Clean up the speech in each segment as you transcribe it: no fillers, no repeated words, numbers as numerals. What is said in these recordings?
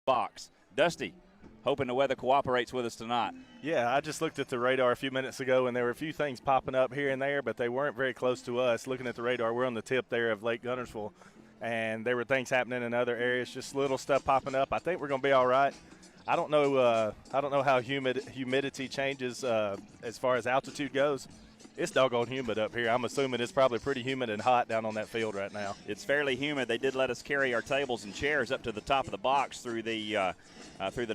box. Dusty, hoping the weather cooperates with us tonight. Yeah, I just looked at the radar a few minutes ago, and there were a few things popping up here and there, but they weren't very close to us. Looking at the radar, we're on the tip there of Lake Guntersville, and there were things happening in other areas, just little stuff popping up. I think we're going to be all right. I don't know how humidity changes as far as altitude goes. It's doggone humid up here. I'm assuming it's probably pretty humid and hot down on that field right now. It's fairly humid. They did let us carry our tables and chairs up to the top of the box through the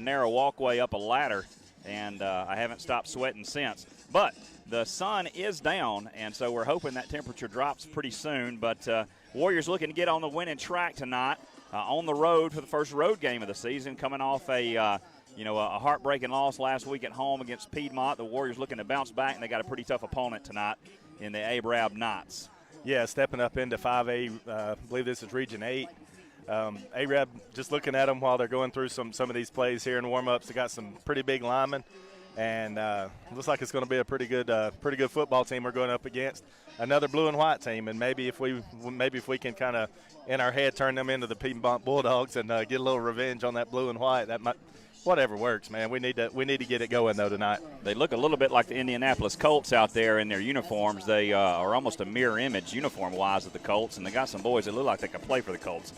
narrow walkway up a ladder, and I haven't stopped sweating since. But the sun is down, and so we're hoping that temperature drops pretty soon. But Warriors looking to get on the winning track tonight on the road for the first road game of the season, coming off a heartbreaking loss last week at home against Piedmont. The Warriors looking to bounce back, and they got a pretty tough opponent tonight in the Arab Knights. Yeah, stepping up into 5A. I believe this is Region 8. Arab, just looking at them while they're going through some of these plays here in warm-ups, they got some pretty big linemen, and looks like it's going to be a pretty good football team we're going up against. Another blue and white team, and maybe if we can kind of in our head turn them into the Piedmont Bulldogs and get a little revenge on that blue and white, that might. Whatever works, man. We need to get it going though tonight. They look a little bit like the Indianapolis Colts out there in their uniforms. They are almost a mirror image uniform-wise of the Colts, and they got some boys that look like they can play for the Colts.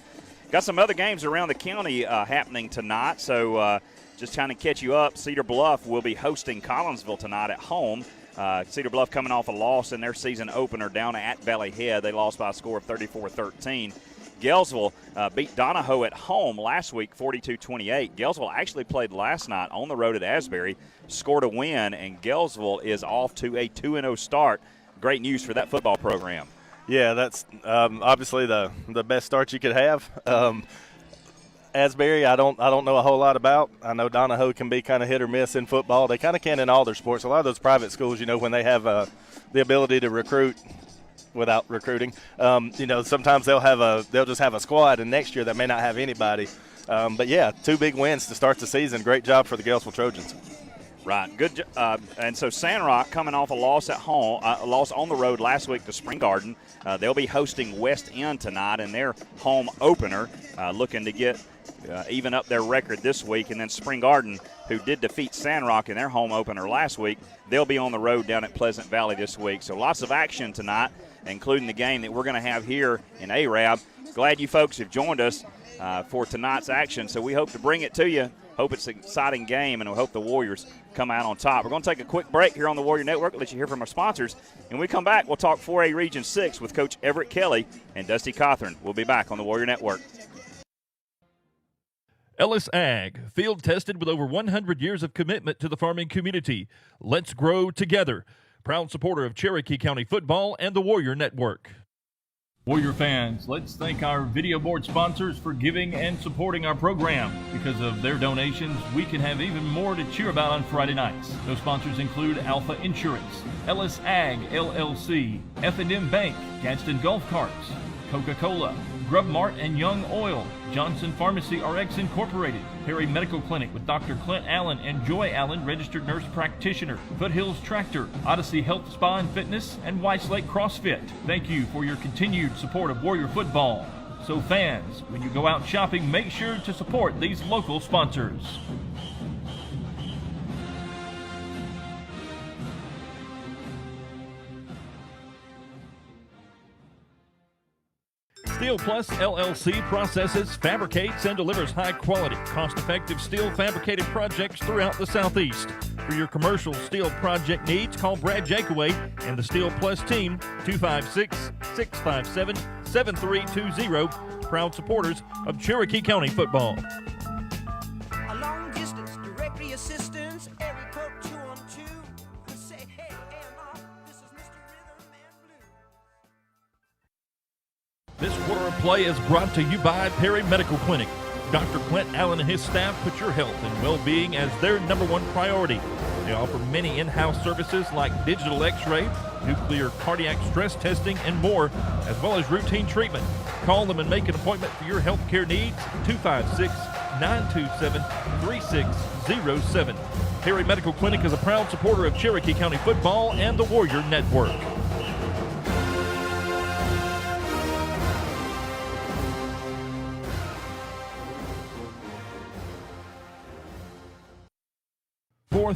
Got some other games around the county happening tonight, so just trying to catch you up. Cedar Bluff will be hosting Collinsville tonight at home. Cedar Bluff coming off a loss in their season opener down at Valley Head. They lost by a score of 34-13. Gainesville beat Donahoe at home last week, 42-28. Gainesville actually played last night on the road at Asbury, scored a win, and Gainesville is off to a 2-0 start. Great news for that football program. Yeah, that's obviously the best start you could have. Asbury, I don't know a whole lot about. I know Donahoe can be kind of hit or miss in football. They kind of can in all their sports. A lot of those private schools, when they have the ability to recruit without recruiting, sometimes they'll just have a squad, and next year they may not have anybody. But yeah, 2 big wins to start the season. Great job for the Gainesville Trojans. Right, good. And so Sandrock coming off a loss at home, a loss on the road last week to Spring Garden. They'll be hosting West End tonight in their home opener, looking to get even up their record this week. And then Spring Garden, who did defeat Sandrock in their home opener last week, they'll be on the road down at Pleasant Valley this week. So lots of action tonight, including the game that we're going to have here in Arab. Glad you folks have joined us for tonight's action. So we hope to bring it to you. Hope it's an exciting game, and we hope the Warriors come out on top. We're going to take a quick break here on the Warrior Network, let you hear from our sponsors. And when we come back, we'll talk 4A Region 6 with Coach Everett Kelly and Dusty Cothran. We'll be back on the Warrior Network. Ellis Ag, field tested with over 100 years of commitment to the farming community. Let's grow together. Proud supporter of Cherokee County football and the Warrior Network. Warrior fans, let's thank our video board sponsors for giving and supporting our program. Because of their donations, we can have even more to cheer about on Friday nights. Those sponsors include Alpha Insurance, Ellis Ag LLC, F&M Bank, Gadsden Golf Carts, Coca-Cola, Grub Mart and Young Oil, Johnson Pharmacy RX Incorporated, Perry Medical Clinic with Dr. Clint Allen and Joy Allen, registered nurse practitioner, Foothills Tractor, Odyssey Health Spa and Fitness, and White Lake CrossFit. Thank you for your continued support of Warrior football. So fans, when you go out shopping, make sure to support these local sponsors. Steel Plus LLC processes, fabricates, and delivers high-quality, cost-effective steel fabricated projects throughout the Southeast. For your commercial steel project needs, call Brad Jakeway and the Steel Plus team, 256-657-7320, proud supporters of Cherokee County football. A long distance directory assistance, area code 212. Say, hey, AMR, this is Mr. Rhythm and Blues. This quarter of play is brought to you by Perry Medical Clinic. Dr. Clint Allen and his staff put your health and well-being as their #1 priority. They offer many in-house services like digital x-ray, nuclear cardiac stress testing, and more, as well as routine treatment. Call them and make an appointment for your health care needs, 256-927-3607. Perry Medical Clinic is a proud supporter of Cherokee County football and the Warrior Network.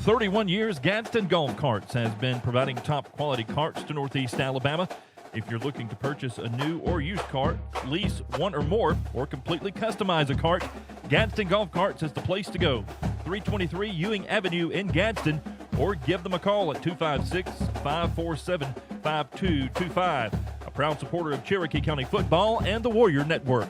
31 years, Gadsden Golf Carts has been providing top-quality carts to Northeast Alabama. If you're looking to purchase a new or used cart, lease one or more, or completely customize a cart, Gadsden Golf Carts is the place to go. 323 Ewing Avenue in Gadsden, or give them a call at 256-547-5225. A proud supporter of Cherokee County football and the Warrior Network.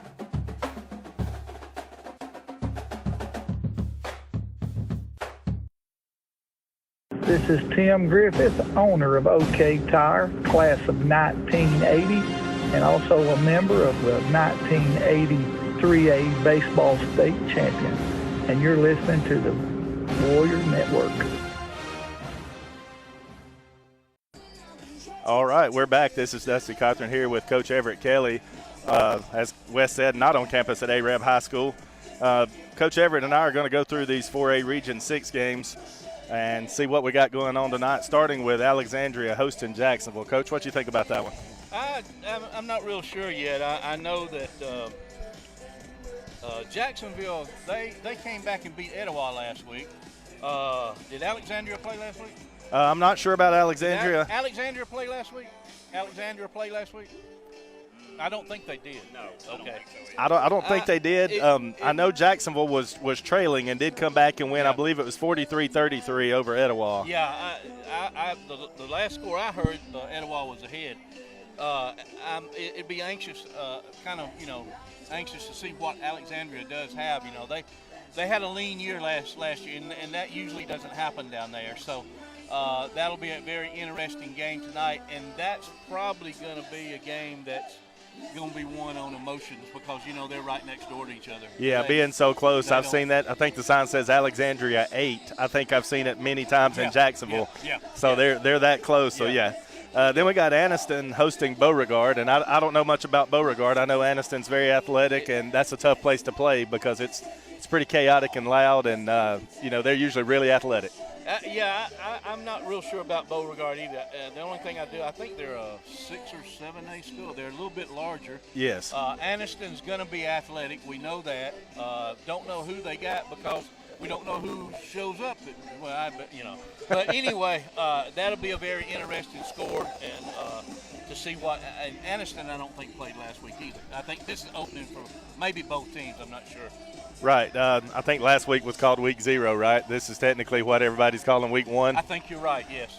This is Tim Griffith, owner of OK Tire, class of 1980, and also a member of the 1983A Baseball State Champion. And you're listening to the Warrior Network. All right, we're back. This is Dusty Cothran here with Coach Everett Kelly. As Wes said, not on campus at Arab High School. Coach Everett and I are going to go through these 4A Region 6 games and see what we got going on tonight, starting with Alexandria hosting Jacksonville. Coach, what do you think about that one? I'm not real sure yet. I know that Jacksonville, they came back and beat Etowah last week. Did Alexandria play last week? I'm not sure about Alexandria. Alexandria play last week? Alexandria play last week? I don't think they did. No. Okay. I don't think they did. I know Jacksonville was trailing and did come back and win. Yeah. I believe it was 43-33 over Etowah. Yeah. The last score I heard, Etowah was ahead. It'd be anxious, anxious to see what Alexandria does have. You know, they had a lean year last year, and that usually doesn't happen down there. So that'll be a very interesting game tonight, and that's probably going to be a game that's going to be won on emotions because, they're right next door to each other. Yeah, being so close. I've seen that. I think the sign says Alexandria 8. I think I've seen it many times in Jacksonville. Yeah. So they're that close. So, yeah. Then we got Anniston hosting Beauregard, and I don't know much about Beauregard. I know Anniston's very athletic, and that's a tough place to play because it's pretty chaotic and loud, and, they're usually really athletic. I'm not real sure about Beauregard either. The only thing I think they're a 6 or 7A school. They're a little bit larger. Yes. Anniston's going to be athletic. We know that. Don't know who they got because we don't know who shows up. But anyway, that'll be a very interesting score and to see what. And Anniston, I don't think played last week either. I think this is opening for maybe both teams. I'm not sure. Right. I think last week was called Week 0, right? This is technically what everybody's calling Week 1. I think you're right, yes.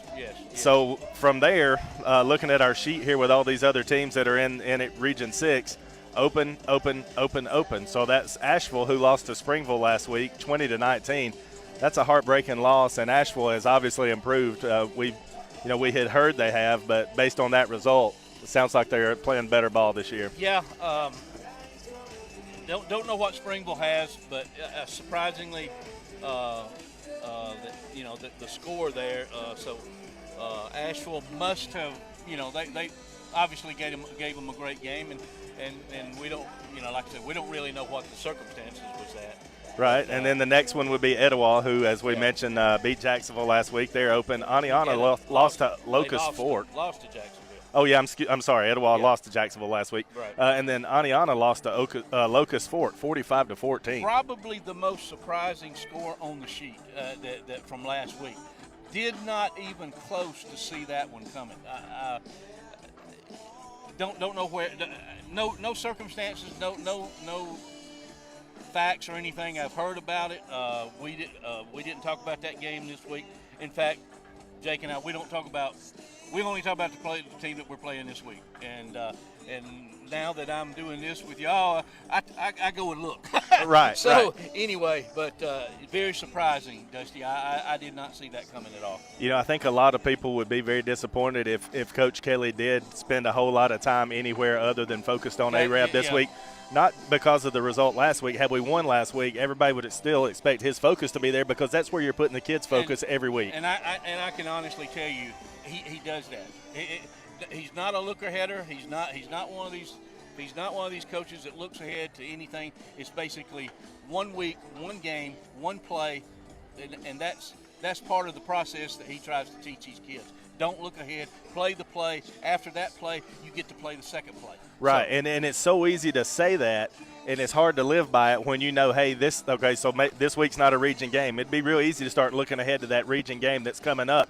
So from there, looking at our sheet here with all these other teams that are in it, Region 6, open. So that's Asheville, who lost to Springville last week, 20-19. That's a heartbreaking loss, and Asheville has obviously improved. We had heard they have, but based on that result, it sounds like they're playing better ball this year. Yeah. Don't know what Springville has, but surprisingly, the score there. So Asheville must have, they obviously gave them a great game, and we don't, like I said, we don't really know what the circumstances was at. Right, and then the next one would be Etowah, who, as we mentioned, beat Jacksonville last week. They're open. Aniana lost to Locust Fort. Lost to Jacksonville. Oh, yeah, I'm sorry. Etowah lost to Jacksonville last week. Right. And then Aniana lost to Locust Fort, 45-14. Probably the most surprising score on the sheet that from last week. Did not even close to see that one coming. Don't know where. No circumstances. No facts or anything. I've heard about it. We didn't talk about that game this week. In fact, Jake and I, we only talk about the team that we're playing this week. And now that I'm doing this with y'all, I go and look. Right. So anyway, but very surprising, Dusty. I did not see that coming at all. I think a lot of people would be very disappointed if Coach Kelly did spend a whole lot of time anywhere other than focused on Arab this week. Not because of the result last week. Had we won last week, everybody would still expect his focus to be there because that's where you're putting the kids' focus every week. And I can honestly tell you, he does that. He's not a looker header. He's not one of these. He's not one of these coaches that looks ahead to anything. It's basically 1 week, 1 game, 1 play, and that's that's part of the process that he tries to teach these kids. Don't look ahead. Play the play. After that play, you get to play the second play. Right, So, and it's so easy to say that, and it's hard to live by it when you know, hey, this week's not a region game. It'd be real easy to start looking ahead to that region game that's coming up.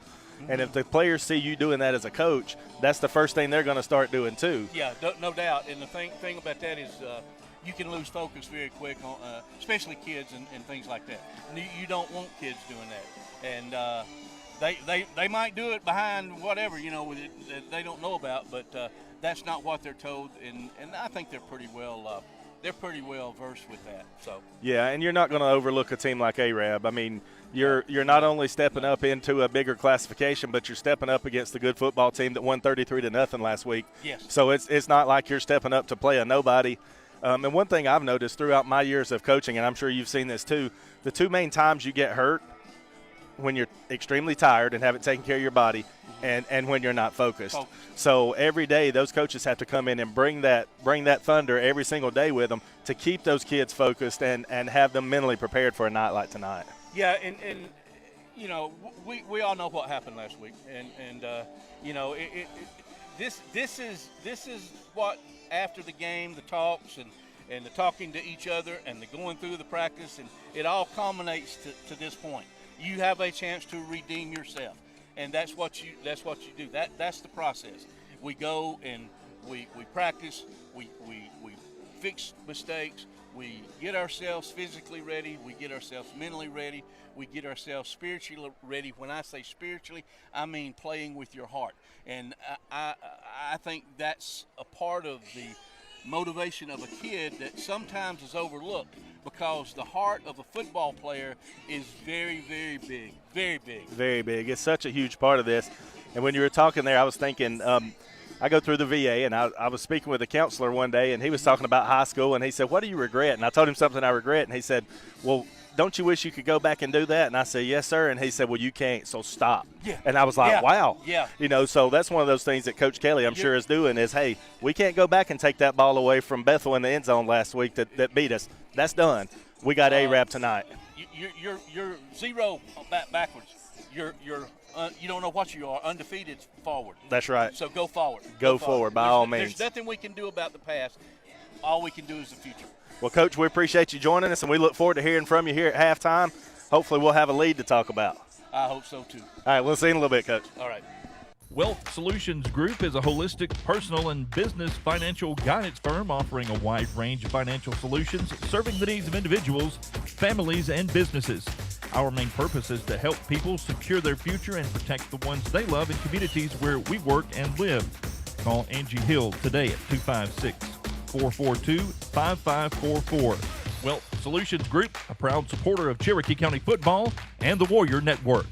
And if the players see you doing that as a coach, that's the first thing they're going to start doing too. Yeah, no doubt. And the thing about that is you can lose focus very quick, on, especially kids and things like that. You don't want kids doing that. And they might do it behind whatever, that they don't know about, but that's not what they're told. And I think they're pretty well versed with that. So yeah, and you're not going to overlook a team like Arab. I mean, you're not only stepping up into a bigger classification, but you're stepping up against a good football team that won 33-0 last week. Yes. So it's not like you're stepping up to play a nobody. And one thing I've noticed throughout my years of coaching, and I'm sure you've seen this too, the two main times you get hurt, when you're extremely tired and haven't taken care of your body, and when you're not focused. So every day those coaches have to come in and bring that thunder every single day with them to keep those kids focused and have them mentally prepared for a night like tonight. Yeah, and we all know what happened last week, and this is what, after the game, the talks and the talking to each other and the going through the practice, and it all culminates to this point. You have a chance to redeem yourself, and that's what you do. That's the process. We go and we practice. We fix mistakes. We get ourselves physically ready. We get ourselves mentally ready. We get ourselves spiritually ready. When I say spiritually, I mean playing with your heart. And I think that's a part of the motivation of a kid that sometimes is overlooked, because the heart of a football player is very, very big, very big. Very big. It's such a huge part of this. And when you were talking there, I was thinking, I go through the VA, and I was speaking with a counselor one day, and he was talking about high school, and he said, what do you regret? And I told him something I regret, and he said, well, don't you wish you could go back and do that? And I said, yes, sir. And he said, well, you can't, so stop. Yeah. And I was like, wow. Yeah. So that's one of those things that Coach Kelly, I'm sure, is doing is, hey, we can't go back and take that ball away from Bethel in the end zone last week that beat us. That's done. We got Arab tonight. You're zero backwards. You don't know what you are. Undefeated forward. That's right. So go forward. Go forward by all means. There's nothing we can do about the past. All we can do is the future. Well, Coach, we appreciate you joining us, and we look forward to hearing from you here at halftime. Hopefully we'll have a lead to talk about. I hope so, too. All right, we'll see you in a little bit, Coach. All right. Wealth Solutions Group is a holistic, personal, and business financial guidance firm offering a wide range of financial solutions serving the needs of individuals, families, and businesses. Our main purpose is to help people secure their future and protect the ones they love in communities where we work and live. Call Angie Hill today at 256-442-5544. Wealth Solutions Group, a proud supporter of Cherokee County football and the Warrior Network.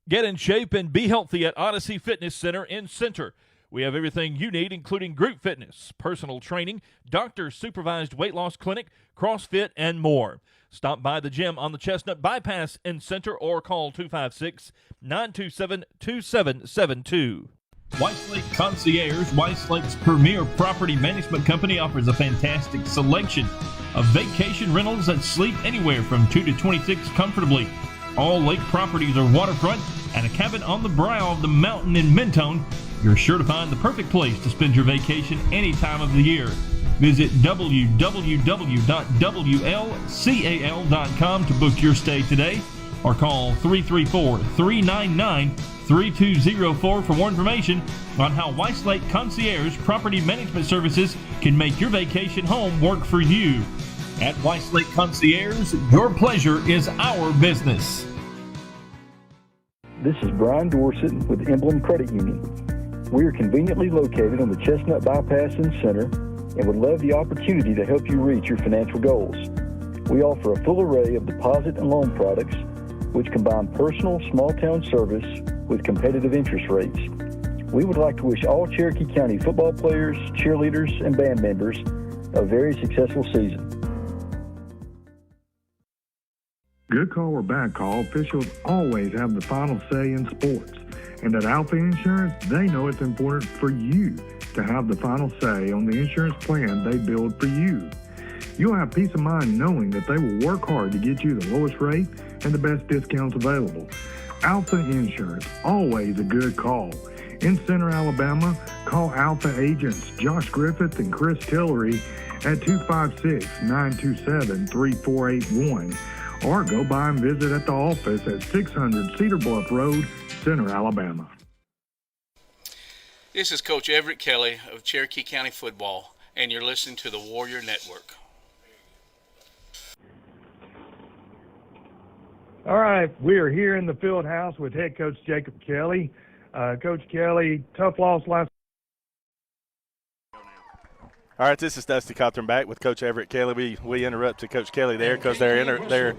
Get in shape and be healthy at Odyssey Fitness Center in Center. We have everything you need, including group fitness, personal training, doctor-supervised weight loss clinic, CrossFit, and more. Stop by the gym on the Chestnut Bypass in Center or call 256-927-2772. Weiss Lake Concierge, Weiss Lake's premier property management company, offers a fantastic selection of vacation rentals that sleep anywhere from 2 to 26 comfortably. All lake properties are waterfront, and a cabin on the brow of the mountain in Mentone. You're sure to find the perfect place to spend your vacation any time of the year. Visit www.wlcal.com to book your stay today, or call 334-399-3204 for more information on how Weiss Lake Concierge Property Management Services can make your vacation home work for you. At Weiss Lake Concierge, your pleasure is our business. This is Brian Dorsett with Emblem Credit Union. We are conveniently located on the Chestnut Bypass in Center and would love the opportunity to help you reach your financial goals. We offer a full array of deposit and loan products which combine personal small-town service with competitive interest rates. We would like to wish all Cherokee County football players, cheerleaders, and band members a very successful season. Good call or bad call, officials always have the final say in sports. And at Alpha Insurance, they know it's important for you to have the final say on the insurance plan they build for you. You'll have peace of mind knowing that they will work hard to get you the lowest rate and the best discounts available. Alpha Insurance, always a good call. In Center, Alabama, call Alpha agents Josh Griffith and Chris Tillery at 256-927-3481, or go by and visit at the office at 600 Cedar Bluff Road, Center, Alabama. This is Coach Everett Kelly of Cherokee County Football, and you're listening to the Warrior Network. All right, we are here in the field house with head coach Jacob Kelly. Coach Kelly, tough loss last. All right, this is Dusty Cawthorn back with Coach Everett Kelly. We interrupted Coach Kelly there because they're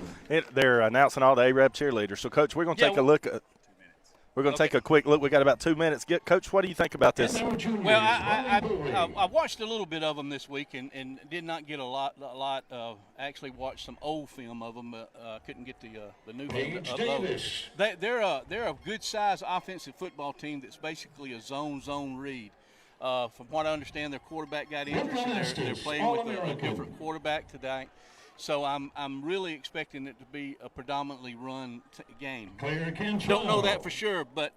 announcing all the AREB cheerleaders. So, Coach, we're going to take a look at. We're going to take a quick look. We got about 2 minutes. Coach, what do you think about this? Well, I watched a little bit of them this week and did not get a lot. Actually watched some old film of them, but couldn't get the new film to upload. They're a good-sized offensive football team that's basically a zone read. From what I understand, their quarterback got injured, so they're playing with a different quarterback tonight. So I'm really expecting it to be a predominantly run game. Don't know that for sure, but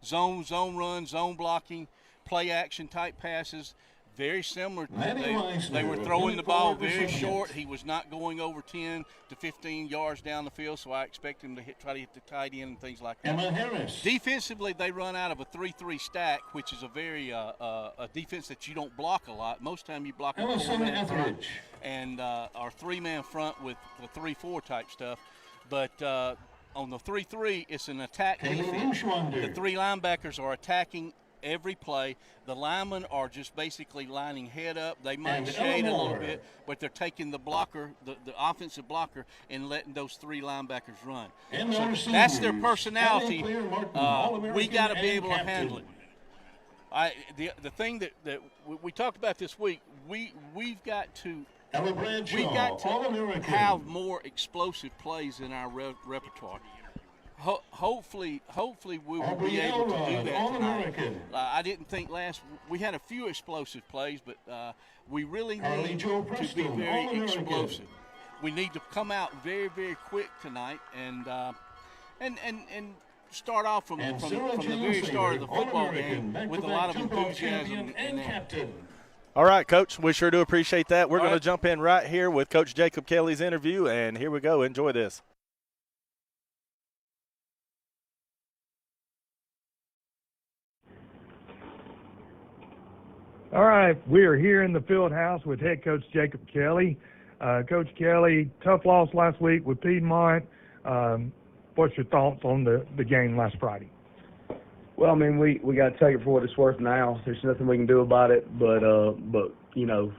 zone run, zone blocking, play action type passes, very similar. They were throwing the ball very short. He was not going over 10 to 15 yards down the field, so I expect him to try to hit the tight end and things like that. Defensively, they run out of a 3-3 stack, which is a very a defense that you don't block a lot. Most time you block a 4-man front and our 3-man front with the 3-4 type stuff. But on the 3-3, it's an attack defense. The 3 linebackers are attacking every play. The linemen are just basically lining head up. They might shade a little bit, but they're taking the blocker, the offensive blocker, and letting those 3 linebackers run. So that's their personality. We got to be able to handle it. The thing that we talked about this week, we've got to have more explosive plays in our repertoire. Hopefully we will be able to do that tonight. I didn't think we had a few explosive plays, but we really need to be very explosive. We need to come out very, very quick tonight and start off from the very start of the football game with a lot of enthusiasm and captain. All right, Coach, we sure do appreciate that. We're going to jump in right here with Coach Jacob Kelly's interview, and here we go. Enjoy this. All right, we are here in the field house with head coach Jacob Kelly. Coach Kelly, tough loss last week with Piedmont. What's your thoughts on the game last Friday? Well, I mean, we got to take it for what it's worth now. There's nothing we can do about it, but you know,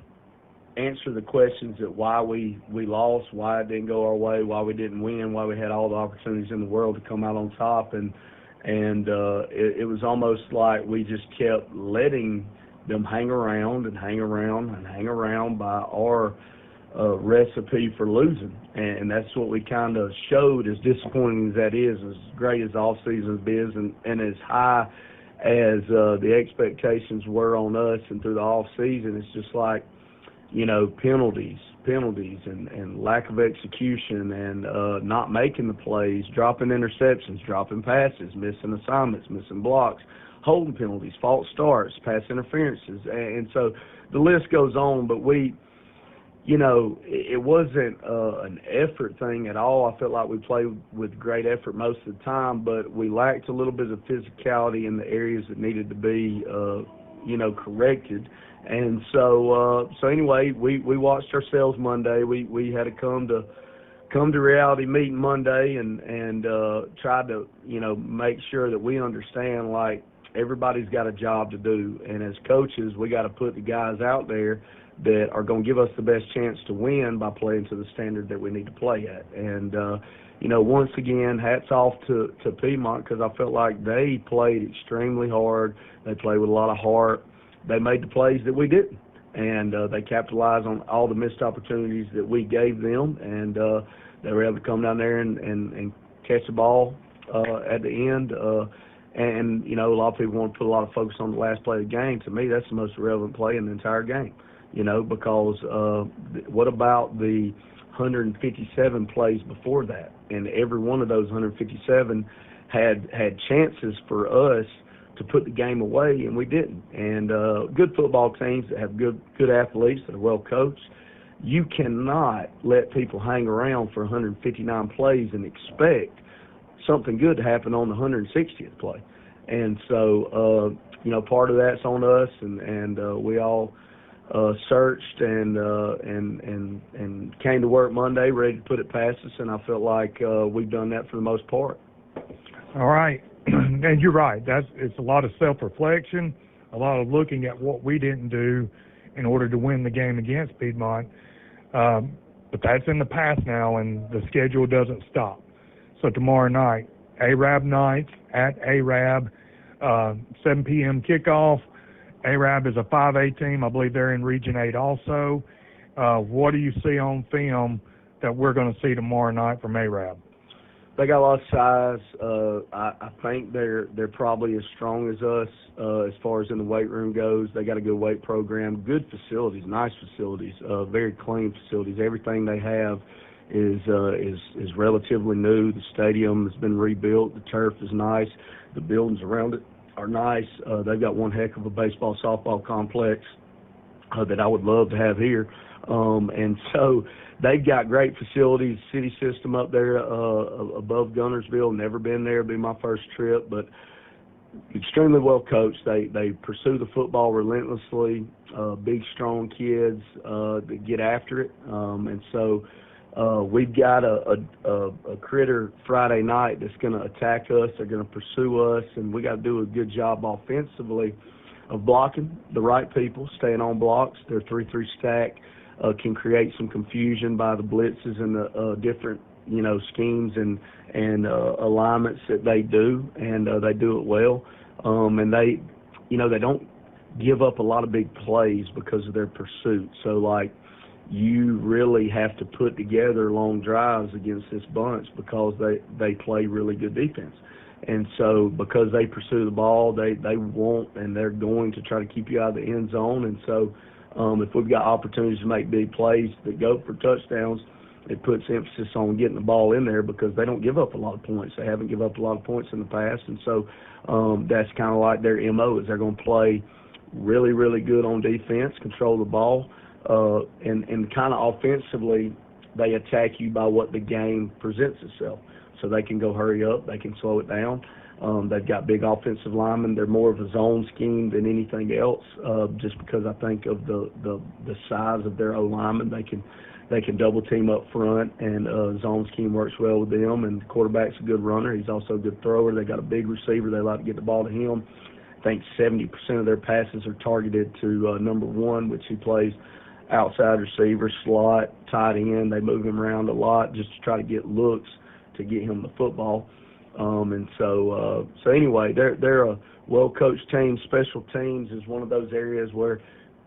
answer the questions that why we lost, why it didn't go our way, why we didn't win, why we had all the opportunities in the world to come out on top, and it was almost like we just kept letting them hang around by our recipe for losing, and that's what we kind of showed. As disappointing as that is, as great as the off season has been, and as high as the expectations were on us and through the off season, it's just like, you know, penalties and lack of execution and not making the plays, dropping interceptions, dropping passes, missing assignments, missing blocks, holding penalties, false starts, pass interferences, and so the list goes on. But we, you know, it wasn't an effort thing at all. I felt like we played with great effort most of the time, but we lacked a little bit of physicality in the areas that needed to be, you know, corrected. And so anyway, we watched ourselves Monday. We had to come to reality meeting Monday and tried to, you know, make sure that we understand, like, everybody's got a job to do, and as coaches, we got to put the guys out there that are going to give us the best chance to win by playing to the standard that we need to play at. And you know, once again, hats off to Piedmont, because I felt like they played extremely hard. They played with a lot of heart. They made the plays that we didn't, and they capitalized on all the missed opportunities that we gave them, and they were able to come down there and catch the ball at the end. And, you know, a lot of people want to put a lot of focus on the last play of the game. To me, that's the most relevant play in the entire game. because what about the 157 plays before that? And every one of those 157 had chances for us to put the game away, and we didn't. And good football teams that have good athletes that are well coached, you cannot let people hang around for 159 plays and expect something good to happen on the 160th play. And so, part of that's on us, and we all searched and came to work Monday ready to put it past us, and I felt like we've done that for the most part. All right. And you're right. It's a lot of self-reflection, a lot of looking at what we didn't do in order to win the game against Piedmont. But that's in the past now, and the schedule doesn't stop. So tomorrow night, Arab nights at Arab, 7 p.m. kickoff. Arab is a 5A team. I believe they're in Region 8 also. What do you see on film that we're going to see tomorrow night from Arab? They got a lot of size. I think they're probably as strong as us as far as in the weight room goes. They got a good weight program, good facilities, nice facilities, very clean facilities. Everything they have is relatively new. The stadium has been rebuilt. The turf is nice. The buildings around it are nice. They've got one heck of a baseball, softball complex that I would love to have here. And so they've got great facilities, city system up there above Gunnersville. Never been there. It'll be my first trip, but extremely well coached. They pursue the football relentlessly. Big, strong kids that get after it. And so we've got a critter Friday night that's going to attack us. They're going to pursue us, and we got to do a good job offensively of blocking the right people, staying on blocks. Their 3-3 stack can create some confusion by the blitzes and the different, schemes and alignments that they do, and they do it well. And they don't give up a lot of big plays because of their pursuit. So, you really have to put together long drives against this bunch because they play really good defense. And so because they pursue the ball, they want and they're going to try to keep you out of the end zone. And so if we've got opportunities to make big plays that go for touchdowns, it puts emphasis on getting the ball in there because they don't give up a lot of points. They haven't given up a lot of points in the past. And so that's kind of like their MO is they're going to play really, really good on defense, control the ball, and kind of offensively they attack you by what the game presents itself. So they can go hurry up, they can slow it down. They've got big offensive linemen. They're more of a zone scheme than anything else, just because I think of the size of their O-linemen. They can double team up front, and zone scheme works well with them. And the quarterback's a good runner. He's also a good thrower. They got a big receiver. They like to get the ball to him. I think 70% of their passes are targeted to number one, which he plays outside receiver, slot, tight end. They move him around a lot just to try to get looks to get him the football. And so anyway, they're a well-coached team. Special teams is one of those areas where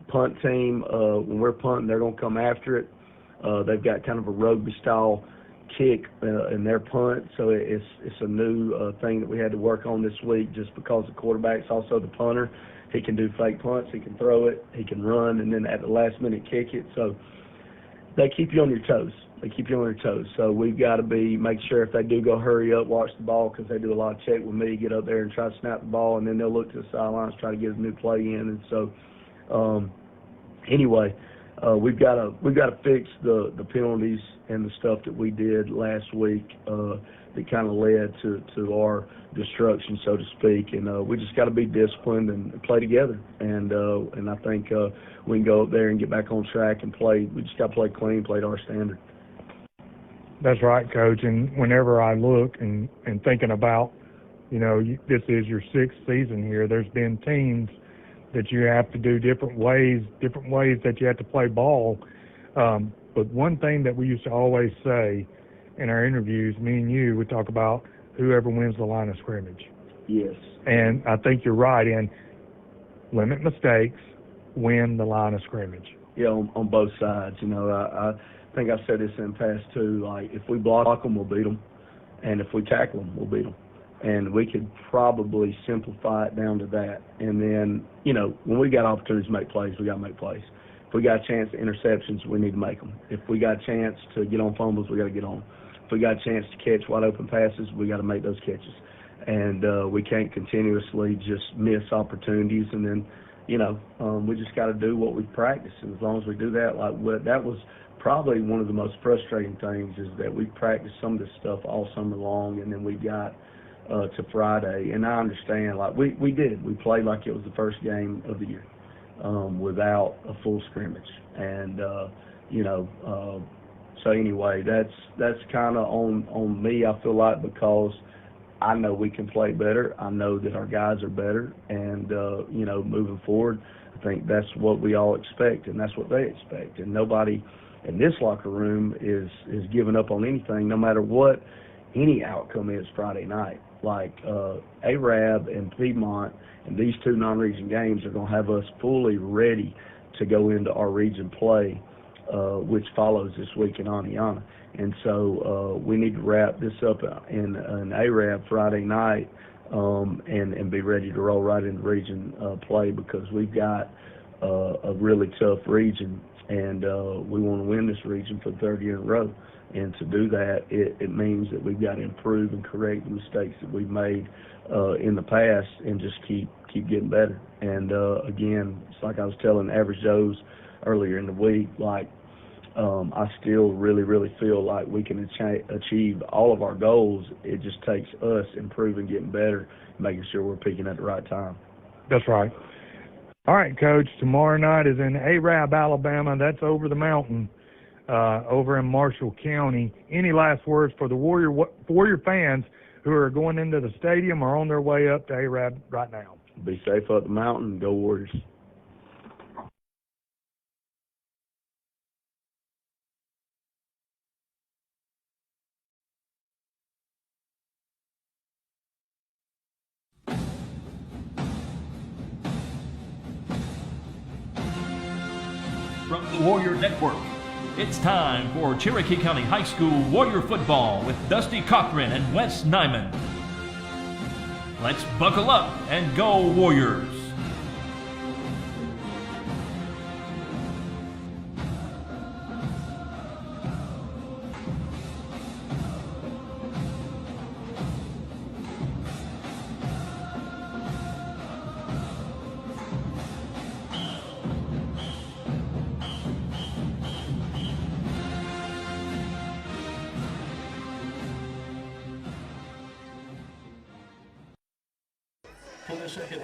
punt team, when we're punting, they're going to come after it. They've got kind of a rugby-style kick in their punt, so it's a new thing that we had to work on this week just because the quarterback's also the punter. He can do fake punts, he can throw it, he can run, and then at the last minute kick it. So they keep you on your toes. So we've got to make sure if they do go hurry up, watch the ball, because they do a lot of check with me, get up there and try to snap the ball, and then they'll look to the sidelines, try to get a new play in. And so anyway, we've got to fix the penalties and the stuff that we did last week that kind of led to our destruction, so to speak. And we just got to be disciplined and play together. And I think we can go up there and get back on track and play. We just got to play clean, play to our standard. That's right, Coach. And whenever I look and thinking about, this is your sixth season here, there's been teams that you have to do different ways that you have to play ball. But one thing that we used to always say in our interviews, me and you, we talk about whoever wins the line of scrimmage. Yes. And I think you're right. And limit mistakes, win the line of scrimmage. Yeah, on both sides. I think I've said this in the past too. Like, if we block them, we'll beat them. And if we tackle them, we'll beat them. And we could probably simplify it down to that. And then, when we got opportunities to make plays, we got to make plays. If we got a chance at interceptions, we need to make them. If we got a chance to get on fumbles, we got to get on. If we got a chance to catch wide open passes, we got to make those catches. And we can't continuously just miss opportunities. And then, we just got to do what we practice. And as long as we do that, that was probably one of the most frustrating things, is that we practiced some of this stuff all summer long, and then we got to Friday. And I understand, we did. We played like it was the first game of the year without a full scrimmage. And, so anyway, that's kind of on me, I feel like, because I know we can play better. I know that our guys are better. And, moving forward, I think that's what we all expect, and that's what they expect. And nobody in this locker room is giving up on anything, no matter what any outcome is Friday night. Like Arab and Piedmont and these two non-region games are going to have us fully ready to go into our region play, which follows this week in Aniana. And so we need to wrap this up in an Arab Friday night and be ready to roll right into region play, because we've got a really tough region, and we want to win this region for the third year in a row. And to do that, it means that we've got to improve and correct the mistakes that we've made in the past, and just keep getting better. And again, it's like I was telling Average Joe's earlier in the week, I still really, really feel like we can achieve all of our goals. It just takes us improving, getting better, making sure we're peaking at the right time. That's right. All right, Coach, tomorrow night is in Arab, Alabama. That's over the mountain, over in Marshall County. Any last words for the Warrior fans who are going into the stadium or on their way up to Arab right now? Be safe up the mountain. Go Warriors. From the Warrior Network, it's time for Cherokee County High School Warrior Football with Dusty Cochran and Wes Nyman. Let's buckle up and go Warriors!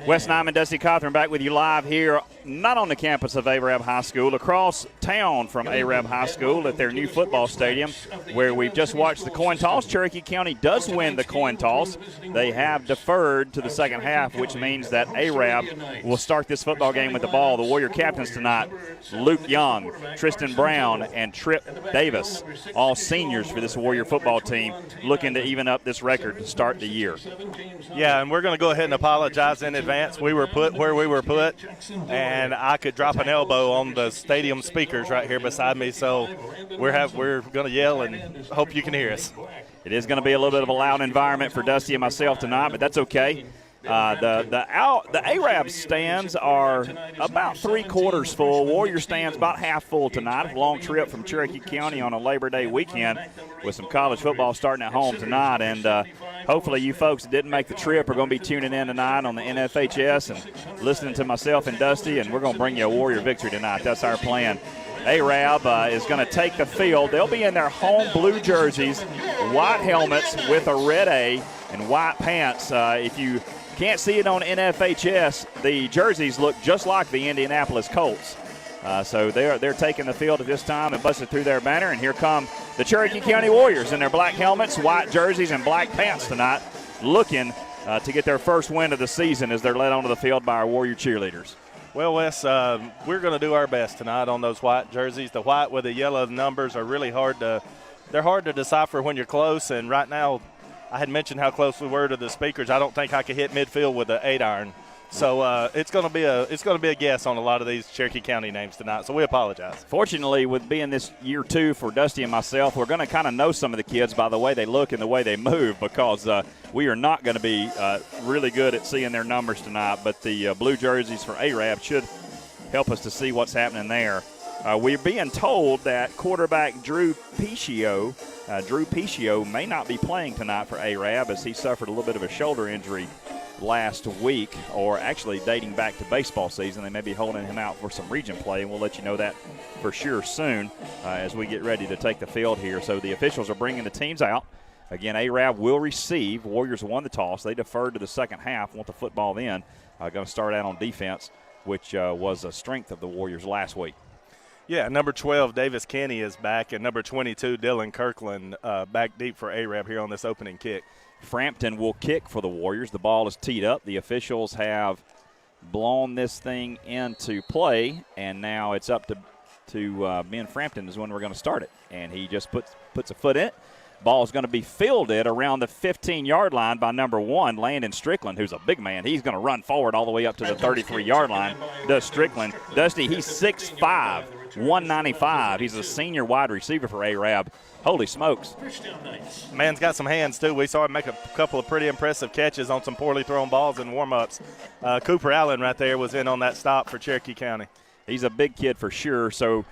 Wes Nyman, Dusty Cothran back with you live here, not on the campus of Arab High School, across town from Arab High School at their new football stadium, where we've just watched the coin toss. Cherokee County does win the coin toss. They have deferred to the second half, which means that Arab will start this football game with the ball. The Warrior captains tonight, Luke Young, Tristan Brown, and Tripp Davis, all seniors for this Warrior football team, looking to even up this record to start the year. Yeah, and we're going to go ahead and apologize in advance. We were put where we were put, and I could drop an elbow on the stadium speakers right here beside me, so we're going to yell and hope you can hear us. It is going to be a little bit of a loud environment for Dusty and myself tonight, but that's okay. The Arab stands are about 3/4 full. Warrior stands about half full tonight. A long trip from Cherokee County on a Labor Day weekend with some college football starting at home tonight. And hopefully you folks that didn't make the trip are going to be tuning in tonight on the NFHS and listening to myself and Dusty, and we're going to bring you a Warrior victory tonight. That's our plan. Arab is going to take the field. They'll be in their home blue jerseys, white helmets with a red A, and white pants. If you can't see it on NFHS, the jerseys look just like the Indianapolis Colts. So they're taking the field at this time and busted through their banner, and here come the Cherokee County Warriors in their black helmets, white jerseys, and black pants tonight, looking to get their first win of the season as they're led onto the field by our Warrior cheerleaders. Well, Wes, we're going to do our best tonight on those white jerseys. The white with the yellow numbers are really hard to decipher when you're close, and right now I had mentioned how close we were to the speakers. I don't think I could hit midfield with an 8-iron. So it's going to be a guess on a lot of these Cherokee County names tonight. So we apologize. Fortunately, with being this year 2 for Dusty and myself, we're going to kind of know some of the kids by the way they look and the way they move, because we are not going to be really good at seeing their numbers tonight. But the blue jerseys for Arab should help us to see what's happening there. We're being told that quarterback Drew Pichio may not be playing tonight for Arab as he suffered a little bit of a shoulder injury last week, or actually dating back to baseball season. They may be holding him out for some region play, and we'll let you know that for sure soon as we get ready to take the field here. So the officials are bringing the teams out. Again, Arab will receive. Warriors won the toss. They deferred to the second half, want the football then. Going to start out on defense, which was a strength of the Warriors last week. Yeah, number 12, Davis Kenny is back, and number 22, Dylan Kirkland, back deep for Arab here on this opening kick. Frampton will kick for the Warriors. The ball is teed up. The officials have blown this thing into play, and now it's up to Ben Frampton is when we're going to start it. And he just puts a foot in it. Ball is going to be fielded around the 15-yard line by number 1, Landon Strickland, who's a big man. He's going to run forward all the way up to the 33-yard line, does Strickland. Dusty, he's 6'5", 195. He's a senior wide receiver for Arab. Holy smokes. Man's got some hands, too. We saw him make a couple of pretty impressive catches on some poorly thrown balls in warm-ups. Cooper Allen right there was in on that stop for Cherokee County. He's a big kid for sure. So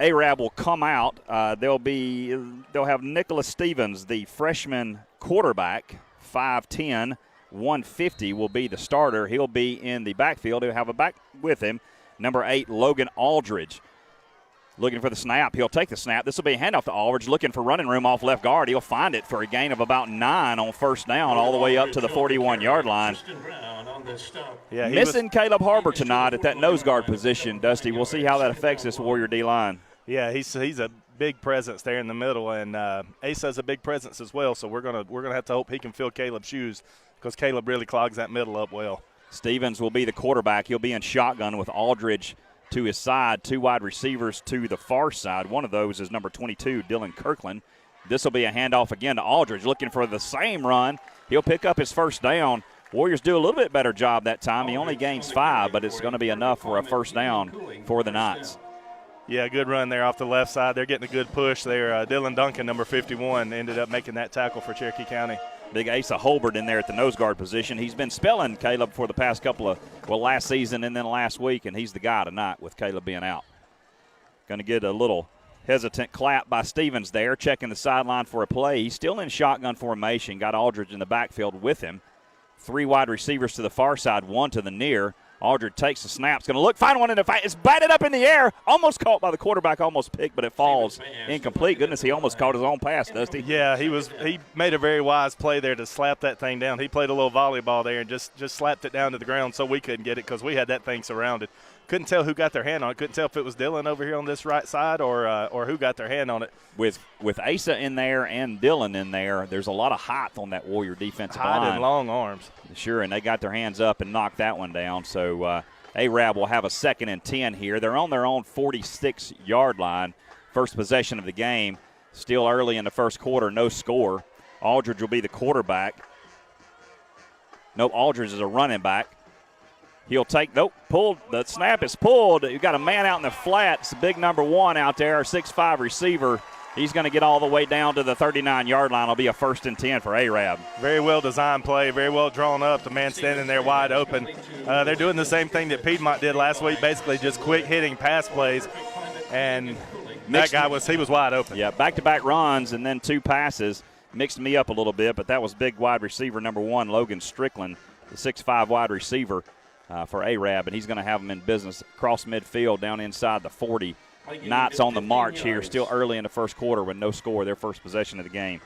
Arab will come out. They'll have Nicholas Stevens, the freshman quarterback, 5'10", 150, will be the starter. He'll be in the backfield. He'll have a back with him. Number 8, Logan Aldridge. Looking for the snap. He'll take the snap. This will be a handoff to Aldridge, looking for running room off left guard. He'll find it for a gain of about 9 on first down, all the way up to the 41-yard line. Yeah, missing Caleb Harbor tonight at that nose guard position, Dusty. We'll see how that affects this Warrior D-line. Yeah, he's a big presence there in the middle, and Asa's a big presence as well. So we're gonna have to hope he can fill Caleb's shoes, because Caleb really clogs that middle up well. Stevens will be the quarterback. He'll be in shotgun with Aldridge to his side, 2 wide receivers to the far side. One of those is number 22, Dylan Kirkland. This will be a handoff again to Aldridge, looking for the same run. He'll pick up his first down. Warriors do a little bit better job that time. He only gains 5, but it's going to be enough for a first down for the Knights. Yeah, good run there off the left side. They're getting a good push there. Dylan Duncan, number 51, ended up making that tackle for Cherokee County. Big Asa Holbert in there at the nose guard position. He's been spelling Caleb for the past last season and then last week, and he's the guy tonight with Caleb being out. Going to get a little hesitant clap by Stevens there, checking the sideline for a play. He's still in shotgun formation, got Aldridge in the backfield with him. 3 wide receivers to the far side, 1 to the near. Aldridge takes the snap. It's going to look, find one in the fight. It's batted up in the air. Almost caught by the quarterback, almost picked, but it falls incomplete. Goodness, he almost caught his own pass, Dusty. Yeah, he made a very wise play there to slap that thing down. He played a little volleyball there and just slapped it down to the ground so we couldn't get it, because we had that thing surrounded. Couldn't tell who got their hand on it. Couldn't tell if it was Dylan over here on this right side or who got their hand on it. With Asa in there and Dylan in there, there's a lot of height on that Warrior defensive line. Height and long arms. Sure, and they got their hands up and knocked that one down. So Arab will have a 2nd and 10 here. They're on their own 46-yard line. First possession of the game. Still early in the first quarter, no score. Aldridge will be the quarterback. Nope, Aldridge is a running back. He'll take, pulled. The snap is pulled. You've got a man out in the flats, big number 1 out there, 6'5" receiver. He's going to get all the way down to the 39-yard line. It'll be a 1st and 10 for Arab. Very well designed play, very well drawn up. The man standing there wide open. They're doing the same thing that Piedmont did last week, basically just quick hitting pass plays. And that guy was wide open. Yeah, back-to-back runs and then 2 passes. Mixed me up a little bit, but that was big wide receiver number 1, Logan Strickland, the 6'5" wide receiver for Arab, and he's going to have them in business across midfield down inside the 40. Knights on the march here, still early in the first quarter with no score, their first possession of the game.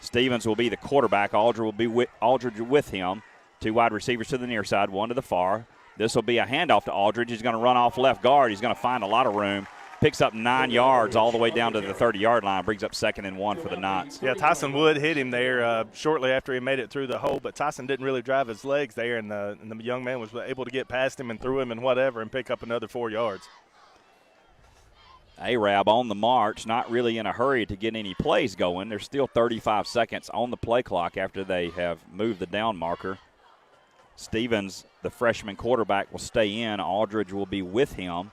Stevens will be the quarterback. Aldridge with him. 2 wide receivers to the near side, 1 to the far. This will be a handoff to Aldridge. He's going to run off left guard. He's going to find a lot of room. Picks up 9 yards all the way down to the 30-yard line. Brings up 2nd and 1 for the Knights. Yeah, Tyson Wood hit him there shortly after he made it through the hole, but Tyson didn't really drive his legs there, and the young man was able to get past him and through him and whatever and pick up another 4 yards. Arab on the march, not really in a hurry to get any plays going. There's still 35 seconds on the play clock after they have moved the down marker. Stevens, the freshman quarterback, will stay in. Aldridge will be with him.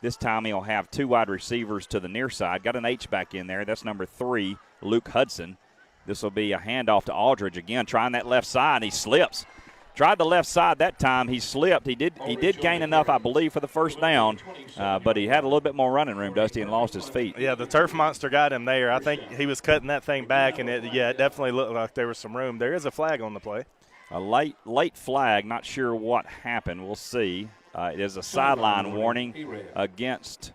This time he'll have 2 wide receivers to the near side. Got an H-back in there. That's number 3, Luke Hudson. This will be a handoff to Aldridge again, trying that left side. He slips. Tried the left side that time. He slipped. He did gain enough, I believe, for the first down, but he had a little bit more running room, Dusty, and lost his feet. Yeah, the turf monster got him there. I think he was cutting that thing back, and it definitely looked like there was some room. There is a flag on the play. A late flag. Not sure what happened. We'll see. It is a sideline warning against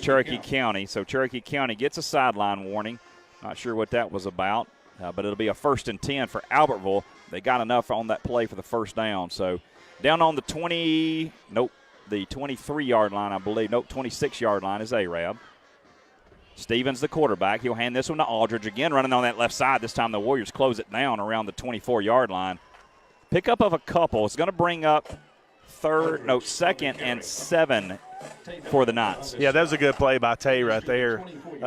Cherokee County. So Cherokee County gets a sideline warning. Not sure what that was about, but it'll be a 1st and 10 for Albertville. They got enough on that play for the first down. So down on the 23-yard line, I believe. 26-yard line is Arab. Stevens, the quarterback. He'll hand this one to Aldridge. Again, running on that left side. This time the Warriors close it down around the 24-yard line. Pickup of a couple. It's going to bring up 2nd and 7 for the Knights. Yeah, that was a good play by Tay right there.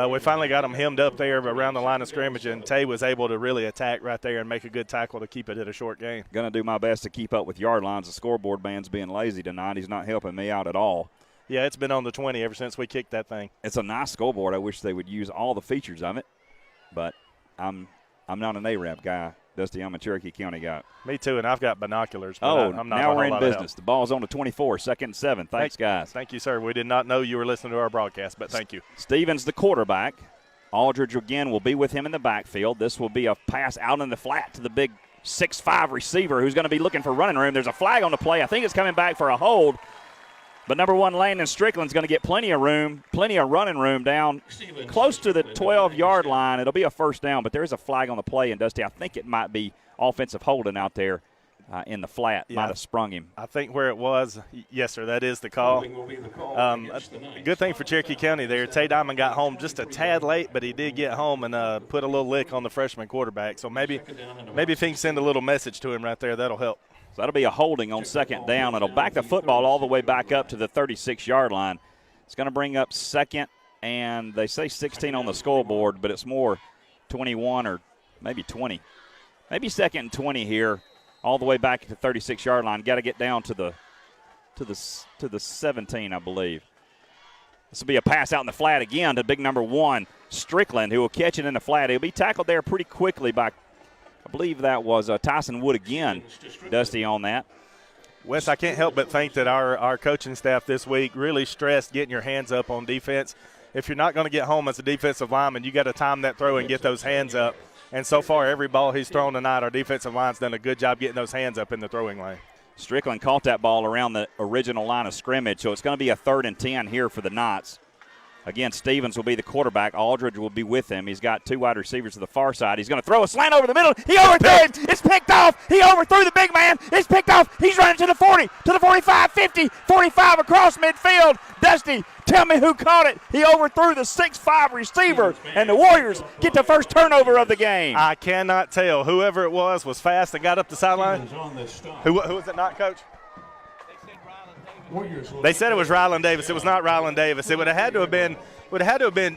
We finally got him hemmed up there around the line of scrimmage, and Tay was able to really attack right there and make a good tackle to keep it at a short gain. Going to do my best to keep up with yard lines. The scoreboard man's being lazy tonight. He's not helping me out at all. Yeah, it's been on the 20 ever since we kicked that thing. It's a nice scoreboard. I wish they would use all the features of it, but I'm not an Arab guy, Dusty. I'm a Cherokee County guy. Me too, and I've got binoculars. But I'm not now we're in business. The ball's on the 24, 2nd and 7. Thanks, guys. Thank you, sir. We did not know you were listening to our broadcast, but thank you. Stevens, the quarterback. Aldridge, again, will be with him in the backfield. This will be a pass out in the flat to the big 6'5 receiver who's going to be looking for running room. There's a flag on the play. I think it's coming back for a hold. But number 1, Landon Strickland's going to get plenty of running room down close to the 12-yard line. It'll be a first down, but there is a flag on the play, and Dusty, I think it might be offensive holding out there in the flat. Yeah, might have sprung him. I think where it was, yes, sir, that is the call. Good thing for Cherokee County there. Tay Diamond got home just a tad late, but he did get home and put a little lick on the freshman quarterback. So maybe if he can send a little message to him right there, that'll help. So that'll be a holding on 2nd down. It'll back the football all the way back up to the 36-yard line. It's going to bring up 2nd, and they say 16 on the scoreboard, but it's more 21 or maybe 20. Maybe 2nd and 20 here, all the way back to the 36-yard line. Got to get down to the 17, I believe. This will be a pass out in the flat again to big number 1, Strickland, who will catch it in the flat. He'll be tackled there pretty quickly by, I believe that was Tyson Wood again, Dusty, on that. Wes, I can't help but think that our coaching staff this week really stressed getting your hands up on defense. If you're not going to get home as a defensive lineman, you got to time that throw and get those hands up. And so far, every ball he's thrown tonight, our defensive line's done a good job getting those hands up in the throwing lane. Strickland caught that ball around the original line of scrimmage, so it's going to be a 3rd and 10 here for the Knights. Again, Stevens will be the quarterback. Aldridge will be with him. He's got 2 wide receivers to the far side. He's going to throw a slant over the middle. He overthrew it. It's picked off. He overthrew the big man. It's picked off. He's running to the 40, to the 45, 50, 45 across midfield. Dusty, tell me who caught it. He overthrew the 6'5 receiver, and the Warriors get the first turnover of the game. I cannot tell. Whoever it was fast and got up the sideline. Who was it not, Coach? They said it was Ryland Davis. It was not Ryland Davis. It would have had to have been,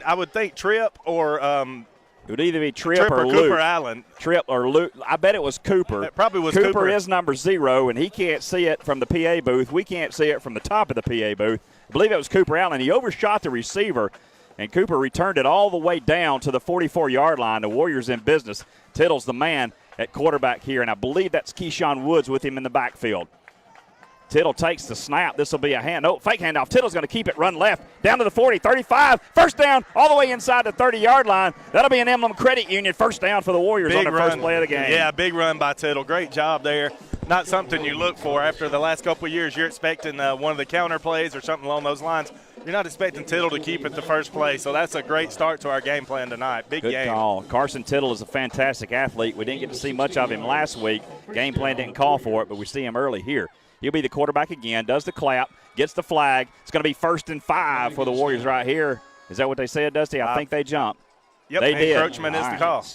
I would think, Tripp or it would either be Tripp or Luke. Cooper Allen. Tripp or Luke. I bet it was Cooper. It probably was Cooper is number 0, and he can't see it from the PA booth. We can't see it from the top of the PA booth. I believe it was Cooper Allen. He overshot the receiver, and Cooper returned it all the way down to the 44-yard line. The Warriors in business. Tittle's the man at quarterback here, and I believe that's Keyshawn Woods with him in the backfield. Tittle takes the snap. This will be a fake handoff. Tittle's going to keep it, run left, down to the 40, 35, first down, all the way inside the 30-yard line. That'll be an Emblem Credit Union first down for the Warriors on their first play of the game. Yeah, big run by Tittle. Great job there. Not something you look for after the last couple of years. You're expecting one of the counter plays or something along those lines. You're not expecting Tittle to keep it the first play, so that's a great start to our game plan tonight. Big Good game. call. Carson Tittle is a fantastic athlete. We didn't get to see much of him last week. Game plan didn't call for it, but we see him early here. He'll be the quarterback again, does the clap, gets the flag. It's going to be 1st and 5 for the Warriors right here. Is that what they said, Dusty? I think they jumped. Yep, they did. Encroachment is the call.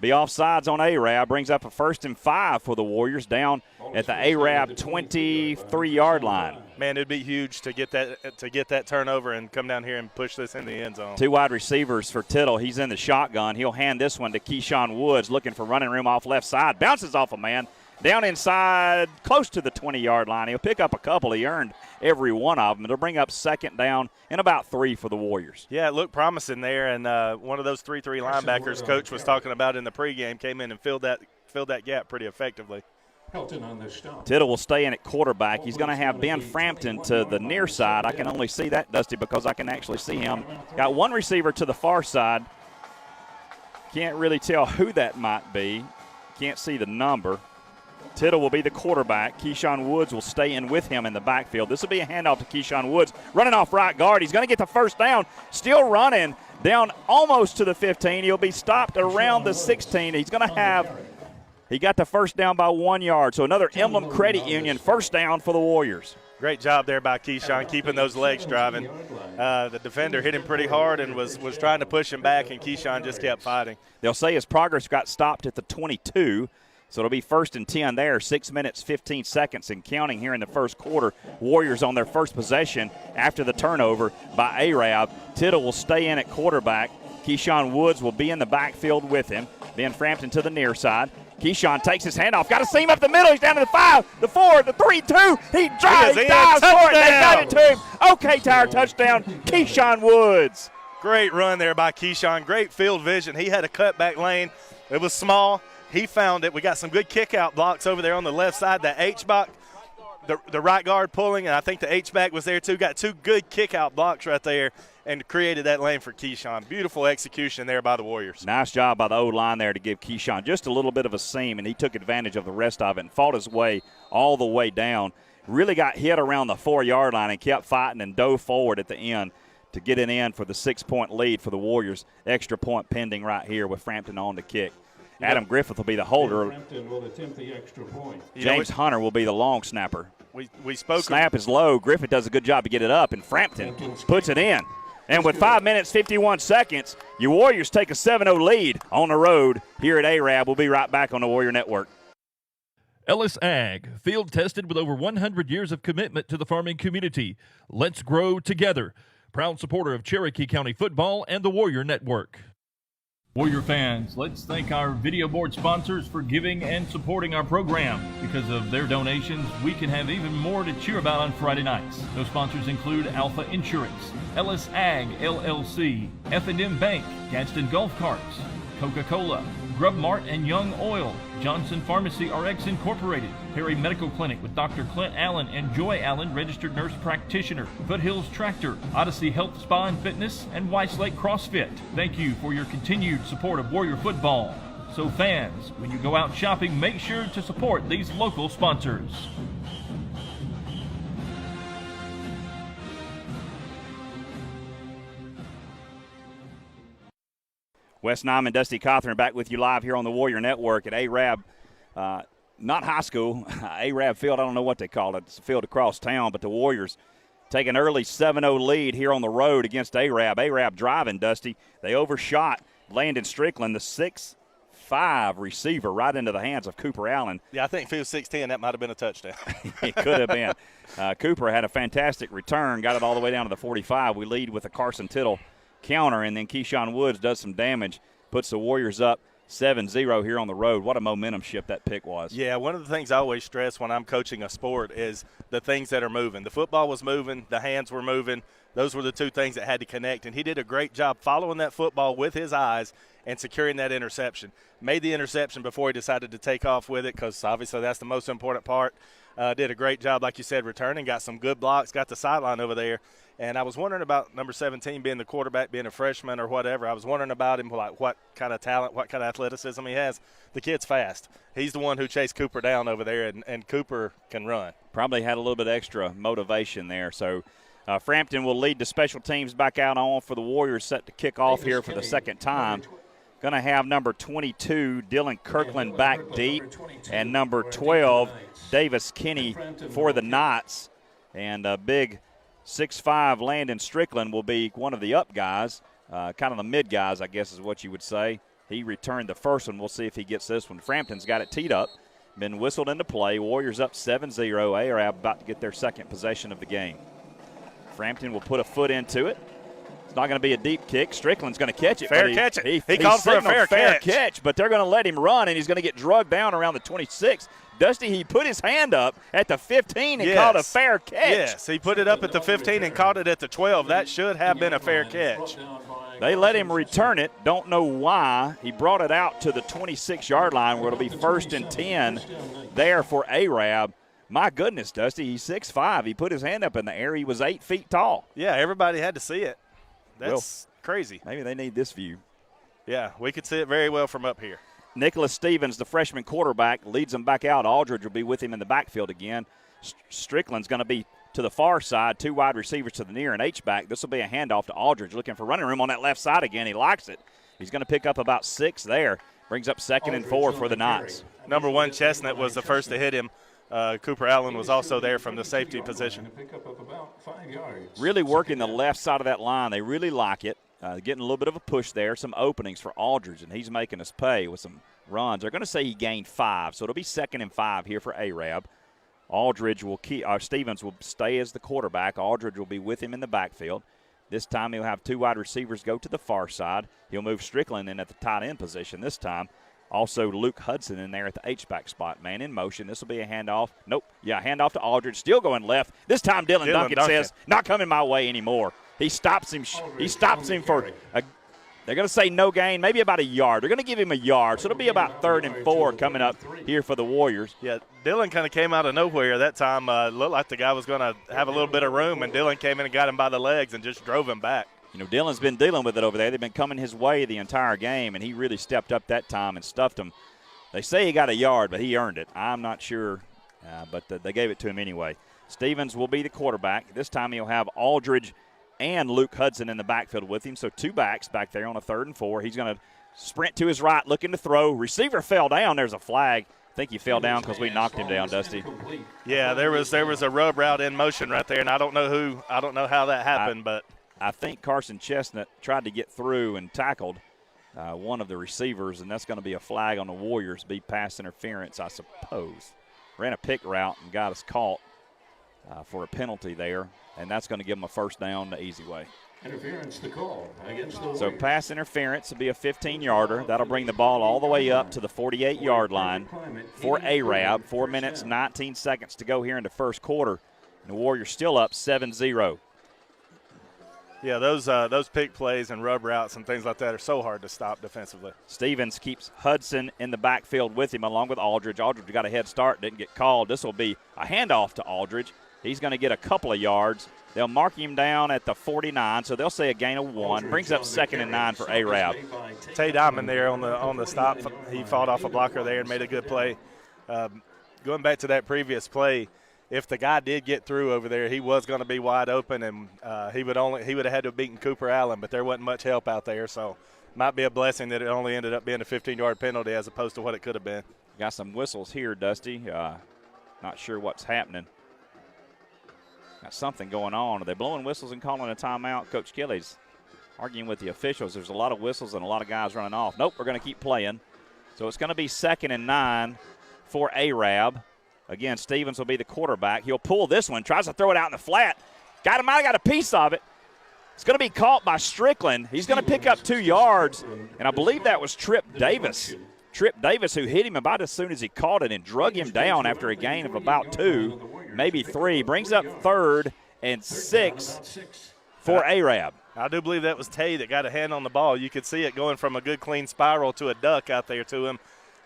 Be offsides on Arab. Brings up a 1st and 5 for the Warriors down at the Arab 23-yard line. Man, it'd be huge to get that turnover and come down here and push this in the end zone. 2 wide receivers for Tittle. He's in the shotgun. He'll hand this one to Keyshawn Woods, looking for running room off left side. Bounces off a man. Down inside, close to the 20-yard line. He'll pick up a couple. He earned every one of them. It'll bring up 2nd down and about 3 for the Warriors. Yeah, it looked promising there, and one of those 3-3 linebackers Coach was talking about in the pregame came in and filled that gap pretty effectively. Tittle will stay in at quarterback. He's going to have Ben Frampton to the near side. I can only see that, Dusty, because I can actually see him. Got one receiver to the far side. Can't really tell who that might be. Can't see the number. Tittle will be the quarterback. Keyshawn Woods will stay in with him in the backfield. This will be a handoff to Keyshawn Woods. Running off right guard. He's going to get the first down. Still running down almost to the 15. He'll be stopped around the 16. He's going to have – he got the first down by 1 yard. So another Emblem Credit Union first down for the Warriors. Great job there by Keyshawn, keeping those legs driving. The defender hit him pretty hard and was trying to push him back, and Keyshawn just kept fighting. They'll say his progress got stopped at the 22. So it'll be 1st and 10 there, 6 minutes, 15 seconds and counting here in the first quarter. Warriors on their first possession after the turnover by Arab. Tittle will stay in at quarterback. Keyshawn Woods will be in the backfield with him. Ben Frampton to the near side. Keyshawn takes his handoff. Got a seam up the middle. He's down to the 5, the 4, the 3, 2. He dives for it. They got it to him. OK, Tower touchdown. Keyshawn Woods. Great run there by Keyshawn. Great field vision. He had a cutback lane. It was small. He found it. We got some good kick-out blocks over there on the left side. The H-back, the right guard pulling, and I think the H-back was there too. Got two good kick-out blocks right there and created that lane for Keyshawn. Beautiful execution there by the Warriors. Nice job by the O-line there to give Keyshawn just a little bit of a seam, and he took advantage of the rest of it and fought his way all the way down. Really got hit around the 4-yard line and kept fighting and dove forward at the end to get it in for the 6-point lead for the Warriors. Extra point pending right here with Frampton on the kick. Adam Griffith will be the holder. Frampton will attempt the extra point. James Hunter will be the long snapper. We spoke. Snap is low. Griffith does a good job to get it up, and Frampton puts it in. And with 5 minutes, 51 seconds, your Warriors take a 7-0 lead on the road here at Arab. We'll be right back on the Warrior Network. Ellis Ag, field tested with over 100 years of commitment to the farming community. Let's grow together. Proud supporter of Cherokee County football and the Warrior Network. Warrior fans, let's thank our video board sponsors for giving and supporting our program. Because of their donations, we can have even more to cheer about on Friday nights. Those sponsors include Alpha Insurance, Ellis Ag LLC, F&M Bank, Gadsden Golf Carts, Coca-Cola, Grub Mart and Young Oil, Johnson Pharmacy RX Incorporated, Perry Medical Clinic with Dr. Clint Allen and Joy Allen, registered nurse practitioner, Foothills Tractor, Odyssey Health Spa and Fitness, and Weiss Lake CrossFit. Thank you for your continued support of Warrior football. So fans, when you go out shopping, make sure to support these local sponsors. Wes Nyman, Dusty Cawthorn back with you live here on the Warrior Network at Arab, not high school, Arab Field. I don't know what they call it. It's a field across town, but the Warriors take an early 7-0 lead here on the road against Arab. Arab driving, Dusty. They overshot Landon Strickland, the 6'5" receiver, right into the hands of Cooper Allen. Yeah, I think if it was 6'10", that might have been a touchdown. It could have been. Cooper had a fantastic return, got it all the way down to the 45. We lead with a Carson Tittle counter, and then Keyshawn Woods does some damage, puts the Warriors up 7-0 here on the road. What a momentum shift that pick was. Yeah, one of the things I always stress when I'm coaching a sport is the things that are moving. The football was moving, the hands were moving. Those were the two things that had to connect, and he did a great job following that football with his eyes and securing that interception. Made the interception before he decided to take off with it, because obviously that's the most important part. Did a great job, like you said, returning, got some good blocks, got the sideline over there. And I was wondering about number 17 being the quarterback, being a freshman or whatever. I was wondering about him, like what kind of talent, what kind of athleticism he has. The kid's fast. He's the one who chased Cooper down over there, and Cooper can run. Probably had a little bit extra motivation there. So Frampton will lead the special teams back out on for the Warriors, set to kick off here for the second time. Going to have number 22, Dylan Kirkland, back deep, and number 12, Davis Kinney for the Knights. And a big 6'5" Landon Strickland will be one of the up guys, kind of the mid guys, I guess is what you would say. He returned the first one. We'll see if he gets this one. Frampton's got it teed up, been whistled into play. Warriors up 7-0. Arab about to get their second possession of the game. Frampton will put a foot into it. It's not going to be a deep kick. Strickland's going to catch it. Fair catch it. He called for a fair catch, but they're going to let him run, and he's going to get drugged down around the 26. Dusty, he put his hand up at the 15 and Yes. called a fair catch. Yes, he put it up at the 15 and caught it at the 12. That should have been a fair catch. They let him return it. Don't know why. He brought it out to the 26-yard line where it'll be 1st and 10 there for Arab. My goodness, Dusty, he's 6'5". He put his hand up in the air. He was 8 feet tall. Yeah, everybody had to see it. That's crazy. Maybe they need this view. Yeah, we could see it very well from up here. Nicholas Stevens, the freshman quarterback, leads them back out. Aldridge will be with him in the backfield again. Strickland's going to be to the far side, 2 wide receivers to the near and H-back. This will be a handoff to Aldridge, looking for running room on that left side again. He likes it. He's going to pick up about 6 there. Brings up 2nd and 4 for the Knots. Number 1, Chestnut, was the first to hit him. Cooper Allen was also there from the safety position. Really working the left side of that line. They really like it. Getting a little bit of a push there, some openings for Aldridge, and he's making us pay with some runs. They're going to say he gained 5, so it'll be 2nd and 5 here for Arab. Aldridge will Stevens will stay as the quarterback. Aldridge will be with him in the backfield. This time he'll have 2 wide receivers go to the far side. He'll move Strickland in at the tight end position this time. Also Luke Hudson in there at the H-back spot. Man in motion. This will be a handoff. Nope. Yeah, handoff to Aldridge. Still going left. This time Dylan Duncan says, not coming my way anymore. He stops him. He stops him for they're going to say no gain, maybe about a yard. They're going to give him a yard, so it'll be about 3rd and 4 coming up here for the Warriors. Yeah, Dylan kind of came out of nowhere that time. Looked like the guy was going to have a little bit of room, and Dylan came in and got him by the legs and just drove him back. You know, Dylan's been dealing with it over there. They've been coming his way the entire game, and he really stepped up that time and stuffed him. They say he got a yard, but he earned it. I'm not sure, but they gave it to him anyway. Stevens will be the quarterback. This time he'll have Aldridge and Luke Hudson in the backfield with him. So 2 backs back there on a 3rd and 4. He's going to sprint to his right, looking to throw. Receiver fell down. There's a flag. I think he fell down because we knocked him down, Dusty. Yeah, there was a rub route in motion right there, and I don't know how that happened, but I think Carson Chestnut tried to get through and tackled one of the receivers, and that's going to be a flag on the Warriors. Be pass interference, I suppose. Ran a pick route and got us caught for a penalty there. And that's going to give them a 1st down the easy way. Interference to call against the So pass interference will be a 15-yarder. That'll bring the ball all the way up to the 48-yard line for Arab. 4 minutes, 19 seconds to go here in the first quarter. And the Warriors still up 7-0. Yeah, those pick plays and rub routes and things like that are so hard to stop defensively. Stevens keeps Hudson in the backfield with him along with Aldridge. Aldridge got a head start, didn't get called. This will be a handoff to Aldridge. He's going to get a couple of yards. They'll mark him down at the 49, so they'll say a gain of 1. Brings up 2nd and 9 for Arab. Tay Diamond there on the stop. He fought off a blocker there and made a good play. Going back to that previous play, if the guy did get through over there, he was going to be wide open, and he would have had to have beaten Cooper Allen, but there wasn't much help out there, so might be a blessing that it only ended up being a 15-yard penalty as opposed to what it could have been. Got some whistles here, Dusty. Not sure what's happening. Got something going on. Are they blowing whistles and calling a timeout? Coach Kelly's arguing with the officials. There's a lot of whistles and a lot of guys running off. Nope, we're going to keep playing. So it's going to be 2nd and 9 for Arab. Again, Stevens will be the quarterback. He'll pull this one, tries to throw it out in the flat. Got him out, got a piece of it. It's going to be caught by Strickland. He's going to pick up 2 yards, and I believe that was Trip Davis. Trip Davis, who hit him about as soon as he caught it and drug him down after a gain of about 2, maybe 3. Brings up 3rd and 6 for Arab. I do believe that was Tay that got a hand on the ball. You could see it going from a good clean spiral to a duck out there to him.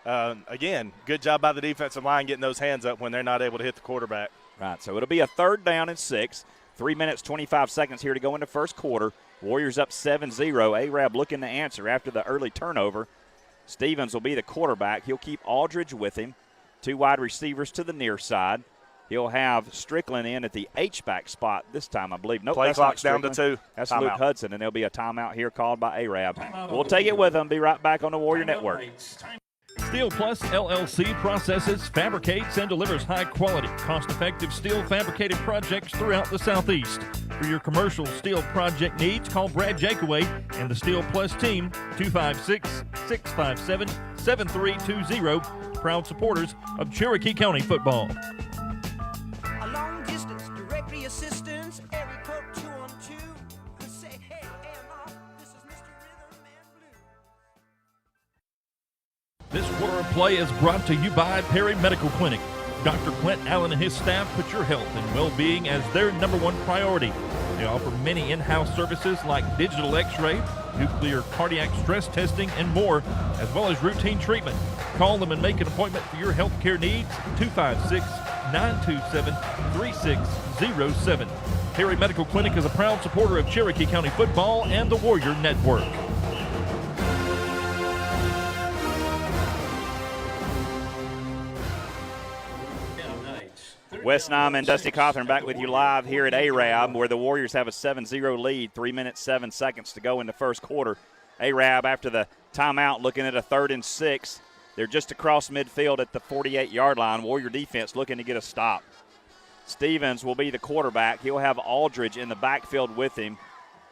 Again, good job by the defensive line getting those hands up when they're not able to hit the quarterback. Right, so it'll be a 3rd down and 6. 3 minutes, 25 seconds here to go into first quarter. Warriors up 7-0. Arab looking to answer after the early turnover. Stevens will be the quarterback. He'll keep Aldridge with him. 2 wide receivers to the near side. He'll have Strickland in at the H-back spot this time, I believe. Nope, play clock's down to 2. That's Luke Hudson, and there'll be a timeout here called by Arab. We'll take it with them. Be right back on the Warrior Network. Steel Plus LLC processes, fabricates, and delivers high-quality, cost-effective steel fabricated projects throughout the Southeast. For your commercial steel project needs, call Brad Jakeway and the Steel Plus team, 256-657-7320, proud supporters of Cherokee County football. A long distance directory assistance, area code 212. Say, hey, AMR, this is Mr. Rhythm and Blues. This quarter of play is brought to you by Perry Medical Clinic. Dr. Clint Allen and his staff put your health and well-being as their number one priority. They offer many in-house services like digital x-ray, nuclear cardiac stress testing, and more, as well as routine treatment. Call them and make an appointment for your health care needs, 256-927-3607. Perry Medical Clinic is a proud supporter of Cherokee County football and the Warrior Network. Wes Nyman and Dusty Cawthorn back with you live here at Arab, where the Warriors have a 7-0 lead, 3 minutes, 7 seconds to go in the first quarter. Arab, after the timeout, looking at a 3rd and 6. They're just across midfield at the 48-yard line. Warrior defense looking to get a stop. Stevens will be the quarterback. He'll have Aldridge in the backfield with him.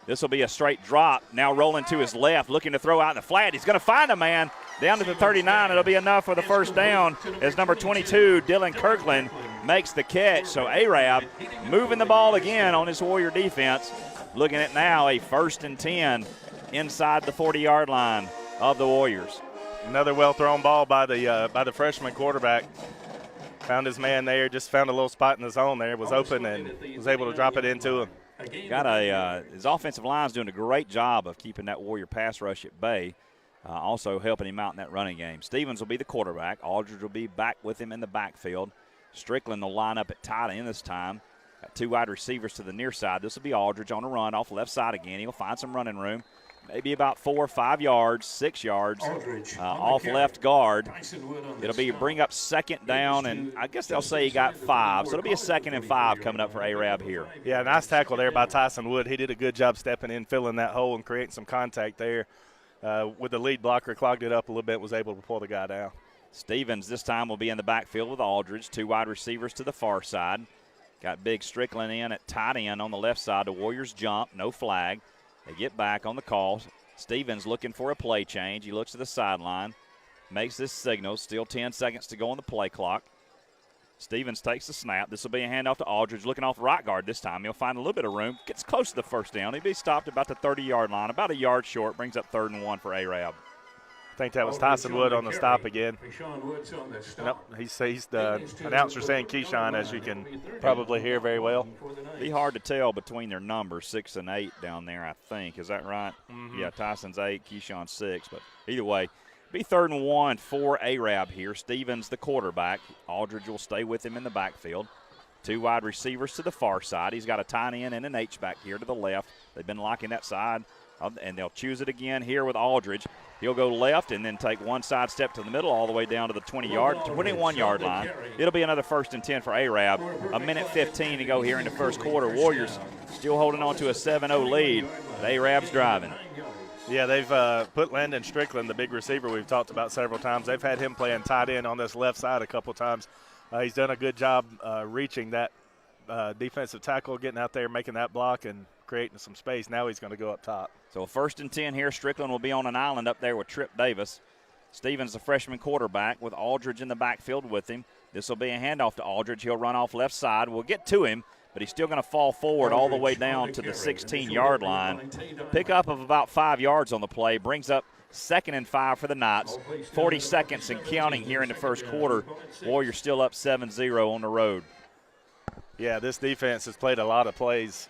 This will be a straight drop. Now rolling to his left, looking to throw out in the flat. He's going to find a man down to the 39. It'll be enough for the first down as number 22, Dylan Kirkland, makes the catch. So Arab moving the ball again on his Warrior defense. Looking at now a 1st and 10 inside the 40-yard line of the Warriors. Another well-thrown ball by the freshman quarterback. Found his man there, just found a little spot in the zone there, was open and was able to drop it into him. His offensive line's doing a great job of keeping that Warrior pass rush at bay, also helping him out in that running game. Stevens will be the quarterback. Aldridge will be back with him in the backfield. Strickland will line up at tight end this time. Got 2 wide receivers to the near side. This will be Aldridge on a run off left side again. He'll find some running room. Maybe about 4 or 5 yards, 6 yards off left guard. It'll be bring up 2nd down, and I guess they'll say he got 5. So it'll be a 2nd and 5 coming up for Arab here. Yeah, nice tackle there by Tyson Wood. He did a good job stepping in, filling that hole, and creating some contact there. With the lead blocker, clogged it up a little bit, was able to pull the guy down. Stevens this time will be in the backfield with Aldridge. 2 wide receivers to the far side. Got big Strickland in at tight end on the left side. The Warriors jump, no flag. They get back on the call. Stevens looking for a play change. He looks to the sideline, makes this signal. Still 10 seconds to go on the play clock. Stevens takes the snap. This will be a handoff to Aldridge, looking off right guard this time. He'll find a little bit of room. Gets close to the first down. He'll be stopped about the 30-yard line, about a yard short. Brings up 3rd and 1 for Arab. I think that was Tyson Wood on the stop again. Nope, he's the announcer saying Keyshawn, as you can probably hear very well. Be hard to tell between their numbers, 6 and 8 down there, I think. Is that right? Mm-hmm. Yeah, Tyson's 8, Keyshawn 6. But either way, be 3rd and 1 for Arab here. Stevens the quarterback. Aldridge will stay with him in the backfield. 2 wide receivers to the far side. He's got a tight end and an H-back here to the left. They've been locking that side, and they'll choose it again here with Aldridge. He'll go left and then take one side step to the middle all the way down to the 21-yard line. It'll be another 1st and 10 for Arab. A minute 15 to go here in the first quarter. Warriors still holding on to a 7-0 lead, but Arab's driving. Yeah, they've put Landon Strickland, the big receiver we've talked about several times. They've had him playing tight end on this left side a couple times. He's done a good job reaching that defensive tackle, getting out there, making that block, and creating some space. Now he's going to go up top. So 1st and 10 here. Strickland will be on an island up there with Tripp Davis. Stevens, the freshman quarterback, with Aldridge in the backfield with him. This will be a handoff to Aldridge. He'll run off left side. We'll get to him, but he's still going to fall forward all the way down to the 16-yard line. Pickup of about 5 yards on the play. Brings up 2nd and 5 for the Knights. 40 seconds and counting here in the first quarter. Warriors still up 7-0 on the road. Yeah, this defense has played a lot of plays.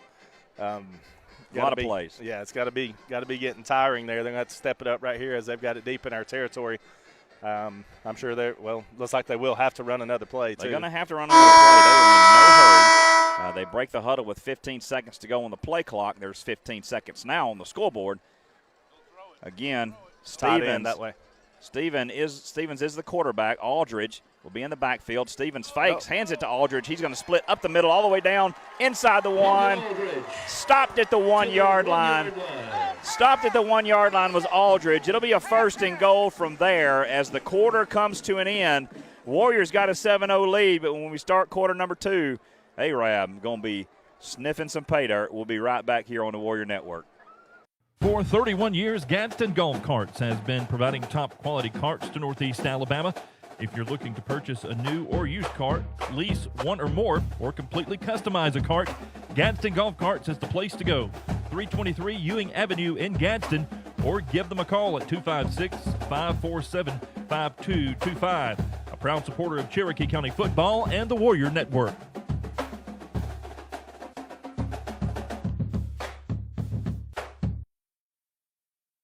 A lot of plays. Yeah, it's got to be getting tiring there. They're going to have to step it up right here as they've got it deep in our territory. I'm sure looks like they will have to run another play, too. They're going to have to run another play. They are in no hurry. They break the huddle with 15 seconds to go on the play clock. There's 15 seconds now on the scoreboard. Again, Stevens that way. Stevens is the quarterback. Aldridge will be in the backfield. Stevens fakes, hands it to Aldridge. He's going to split up the middle all the way down inside the 1. Stopped at the 1-yard line. Stopped at the 1-yard line was Aldridge. It'll be a 1st and goal from there as the quarter comes to an end. Warriors got a 7-0 lead, but when we start quarter number 2, Arab going to be sniffing some pay dirt. We'll be right back here on the Warrior Network. For 31 years, Gadsden Golf Carts has been providing top-quality carts to Northeast Alabama. If you're looking to purchase a new or used cart, lease one or more, or completely customize a cart, Gadsden Golf Carts is the place to go. 323 Ewing Avenue in Gadsden, or give them a call at 256-547 5225. A proud supporter of Cherokee County football and the Warrior Network.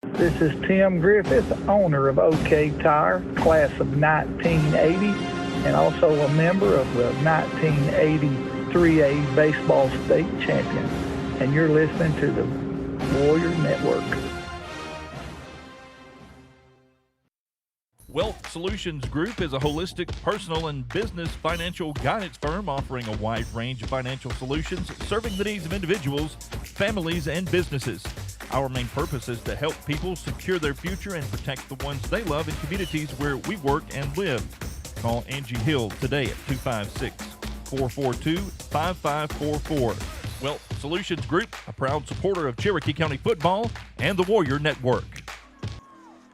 This is Tim Griffith, owner of OK Tire, class of 1980, and also a member of the 1980 3A baseball state champion. And you're listening to the Warrior Network. Wealth Solutions Group is a holistic, personal, and business financial guidance firm offering a wide range of financial solutions serving the needs of individuals, families, and businesses. Our main purpose is to help people secure their future and protect the ones they love in communities where we work and live. Call Angie Hill today at 256-442-5544. Wealth Solutions Group, a proud supporter of Cherokee County football and the Warrior Network.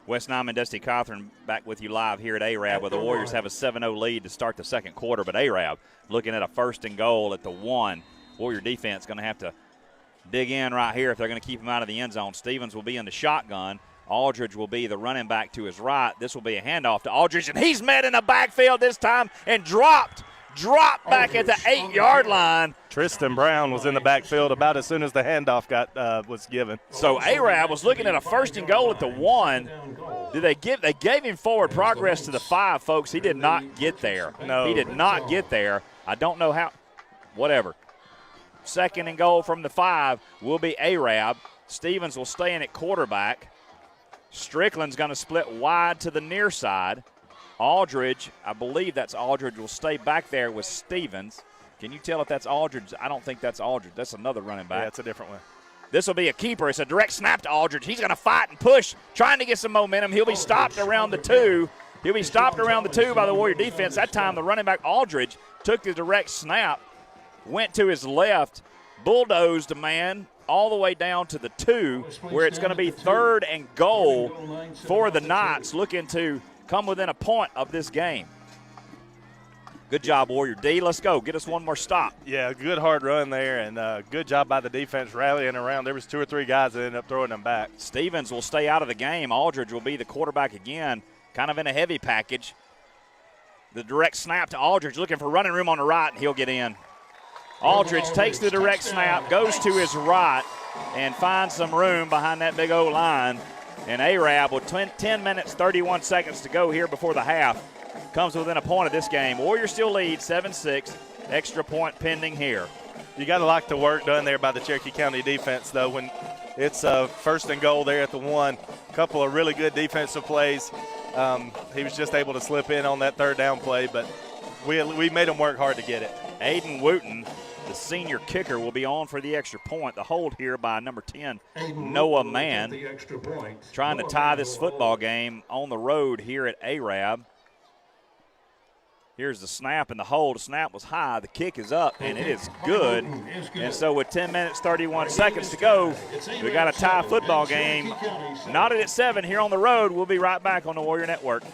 Wes Nyman, Dusty Cawthorn back with you live here at Arab, where the Warriors have a 7-0 lead to start the second quarter. But Arab looking at a 1st and goal at the 1. Warrior defense going to have to dig in right here if they're going to keep him out of the end zone. Stevens will be in the shotgun. Aldridge will be the running back to his right. This will be a handoff to Aldridge, and he's met in the backfield this time and dropped back at the 8-yard line. Tristan Brown was in the backfield about as soon as the handoff was given. So Arab was looking at a 1st and goal at the 1. They gave him forward progress to the 5, folks. He did not get there. No. He did not get there. I don't know how. Whatever. 2nd and goal from the 5 will be Arab. Stevens will stay in at quarterback. Strickland's going to split wide to the near side. Aldridge, I believe that's Aldridge, will stay back there with Stevens. Can you tell if that's Aldridge? I don't think that's Aldridge. That's another running back. Yeah, it's a different one. This will be a keeper. It's a direct snap to Aldridge. He's going to fight and push, trying to get some momentum. He'll be stopped around the 2. He'll be stopped around the 2 by the Warrior defense. That time the running back Aldridge took the direct snap, went to his left, bulldozed a man all the way down to the 2, where it's going to be 3rd and goal for the Knights, looking to come within a point of this game. Good job, Warrior D. Let's go. Get us one more stop. Yeah, good hard run there, and good job by the defense rallying around. There was 2 or 3 guys that ended up throwing them back. Stevens will stay out of the game. Aldridge will be the quarterback again, kind of in a heavy package. The direct snap to Aldridge, looking for running room on the right, and he'll get in. Aldridge takes the direct snap, goes to his right, and finds some room behind that big O line. And Arab, with 10 minutes, 31 seconds to go here before the half, comes within a point of this game. Warriors still lead 7-6. Extra point pending here. You got to like the work done there by the Cherokee County defense, though, when it's 1st and goal there at the 1. A couple of really good defensive plays. He was just able to slip in on that 3rd down play, but we made him work hard to get it. Aiden Wooten, the senior kicker, will be on for the extra point. The hold here by number 10, Noah Mann, trying to tie this football game on the road here at Arab. Here's the snap and the hold. The snap was high. The kick is up, and it is good. And so with 10 minutes, 31 seconds to go, we got a tie football game. Knotted at 7 here on the road. We'll be right back on the Warrior Network.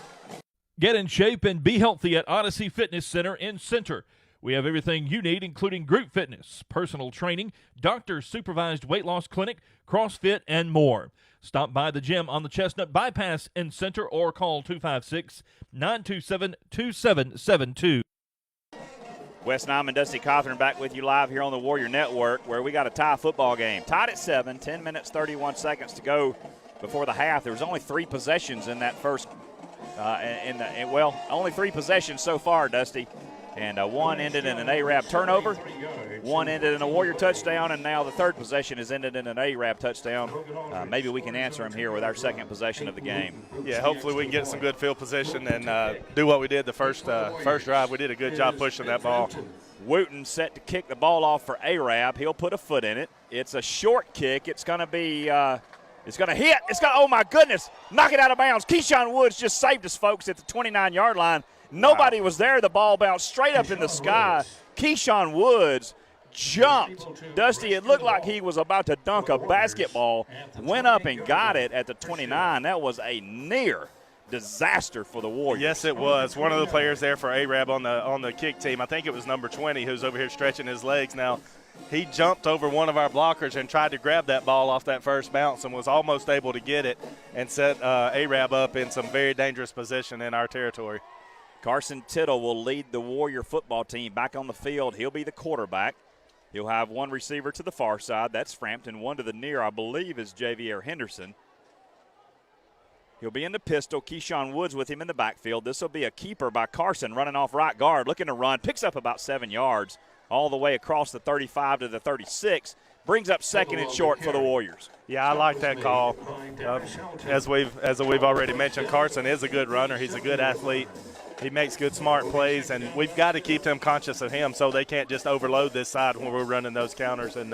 Get in shape and be healthy at Odyssey Fitness Center in Center. We have everything you need, including group fitness, personal training, doctor-supervised weight loss clinic, CrossFit, and more. Stop by the gym on the Chestnut Bypass in Center or call 256-927-2772. Wes Nyman, Dusty Cawthorn back with you live here on the Warrior Network, where we got a tie football game. Tied at 7, 10 minutes, 31 seconds to go before the half. There was only 3 possessions in that first only 3 possessions so far, Dusty. And one ended in an Arab turnover, one ended in a Warrior touchdown, and now the 3rd possession has ended in an Arab touchdown. Maybe we can answer him here with our 2nd possession of the game. Yeah, hopefully we can get some good field position and do what we did the first drive. We did a good job pushing that ball. Wooten set to kick the ball off for Arab. He'll put a foot in it. It's a short kick. It's going to be it's going to hit. Oh, my goodness. Knock it out of bounds. Keyshawn Woods just saved us, folks, at the 29-yard line. Nobody was there. The ball bounced straight up in the sky. Keyshawn Woods jumped. Dusty, it looked like he was about to dunk a basketball. Went up and got it at the 29. That was a near disaster for the Warriors. Yes, it was. One of the players there for Arab on the kick team, I think it was number 20, who's over here stretching his legs now. he jumped over one of our blockers and tried to grab that ball off that first bounce and was almost able to get it and set Arab up in some very dangerous position in our territory. Carson Tittle will lead the Warrior football team back on the field. He'll be the quarterback. He'll have one receiver to the far side. That's Frampton. One to the near, I believe, is Javier Henderson. He'll be in the pistol. Keyshawn Woods with him in the backfield. This will be a keeper by Carson running off right guard, looking to run. Picks up about 7 yards all the way across the 35 to the 36. Brings up second and short for the Warriors. Yeah, I like that call. As we've already mentioned, Carson is a good runner. He's a good athlete. He makes good, smart plays, and we've got to keep them conscious of him so they can't just overload this side when we're running those counters and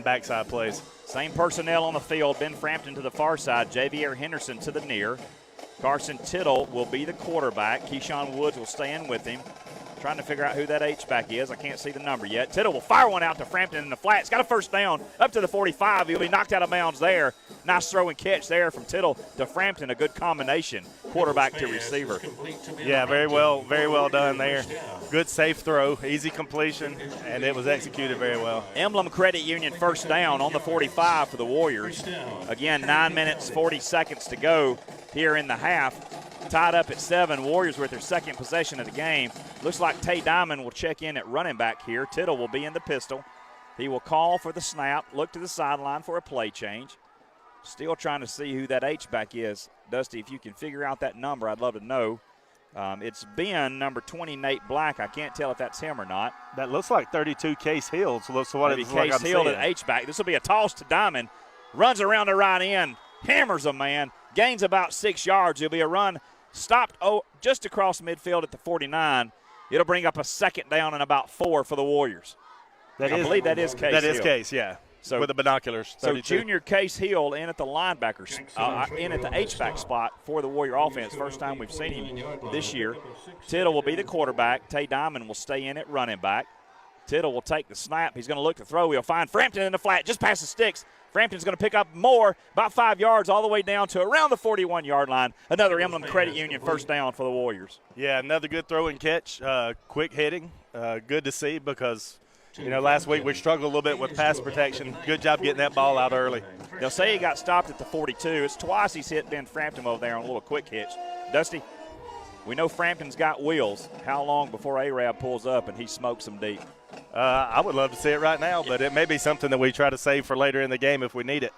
backside plays. Same personnel on the field. Ben Frampton to the far side. Javier Henderson to the near. Carson Tittle will be the quarterback. Keyshawn Woods will stay in with him. Trying to figure out who that H-back is. I can't see the number yet. Tittle will fire one out to Frampton in the flat. It's got a first down up to the 45. He'll be knocked out of bounds there. Nice throw and catch there from Tittle to Frampton. A good combination, quarterback to receiver. Yeah, very well done there. Good safe throw, easy completion, and it was executed very well. Emblem Credit Union first down on the 45 for the Warriors. Again, 9 minutes, 40 seconds to go here in the half. Tied up at 7. Warriors with their second possession of the game. Looks like Tay Diamond will check in at running back here. Tittle will be in the pistol. He will call for the snap, look to the sideline for a play change. Still trying to see who that H-back is. Dusty, if you can figure out that number, I'd love to know. It's Ben, number 20, Nate Black. I can't tell if that's him or not. That looks like 32 Case Hill. So what maybe Case Hill at H-back. This will be a toss to Diamond. Runs around the right end. Hammers a man. Gains about 6 yards. It'll be a run. Stopped just across midfield at the 49. It'll bring up a second down and about 4 for the Warriors. I believe that is Case Hill. That is Case, yeah. So with the binoculars. 32. So junior Case Hill in at the linebackers, in at the H-back spot for the Warrior offense. First time we've seen him this year. Tittle will be the quarterback. Tay Diamond will stay in at running back. Tittle will take the snap. He's going to look to throw. He'll find Frampton in the flat, just past the sticks. Frampton's going to pick up more, about 5 yards, all the way down to around the 41-yard line. Another Emblem Credit Union first down for the Warriors. Yeah, another good throw and catch. Quick hitting. Good to see because, last week we struggled a little bit with pass protection. Good job getting that ball out early. They'll say he got stopped at the 42. It's twice he's hit Ben Frampton over there on a little quick hitch. Dusty, we know Frampton's got wheels. How long before Arab pulls up and he smokes them deep? I would love to see it right now, but it may be something that we try to save for later in the game if we need it.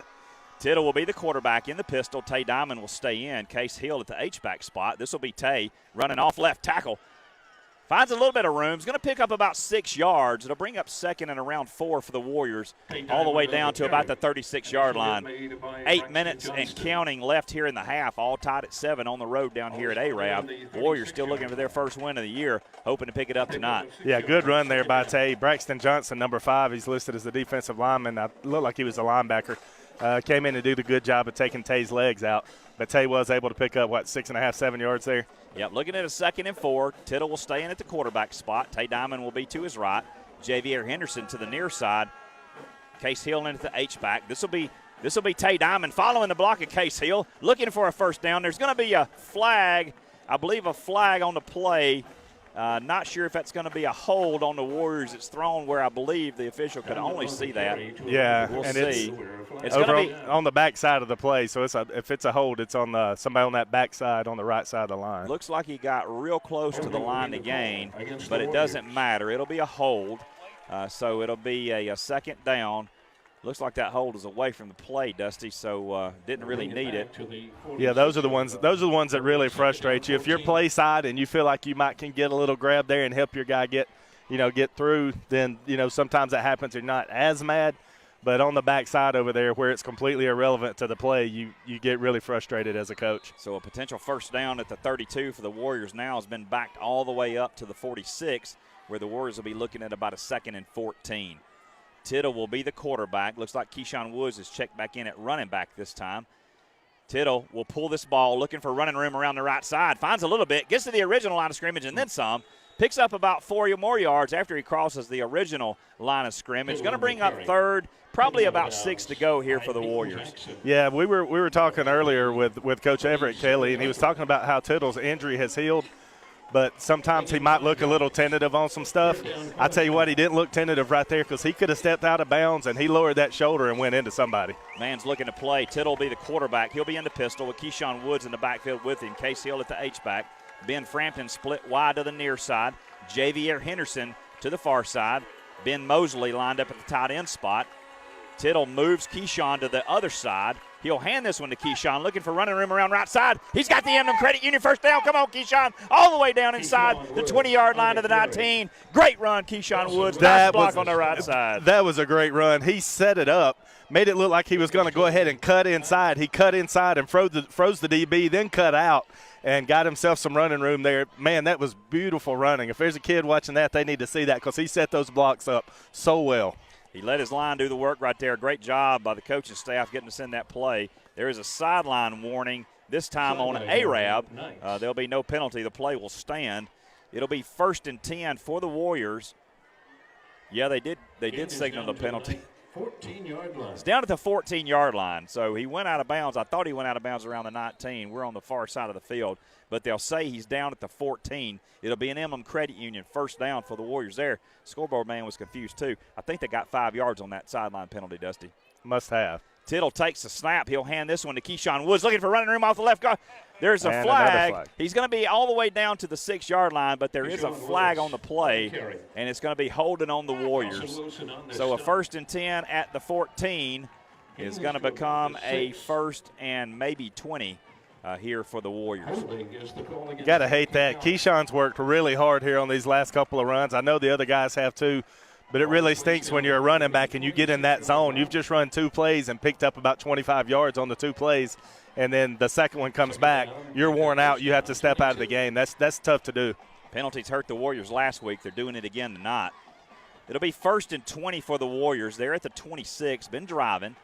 Tittle will be the quarterback in the pistol. Tay Diamond will stay in. Case Hill at the H-back spot. This will be Tay running off left tackle. Finds a little bit of room. He's going to pick up about 6 yards. It'll bring up second and around 4 for the Warriors, all the way down to about the 36-yard line. 8 minutes and counting left here in the half, all tied at 7 on the road down here at Arab. Warriors still looking for their first win of the year, hoping to pick it up tonight. Yeah, good run there by Tay. Braxton Johnson, number 5, he's listed as the defensive lineman. I looked like he was a linebacker. Came in to do the good job of taking Tay's legs out. But Tay was able to pick up, 6.5, 7 yards there? Yep, looking at a 2nd and 4. Tittle will stay in at the quarterback spot. Tay Diamond will be to his right. Javier Henderson to the near side. Case Hill in at the H-back. This will be Tay Diamond following the block of Case Hill, looking for a first down. There's going to be a flag, I believe a flag on the play. Not sure if that's going to be a hold on the Warriors. It's thrown where I believe the official could only see that. Yeah, we'll and see. It's going to be on the back side of the play. So if it's a hold, it's on somebody on that back side on the right side of the line. Looks like he got real close to the line to gain, but it doesn't matter. It'll be a hold, so it'll be a second down. Looks like that hold is away from the play, Dusty, so didn't really need it. Yeah, those are the ones that really frustrate you. If you're play side and you feel like you can get a little grab there and help your guy get through, then sometimes that happens. You're not as mad, but on the back side over there where it's completely irrelevant to the play, you get really frustrated as a coach. So a potential first down at the 32 for the Warriors now has been backed all the way up to the 46, where the Warriors will be looking at about a 2nd and 14. Tittle will be the quarterback. Looks like Keyshawn Woods is checked back in at running back this time. Tittle will pull this ball, looking for running room around the right side. Finds a little bit, gets to the original line of scrimmage and then some. Picks up about 4 more yards after he crosses the original line of scrimmage. Going to bring up 3rd, probably about 6 to go here for the Warriors. Yeah, we were talking earlier with Coach Everett Kelly, and he was talking about how Tittle's injury has healed. but sometimes he might look a little tentative on some stuff. I tell you what, he didn't look tentative right there because he could have stepped out of bounds and he lowered that shoulder and went into somebody. Man's looking to play. Tittle will be the quarterback. He'll be in the pistol with Keyshawn Woods in the backfield with him. Case Hill at the H-back. Ben Frampton split wide to the near side. Javier Henderson to the far side. Ben Mosley lined up at the tight end spot. Tittle moves Keyshawn to the other side. He'll hand this one to Keyshawn, looking for running room around right side. He's got the Emblem Credit Union first down. Come on, Keyshawn. All the way down inside the 20-yard line to the 19. Great run, Keyshawn Woods. Nice block on the right side. That was a great run. He set it up, made it look like he was going to go ahead and cut inside. He cut inside and froze the DB, then cut out and got himself some running room there. Man, that was beautiful running. If there's a kid watching that, they need to see that because he set those blocks up so well. He let his line do the work right there. Great job by the coaching staff getting us in that play. There is a sideline warning, this time on Arab. There'll be no penalty. The play will stand. It'll be 1st and 10 for the Warriors. Yeah, they did signal the penalty. 14-yard line. It's down at the 14-yard line. So he went out of bounds. I thought he went out of bounds around the 19. We're on the far side of the field. But they'll say he's down at the 14. It'll be an Emblem Credit Union first down for the Warriors there. Scoreboard man was confused too. I think they got 5 yards on that sideline penalty, Dusty. Must have. Tittle takes the snap. He'll hand this one to Keyshawn Woods, looking for running room off the left guard. There's a flag. He's going to be all the way down to the 6-yard line, but there is a flag on the play, and it's going to be holding on the Warriors. So a 1st and 10 at the 14 is going to become a 1st and maybe 20 here for the Warriors. You got to hate that. Keyshawn's worked really hard here on these last couple of runs. I know the other guys have too. But it really stinks when you're a running back and you get in that zone. You've just run 2 plays and picked up about 25 yards on the 2 plays, and then the second one comes back. You're worn out. You have to step out of the game. That's tough to do. Penalties hurt the Warriors last week. They're doing it again tonight. It'll be 1st and 20 for the Warriors. They're at the 26. Been driving.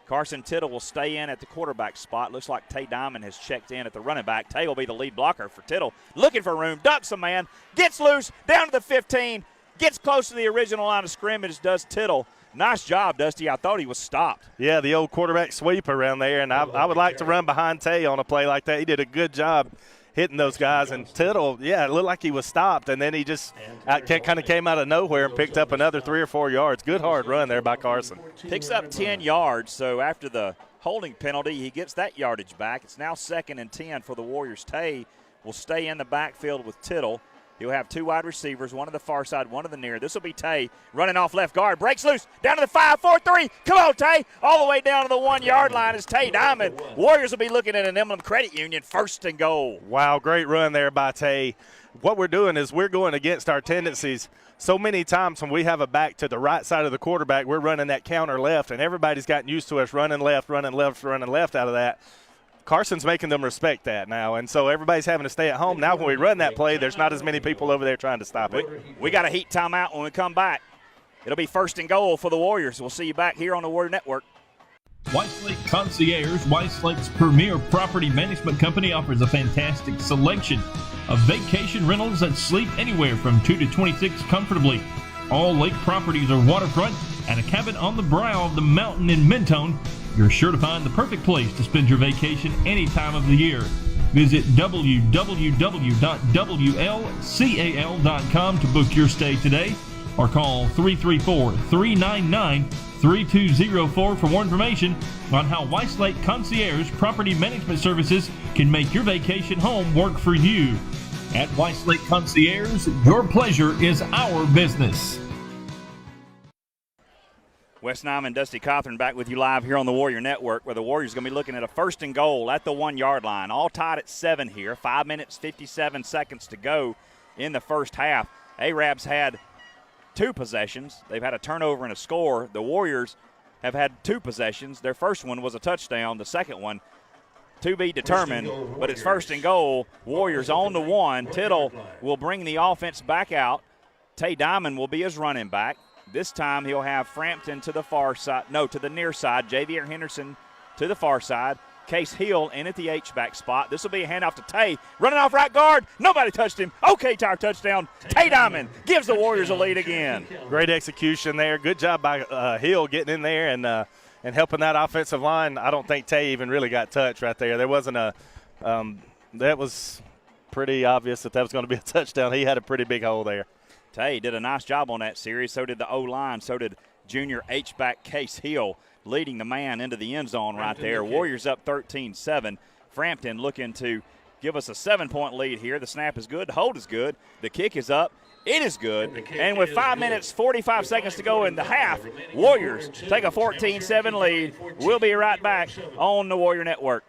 Carson Tittle will stay in at the quarterback spot. Looks like Tay Diamond has checked in at the running back. Tay will be the lead blocker for Tittle. Looking for room. Ducks a man. Gets loose. Down to the 15. Gets close to the original line of scrimmage, does Tittle. Nice job, Dusty. I thought he was stopped. Yeah, the old quarterback sweep around there, and I would like to run behind Tay on a play like that. He did a good job hitting those guys, and Tittle, yeah, it looked like he was stopped, and then he just kind of came out of nowhere and picked up another 3 or 4 yards. Good hard run there by Carson. Picks up 10 yards, so after the holding penalty, he gets that yardage back. It's now 2nd and 10 for the Warriors. Tay will stay in the backfield with Tittle. He'll have 2 wide receivers, one to the far side, one to the near. This will be Tay running off left guard. Breaks loose, down to the 5-4-3. Come on, Tay. All the way down to the 1-yard line is Tay Diamond. Warriors will be looking at an Emblem Credit Union 1st and goal. Wow, great run there by Tay. What we're doing is we're going against our tendencies. So many times when we have a back to the right side of the quarterback, we're running that counter left, and everybody's gotten used to us running left out of that. Carson's making them respect that now, and so everybody's having to stay at home. Now when we run that play, there's not as many people over there trying to stop it. We got a heat timeout when we come back. It'll be 1st and goal for the Warriors. We'll see you back here on the Warrior Network. Whitelake Concierge, Whitelake's premier property management company, offers a fantastic selection of vacation rentals that sleep anywhere from 2 to 26 comfortably. All lake properties are waterfront, and a cabin on the brow of the mountain in Mentone. You're sure to find the perfect place to spend your vacation any time of the year. Visit www.wlcal.com to book your stay today, or call 334-399-3204 for more information on how Whitelake Concierge Property Management Services can make your vacation home work for you. At Whitelake Concierge, your pleasure is our business. Wes Nyman, Dusty Cawthorn back with you live here on the Warrior Network, where the Warriors are going to be looking at a 1st and goal at the 1-yard line. All tied at 7 here. 5 minutes, 57 seconds to go in the first half. Arabs had 2 possessions. They've had a turnover and a score. The Warriors have had 2 possessions. Their first one was a touchdown. The second one to be determined, but it's 1st and goal. Warriors on the 1. Tittle will bring the offense back out. Tay Diamond will be his running back. This time he'll have Frampton to the far side, to the near side. Javier Henderson to the far side. Case Hill in at the H-back spot. This will be a handoff to Tay. Running off right guard. Nobody touched him. Okay, Tire touchdown. Tay Diamond gives the Warriors a lead again. Great execution there. Good job by Hill getting in there and helping that offensive line. I don't think Tay even really got touched right there. There wasn't that was pretty obvious that was going to be a touchdown. He had a pretty big hole there. Tay did a nice job on that series. So did the O-line. So did junior H-back Case Hill, leading the man into the end zone right there. Warriors up 13-7. Frampton looking to give us a 7-point lead here. The snap is good. The hold is good. The kick is up. It is good. And with 5 minutes, 45 seconds to go in the half, Warriors take a 14-7 lead. We'll be right back on the Warrior Network.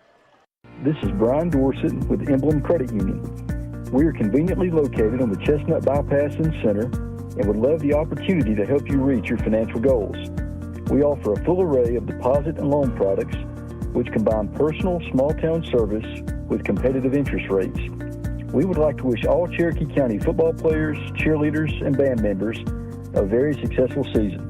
This is Brian Dorsett with Emblem Credit Union. We are conveniently located on the Chestnut Bypass and Center and would love the opportunity to help you reach your financial goals. We offer a full array of deposit and loan products which combine personal small-town service with competitive interest rates. We would like to wish all Cherokee County football players, cheerleaders, and band members a very successful season.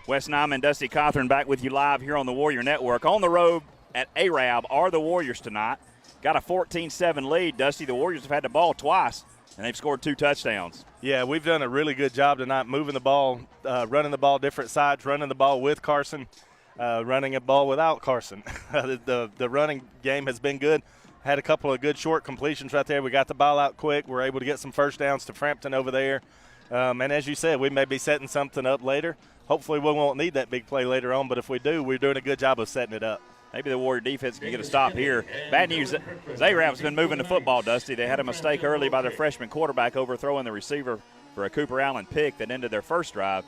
Wes Nyman, Dusty Cothran back with you live here on the Warrior Network. On the road at Arab are the Warriors tonight. Got a 14-7 lead, Dusty. The Warriors have had the ball twice, and they've scored 2 touchdowns. Yeah, we've done a really good job tonight moving the ball, running the ball different sides, running the ball with Carson, running a ball without Carson. The running game has been good. Had a couple of good short completions right there. We got the ball out quick. We're able to get some first downs to Frampton over there. And as you said, we may be setting something up later. Hopefully we won't need that big play later on, but if we do, we're doing a good job of setting it up. Maybe the Warrior defense can get a stop here. Bad news, Arab's been moving the football, Dusty. They had a mistake early by their freshman quarterback overthrowing the receiver for a Cooper Allen pick that ended their first drive.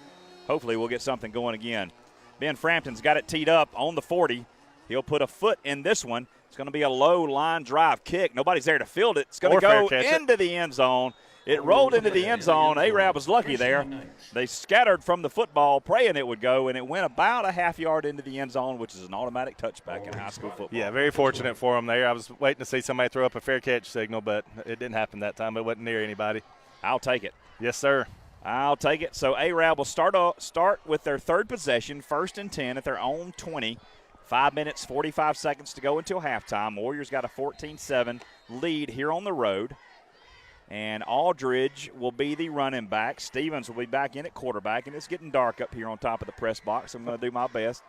Hopefully we'll get something going again. Ben Frampton's got it teed up on the 40. He'll put a foot in this one. It's going to be a low line drive kick. Nobody's there to field it. It's going to go into the end zone. It rolled into the end zone. Arab was lucky there. They scattered from the football, praying it would go, and it went about a half yard into the end zone, which is an automatic touchback in high school football. Yeah, very fortunate for them there. I was waiting to see somebody throw up a fair catch signal, but it didn't happen that time. It wasn't near anybody. I'll take it. Yes, sir. I'll take it. So Arab will start with their third possession, 1st and 10 at their own 20. 5 minutes, 45 seconds to go until halftime. Warriors got a 14-7 lead here on the road. And Aldridge will be the running back. Stevens will be back in at quarterback. And it's getting dark up here on top of the press box. I'm going to do my best.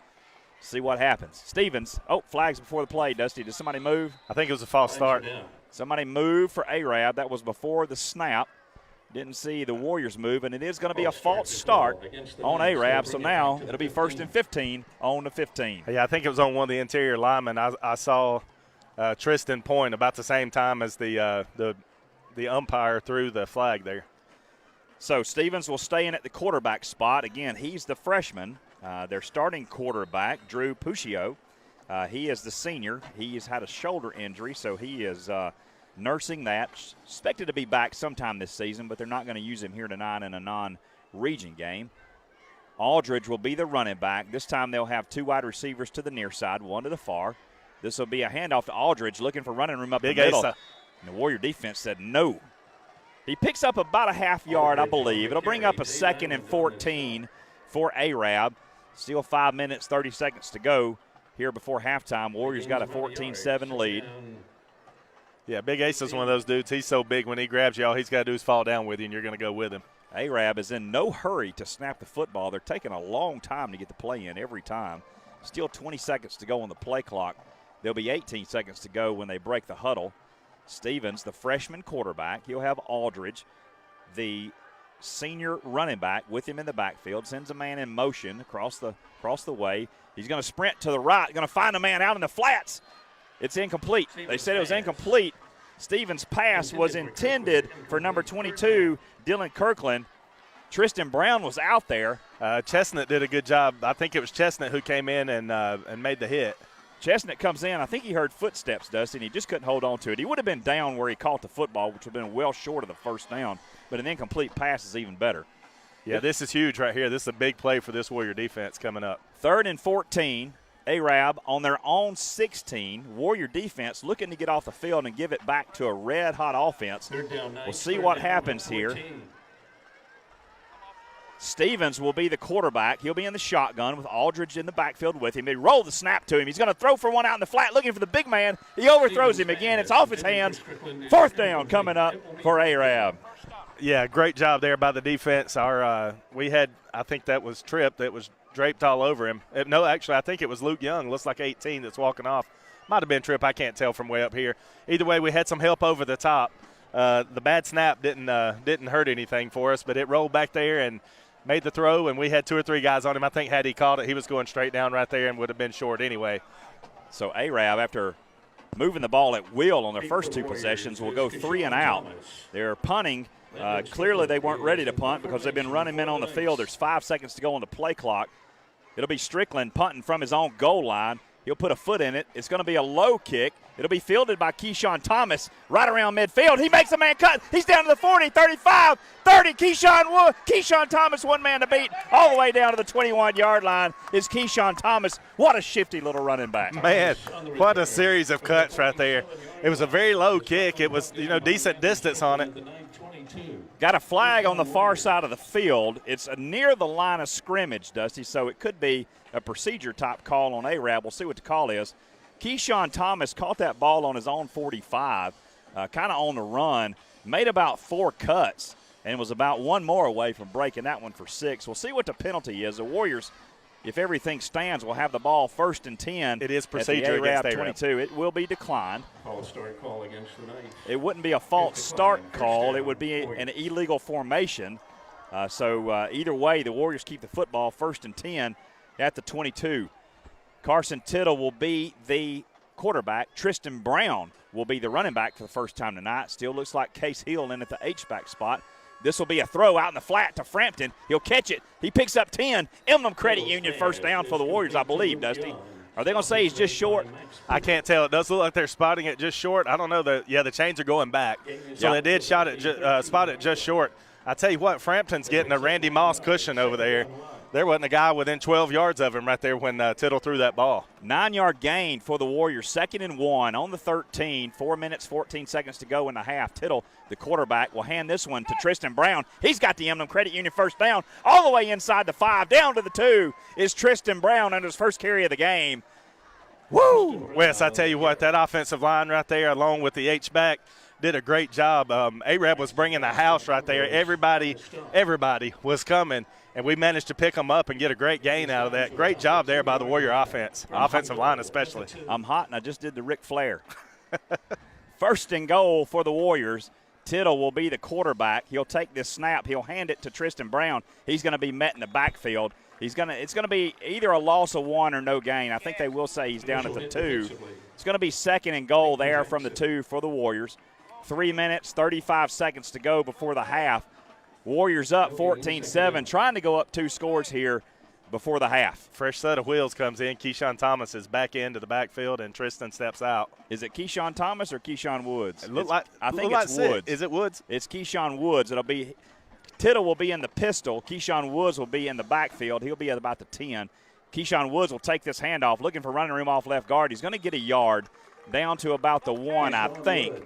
See what happens. Stevens. Oh, flags before the play, Dusty. Did somebody move? I think it was a false start. Somebody moved for Arab. That was before the snap. Didn't see the Warriors move, and it is going to be a false start on Arab. So now it'll be 1st and 15 on the 15. Yeah, I think it was on one of the interior linemen. I saw Tristan point about the same time as the umpire threw the flag there. So Stevens will stay in at the quarterback spot. Again, he's the freshman. Their starting quarterback, Drew Puccio, he is the senior. He has had a shoulder injury, so he is nursing that. Expected to be back sometime this season, but they're not going to use him here tonight in a non-region game. Aldridge will be the running back. This time they'll have 2 wide receivers to the near side, 1 to the far. This will be a handoff to Aldridge, looking for running room up the middle. And the Warrior defense said no. He picks up about a half yard, I believe. It'll bring up a 2nd and 14 for Arab. Still 5 minutes, 30 seconds to go here before halftime. Warriors got a 14-7 lead. Yeah, Big Ace is one of those dudes. He's so big when he grabs you, all he's got to do is fall down with you, and you're going to go with him. Arab is in no hurry to snap the football. They're taking a long time to get the play in every time. Still 20 seconds to go on the play clock. There'll be 18 seconds to go when they break the huddle. Stevens, the freshman quarterback. He'll have Aldridge, the senior running back, with him in the backfield. Sends a man in motion across the way. He's going to sprint to the right. Going to find a man out in the flats. It's incomplete. They said it was incomplete. Stevens' pass was intended for number 22, Dylan Kirkland. Tristan Brown was out there. Chestnut did a good job. I think it was Chestnut who came in and made the hit. Chestnut comes in. I think he heard footsteps, Dusty, and he just couldn't hold on to it. He would have been down where he caught the football, which would have been well short of the first down, but an incomplete pass is even better. Yeah, this is huge right here. This is a big play for this Warrior defense coming up. 3rd and 14. Arab on their own 16. Warrior defense looking to get off the field and give it back to a red-hot offense. We'll see what happens here. Stevens will be the quarterback. He'll be in the shotgun with Aldridge in the backfield with him. They roll the snap to him. He's going to throw for one out in the flat, looking for the big man. He overthrows him again. It's off his hands. 4th down coming up for Arab. Yeah, great job there by the defense. We had, I think that was Tripp that was draped all over him. No, actually, I think it was Luke Young. Looks like 18 that's walking off. Might have been trip. I can't tell from way up here. Either way, we had some help over the top. The bad snap didn't hurt anything for us, but it rolled back there and made the throw, and we had 2 or 3 guys on him. I think had he caught it, he was going straight down right there and would have been short anyway. So Arab, after moving the ball at will on their first 2 possessions, will go 3 and out. They're punting. Clearly they weren't ready to punt because they've been running men on the field. There's 5 seconds to go on the play clock. It'll be Strickland punting from his own goal line. He'll put a foot in it. It's going to be a low kick. It'll be fielded by Keyshawn Thomas right around midfield. He makes a man cut. He's down to the 40, 35, 30. Keyshawn Thomas, one man to beat, all the way down to the 21-yard line is Keyshawn Thomas. What a shifty little running back. Man, what a series of cuts right there. It was a very low kick. It was, decent distance on it. Got a flag on the far side of the field. It's near the line of scrimmage, Dusty, so it could be a procedure-type call on Arab. We'll see what the call is. Keyshawn Thomas caught that ball on his own 45, kind of on the run, made about 4 cuts, and was about 1 more away from breaking that one for 6. We'll see what the penalty is. The Warriors, if everything stands, will have the ball 1st and 10. It is procedure at the against 22. It will be declined. False start call against the Knights. It wouldn't be a false start call. It would be an illegal formation. So either way, the Warriors keep the football 1st and 10 at the 22. Carson Tittle will be the quarterback. Tristan Brown will be the running back for the first time tonight. Still looks like Case Hill in at the H-back spot. This will be a throw out in the flat to Frampton. He'll catch it. He picks up 10. Emblem Credit Union first down for the Warriors, I believe, Dusty. Are they going to say he's just short? I can't tell. It does look like they're spotting it just short. I don't know. The chains are going back. So they did spot it just short. I tell you what, Frampton's getting a Randy Moss cushion over there. There wasn't a guy within 12 yards of him right there when Tittle threw that ball. 9-yard gain for the Warriors, 2nd and 1 on the 13. 4 minutes, 14 seconds to go in the half. Tittle, the quarterback, will hand this one to Tristan Brown. He's got the Emblem Credit Union first down all the way inside the 5. Down to the 2 is Tristan Brown on his first carry of the game. Woo! Wes, I tell you what, that offensive line right there along with the H-back did a great job. Arab was bringing the house right there. Everybody was coming, and we managed to pick them up and get a great gain out of that. Great job there by the Warrior offensive line especially. I'm hot, and I just did the Ric Flair. 1st and goal for the Warriors. Tittle will be the quarterback. He'll take this snap. He'll hand it to Tristan Brown. He's going to be met in the backfield. It's going to be either a loss of 1 or no gain. I think they will say he's down at the 2. It's going to be 2nd and goal there from the 2 for the Warriors. 3 minutes, 35 seconds to go before the half. Warriors up 14-7, trying to go up 2 scores here before the half. Fresh set of wheels comes in. Keyshawn Thomas is back into the backfield, and Tristan steps out. Is it Keyshawn Thomas or Keyshawn Woods? I think it's Woods. Is it Woods? It's Keyshawn Woods. Tittle will be in the pistol. Keyshawn Woods will be in the backfield. He'll be at about the 10. Keyshawn Woods will take this handoff, looking for running room off left guard. He's going to get a yard down to about the 1, I think.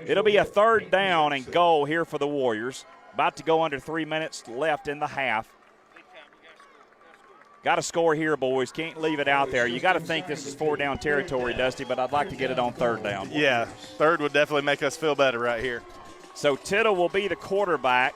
It'll be a 3rd down and goal here for the Warriors. About to go under 3 minutes left in the half. Got to score here, boys. Can't leave it out there. You got to think this is 4-down territory, Dusty, but I'd like to get it on 3rd down. Yeah, 3rd would definitely make us feel better right here. So Tittle will be the quarterback.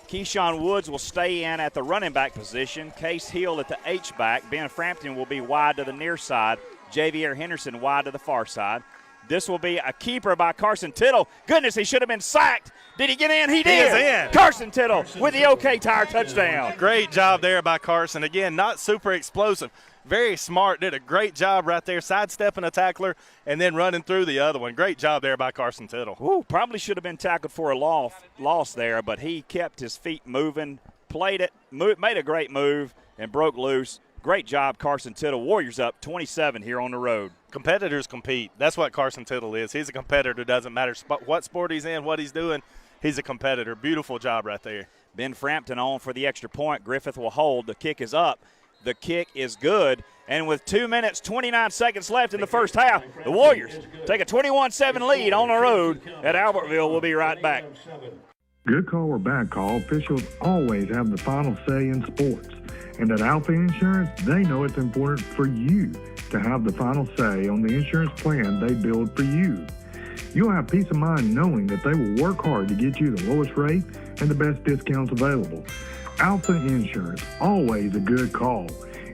Keyshawn Woods will stay in at the running back position. Case Hill at the H-back. Ben Frampton will be wide to the near side. Javier Henderson wide to the far side. This will be a keeper by Carson Tittle. Goodness, he should have been sacked. Did he get in? He did. He is in. Carson Tittle with the OK Tire touchdown. Great job there by Carson. Again, not super explosive. Very smart. Did a great job right there, sidestepping a tackler and then running through the other one. Great job there by Carson Tittle. Ooh, probably should have been tackled for a loss there, but he kept his feet moving, played it, made a great move, and broke loose. Great job, Carson Tittle. Warriors up 27 here on the road. Competitors compete. That's what Carson Tittle is. He's a competitor. Doesn't matter what sport he's in, what he's doing. He's a competitor. Beautiful job right there. Ben Frampton on for the extra point. Griffith will hold. The kick is up. The kick is good. And with 2 minutes, 29 seconds left in the first half, the Warriors take a 21-7 lead on the road at Albertville. We'll be right back. Good call or bad call, officials always have the final say in sports. And at Alpha Insurance, they know it's important for you to have the final say on the insurance plan they build for you. You'll have peace of mind knowing that they will work hard to get you the lowest rate and the best discounts available. Alpha Insurance, always a good call.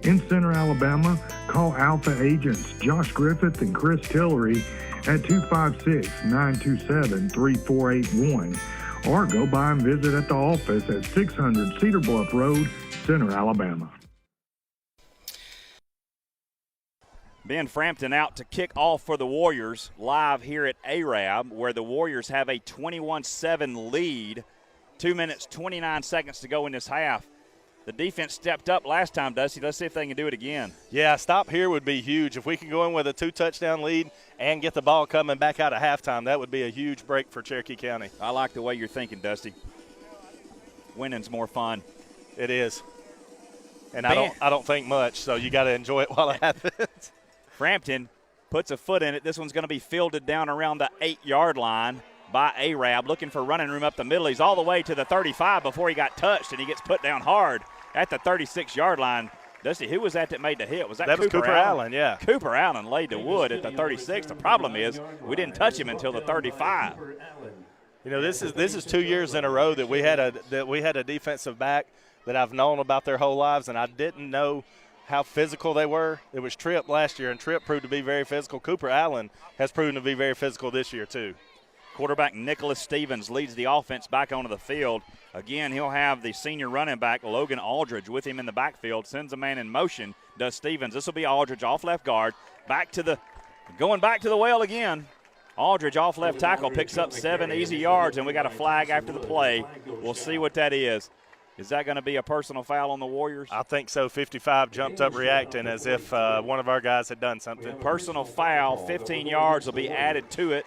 In Center Alabama, call Alpha agents Josh Griffith and Chris Tillery at 256-927-3481, or go by and visit at the office at 600 Cedar Bluff Road, Center, Alabama. Ben Frampton out to kick off for the Warriors live here at Arab, where the Warriors have a 21-7 lead. 2 minutes, 29 seconds to go in this half. The defense stepped up last time, Dusty. Let's see if they can do it again. Yeah, a stop here would be huge. If we can go in with a 2-touchdown lead and get the ball coming back out of halftime, that would be a huge break for Cherokee County. I like the way you're thinking, Dusty. Winning's more fun. It is. And I don't think much, so you got to enjoy it while it happens. Frampton puts a foot in it. This one's going to be fielded down around the 8-yard line by Arab, looking for running room up the middle. He's all the way to the 35 before he got touched, and he gets put down hard at the 36-yard line. Dusty, who was that made the hit? Was that Cooper Allen, yeah. Cooper Allen laid the wood at the 36. The problem is we didn't touch him until the 35. You know, this is 2 years in a row that we had a defensive back that I've known about their whole lives, and I didn't know how physical they were. It was Tripp last year, and Tripp proved to be very physical. Cooper Allen has proven to be very physical this year too. Quarterback Nicholas Stevens leads the offense back onto the field. Again, he'll have the senior running back Logan Aldridge with him in the backfield. Sends a man in motion, does Stevens. This will be Aldridge off left guard. Going back to the well again. Aldridge off left tackle picks up 7 easy yards, and we got a flag after the play. We'll see what that is. Is that going to be a personal foul on the Warriors? I think so. 55 jumped up reacting as if one of our guys had done something. Personal foul, 15 yards will be added to it.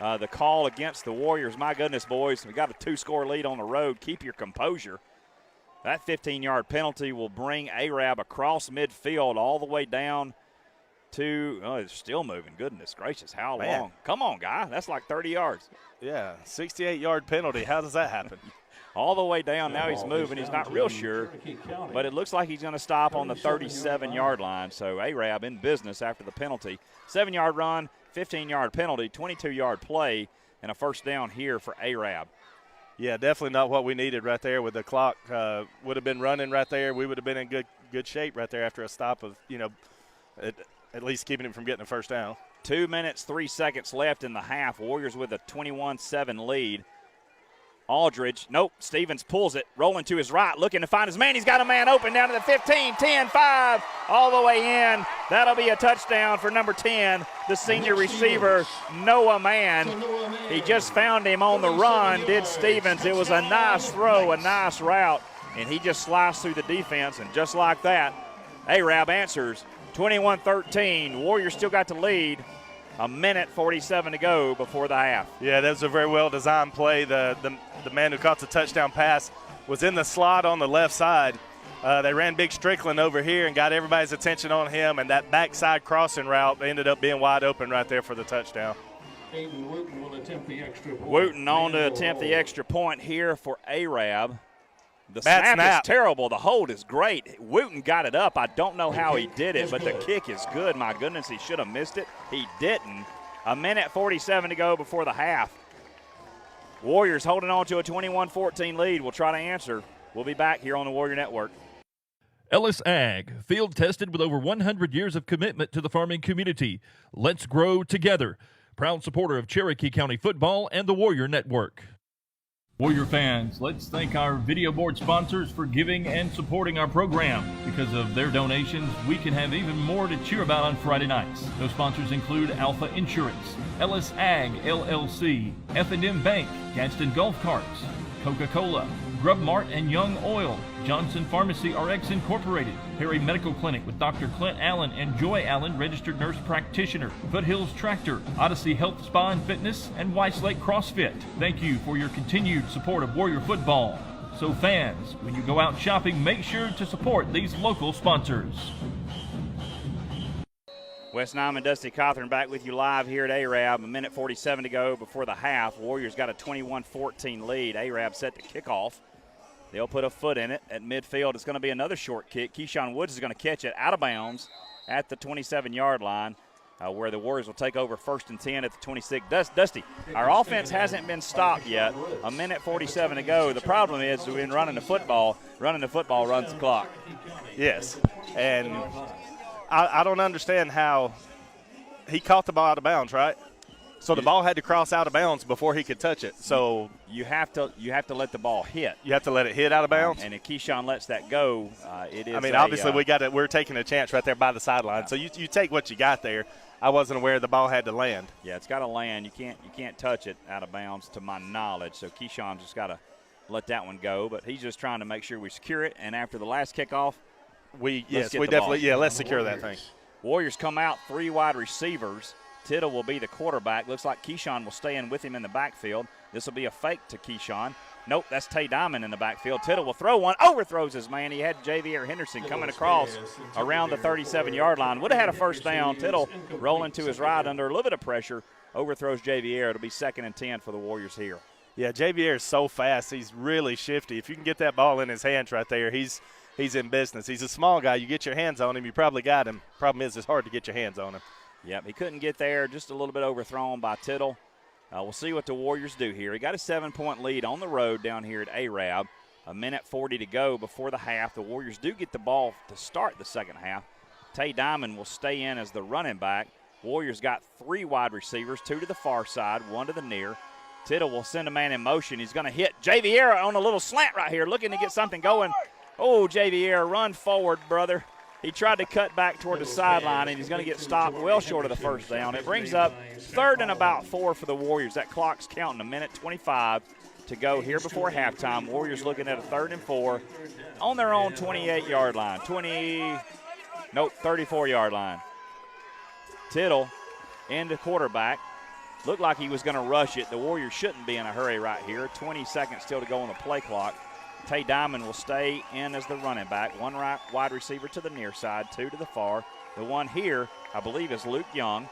The call against the Warriors. My goodness, boys, we got a 2-score lead on the road. Keep your composure. That 15-yard penalty will bring Arab across midfield all the way down to – oh, it's still moving. Goodness gracious, how long? Come on, guy. That's like 30 yards. Yeah, 68-yard penalty. How does that happen? All the way down. Now he's moving. He's not real sure, but it looks like he's going to stop on the 37-yard line. So Arab in business after the penalty. 7-yard run, 15-yard penalty, 22-yard play, and a first down here for Arab. Yeah, definitely not what we needed right there. With the clock would have been running right there. We would have been in good shape right there after a stop of, at least keeping him from getting a first down. 2 minutes, 3 seconds left in the half. Warriors with a 21-7 lead. Aldridge, nope, Stevens pulls it, rolling to his right, looking to find his man. He's got a man open down to the 15, 10, 5, all the way in. That'll be a touchdown for number 10, the senior receiver, Noah Mann. He just found him on the run, did Stevens. It was a nice throw, a nice route, and he just sliced through the defense, and just like that, Arab answers 21-13. Warriors still got the lead. A minute 47 to go before the half. Yeah, that was a very well-designed play. The man who caught the touchdown pass was in the slot on the left side. They ran Big Strickland over here and got everybody's attention on him, and that backside crossing route ended up being wide open right there for the touchdown. Wooten will attempt the extra point. Wooten on to attempt the extra point here for Arab. The snap is terrible. The hold is great. Wooten got it up. I don't know how he did it, but the kick is good. My goodness, he should have missed it. He didn't. A minute 47 to go before the half. Warriors holding on to a 21-14 lead. We'll try to answer. We'll be back here on the Warrior Network. Ellis Ag, field tested with over 100 years of commitment to the farming community. Let's grow together. Proud supporter of Cherokee County football and the Warrior Network. Warrior fans, let's thank our video board sponsors for giving and supporting our program. Because of their donations, we can have even more to cheer about on Friday nights. Those sponsors include Alpha Insurance, Ellis Ag LLC, F&M Bank, Gadsden Golf Carts, Coca-Cola, Grub Mart and Young Oil, Johnson Pharmacy RX Incorporated, Perry Medical Clinic with Dr. Clint Allen and Joy Allen, registered nurse practitioner, Foothills Tractor, Odyssey Health Spa and Fitness, and Weiss Lake CrossFit. Thank you for your continued support of Warrior football. So fans, when you go out shopping, make sure to support these local sponsors. Wes Nyman, Dusty Cawthorn back with you live here at Arab. A minute 47 to go before the half. Warriors got a 21-14 lead. Arab set to kick off. They'll put a foot in it at midfield. It's going to be another short kick. Keyshawn Woods is going to catch it out of bounds at the 27-yard line. where the Warriors will take over 1st and 10 at the 26. Dusty, our offense hasn't been stopped yet. A minute 47 to go. The problem is we've been running the football. Running the football runs the clock. Yes, and I don't understand how he caught the ball out of bounds, right? So the ball had to cross out of bounds before he could touch it. So you have to let the ball hit. You have to let it hit out of bounds. And if Keyshawn lets that go, it is. I mean, obviously we're taking a chance right there by the sideline. So you take what you got there. I wasn't aware the ball had to land. Yeah, it's got to land. You can't touch it out of bounds, to my knowledge. So Keyshawn just got to let that one go. But he's just trying to make sure we secure it. And after the last kickoff, let's secure that thing. Warriors come out 3 wide receivers. Tittle will be the quarterback. Looks like Keyshawn will stay in with him in the backfield. This will be a fake to Keyshawn. Nope, that's Tay Diamond in the backfield. Tittle will throw one. Overthrows his man. He had Javier Henderson coming across around the 37-yard line. Would have had a first down. Tittle rolling to his right under a little bit of pressure. Overthrows Javier. It'll be 2nd and 10 for the Warriors here. Yeah, Javier is so fast. He's really shifty. If you can get that ball in his hands right there, he's in business. He's a small guy. You get your hands on him, you probably got him. Problem is, it's hard to get your hands on him. Yep, he couldn't get there. Just a little bit overthrown by Tittle. We'll see what the Warriors do here. He got a 7-point lead on the road down here at Arab. A minute 40 to go before the half. The Warriors do get the ball to start the second half. Tay Diamond will stay in as the running back. Warriors got 3 wide receivers, 2 to the far side, 1 to the near. Tittle will send a man in motion. He's going to hit Javier on a little slant right here, looking to get something going. Oh, Javier, run forward, brother. He tried to cut back toward the sideline, and he's going to get stopped well short of the first down. It brings up 3rd and about 4 for the Warriors. That clock's counting. A minute 25 to go here before halftime. Warriors looking at a 3rd and 4 on their own 28-yard line. 34-yard line. Tittle in the quarterback. Looked like he was going to rush it. The Warriors shouldn't be in a hurry right here. 20 seconds still to go on the play clock. Tay Diamond will stay in as the running back. 1 wide receiver to the near side, 2 to the far. The one here, I believe, is Luke Young.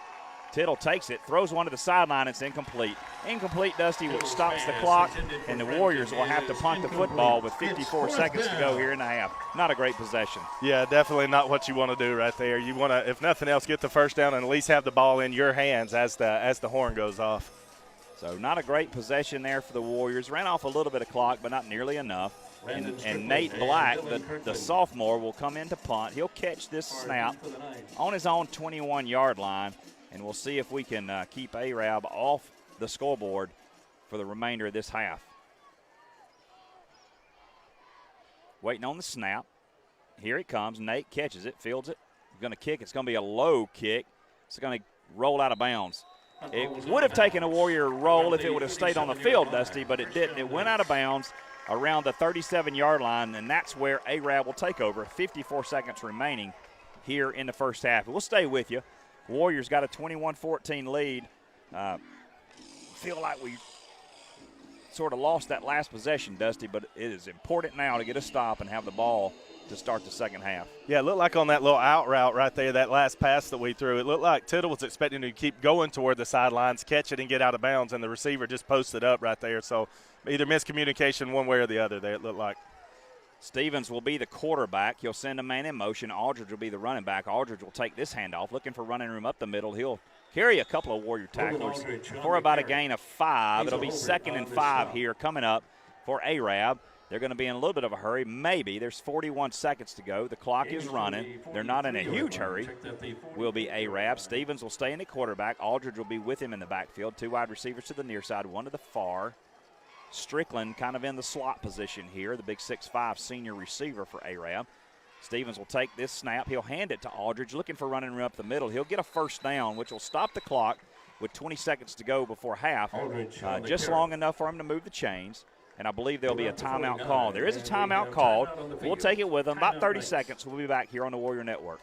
Tittle takes it, throws one to the sideline. It's incomplete. Incomplete, Dusty, which stops the clock, and the Warriors will have to punt the football with 54 seconds to go here in the half. Not a great possession. Yeah, definitely not what you want to do right there. You want to, if nothing else, get the first down and at least have the ball in your hands as the horn goes off. So not a great possession there for the Warriors. Ran off a little bit of clock, but not nearly enough. And Nate Black, the sophomore, will come in to punt. He'll catch this snap on his own 21-yard line, and we'll see if we can keep Arab off the scoreboard for the remainder of this half. Waiting on the snap. Here it comes. Nate catches it, fields it. He's going to kick. It's going to be a low kick. It's going to roll out of bounds. It would have taken a Warrior roll if it would have stayed on the field, Dusty, but it didn't. It went out of bounds around the 37-yard line, and that's where Arab will take over. 54 seconds remaining here in the first half. We'll stay with you. Warriors got a 21-14 lead. Feel like we sort of lost that last possession, Dusty, but it is important now to get a stop and have the ball to start the second half. Yeah, it looked like on that little out route right there, that last pass that we threw, it looked like Tittle was expecting to keep going toward the sidelines, catch it and get out of bounds, and the receiver just posted up right there. So either miscommunication one way or the other there, it looked like. Stevens will be the quarterback. He'll send a man in motion. Aldridge will be the running back. Aldridge will take this handoff, looking for running room up the middle. He'll carry a couple of Warrior tacklers for about a gain of 5. It'll be 2nd and 5 here coming up for Arab. They're going to be in a little bit of a hurry. Maybe. There's 41 seconds to go. The clock is running. They're not in a huge hurry. Will be Arab. Stevens will stay in the quarterback. Aldridge will be with him in the backfield. 2 wide receivers to the near side, 1 to the far. Strickland kind of in the slot position here, the big 6'5" senior receiver for Arab. Stevens will take this snap. He'll hand it to Aldridge, looking for running room up the middle. He'll get a first down, which will stop the clock with 20 seconds to go before half. Just long enough for him to move the chains. And I believe there'll be a timeout called. There is a timeout called. We'll take it with them. About 30 seconds. We'll be back here on the Warrior Network.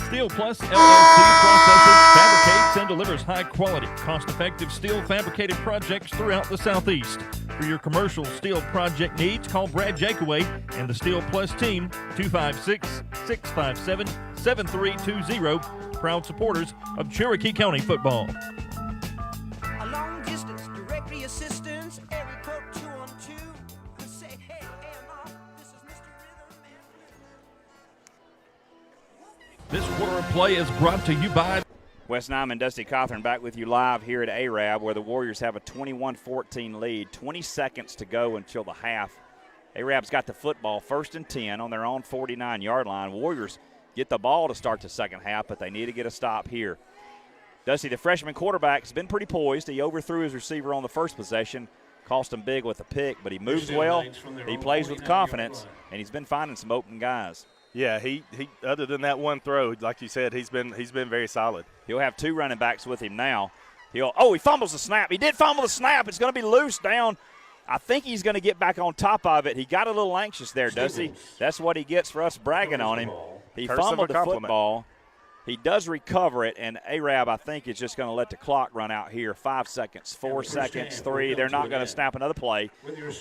Steel Plus LLC processes, fabricates, and delivers high-quality, cost-effective steel fabricated projects throughout the Southeast. For your commercial steel project needs, call Brad Jakeway and the Steel Plus team, 256-657-7320, proud supporters of Cherokee County football. A long distance directory assistance, area code 212. Say, hey, AMR, this is Mr. Rhythm. This quarter of play is brought to you by Wes Nyman, Dusty Cawthorn back with you live here at Arab, where the Warriors have a 21-14 lead. 20 seconds to go until the half. Arab's got the football 1st and 10 on their own 49-yard line. Warriors get the ball to start the second half, but they need to get a stop here. Dusty, the freshman quarterback, has been pretty poised. He overthrew his receiver on the first possession, cost him big with a pick, but he moves well, he plays with confidence, and he's been finding some open guys. Yeah, he other than that one throw, like you said, he's been very solid. He'll have 2 running backs with him now. He fumbles the snap. He did fumble the snap. It's going to be loose down. I think he's going to get back on top of it. He got a little anxious there, Dusty. That's what he gets for us bragging on him. He fumbled the football. He does recover it, and Arab, I think, is just going to let the clock run out here. 5 seconds, 4 seconds, 3. They're not going to snap another play.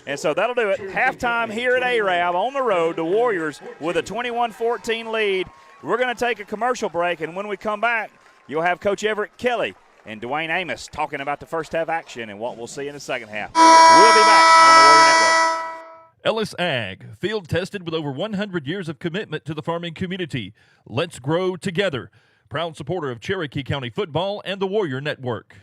And so that'll do it. Halftime here at Arab on the road. The Warriors with a 21-14 lead. We're going to take a commercial break, and when we come back, you'll have Coach Everett Kelly and Dwayne Amos talking about the first half action and what we'll see in the second half. We'll be back on the Warrior Network. Ellis Ag, field tested with over 100 years of commitment to the farming community. Let's grow together. Proud supporter of Cherokee County football and the Warrior Network.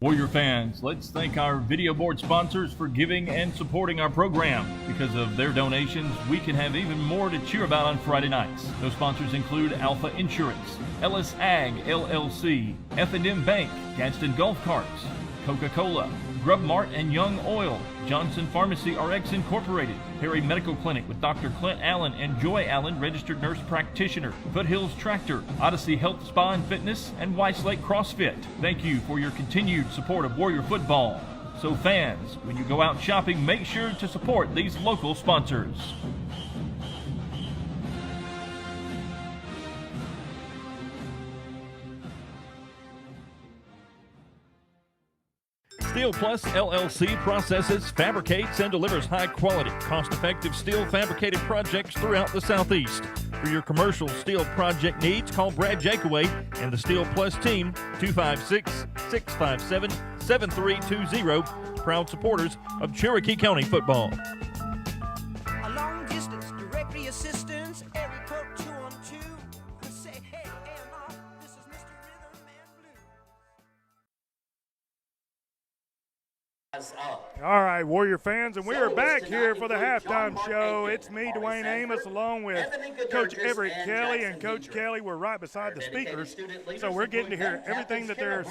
Warrior fans, let's thank our video board sponsors for giving and supporting our program. Because of their donations, we can have even more to cheer about on Friday nights. Those sponsors include Alpha Insurance, Ellis Ag LLC, F&M Bank, Gadsden Golf Carts, Coca-Cola, Grub Mart and Young Oil, Johnson Pharmacy RX Incorporated, Perry Medical Clinic with Dr. Clint Allen and Joy Allen, registered nurse practitioner, Foothills Tractor, Odyssey Health Spa and Fitness, and Weiss Lake CrossFit. Thank you for your continued support of Warrior football. So fans, when you go out shopping, make sure to support these local sponsors. Steel Plus LLC processes, fabricates, and delivers high-quality, cost-effective steel fabricated projects throughout the Southeast. For your commercial steel project needs, call Brad Jakeway and the Steel Plus team, 256-657-7320, proud supporters of Cherokee County football. A long distance directory assistance, area code 212. Say, hey, AMR, this is Mr. Rhythm and Blues. All right, Warrior fans, and we are back here for the halftime show. It's me, Dwayne Amos, along with Coach Everett Kelly, and Coach Kelly. We're right beside the speakers, so we're getting to hear everything that their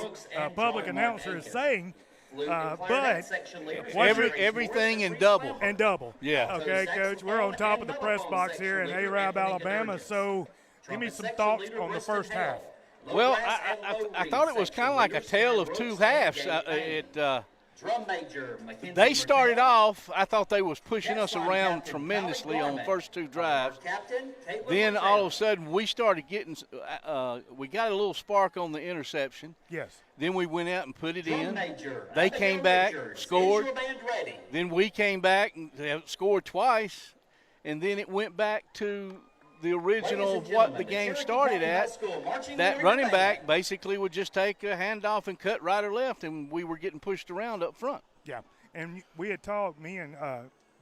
public announcer is saying. But everything in double. And double. Yeah. Okay, Coach, we're on top of the press box here in Arab, Alabama, so give me some thoughts on the first half. Well, I thought it was kind of like a tale of two halves. They started off, I thought they was pushing us around tremendously on the first 2 drives. Then all of a sudden we started getting, we got a little spark on the interception. Yes. Then we went out and put it in. They came back, scored. Then we came back and scored twice. And then it went back to the original of what the game started at. That running back basically would just take a handoff and cut right or left, and we were getting pushed around up front. Yeah, and we had talked, me and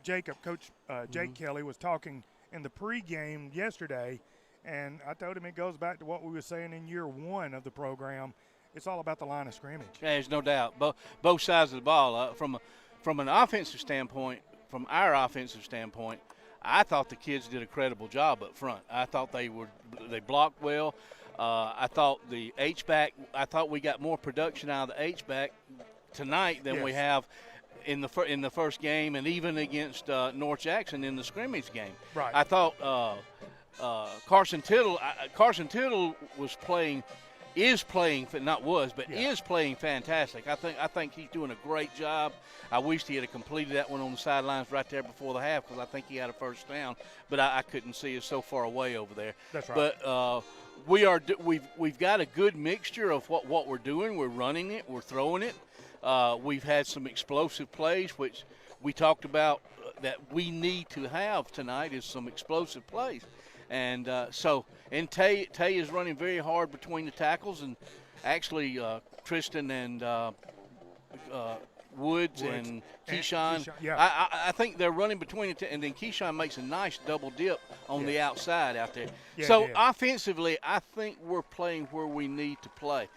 Coach Jake Kelly was talking in the pregame yesterday, and I told him it goes back to what we were saying in year 1 of the program. It's all about the line of scrimmage. Yeah, there's no doubt. Both sides of the ball. From an offensive standpoint, from our offensive standpoint, I thought the kids did a credible job up front. I thought they blocked well. I thought the H-back, I thought we got more production out of the H-back tonight than we have in the first game, and even against North Jackson in the scrimmage game. Right. I thought Carson Tittle is playing fantastic. I think he's doing a great job. I wished he had completed that one on the sidelines right there before the half, because I think he had a first down, but I couldn't see it so far away over there. That's right. But we've got a good mixture of what we're doing. We're running it, we're throwing it. We've had some explosive plays, which we talked about that we need to have tonight, is some explosive plays. And Tay is running very hard between the tackles, and actually Tristan and Woods and Keyshawn. Yeah. I think they're running between it, and then Keyshawn makes a nice double dip on the outside out there. Yeah, so yeah. offensively, I think we're playing where we need to play.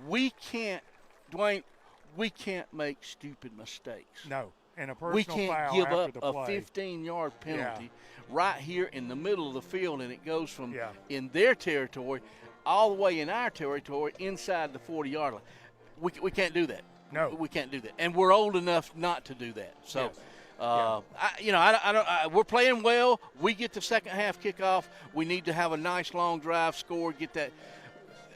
We can't, Dwayne, we can't make stupid mistakes. No. And a personal We can't foul give after up the a play. 15-yard penalty right here in the middle of the field, and it goes from Yeah. in their territory all the way in our territory inside the 40-yard line. We can't do that. No. We can't do that. And we're old enough not to do that. So, Yes. we're playing well. We get the second half kickoff. We need to have a nice long drive, score, get that.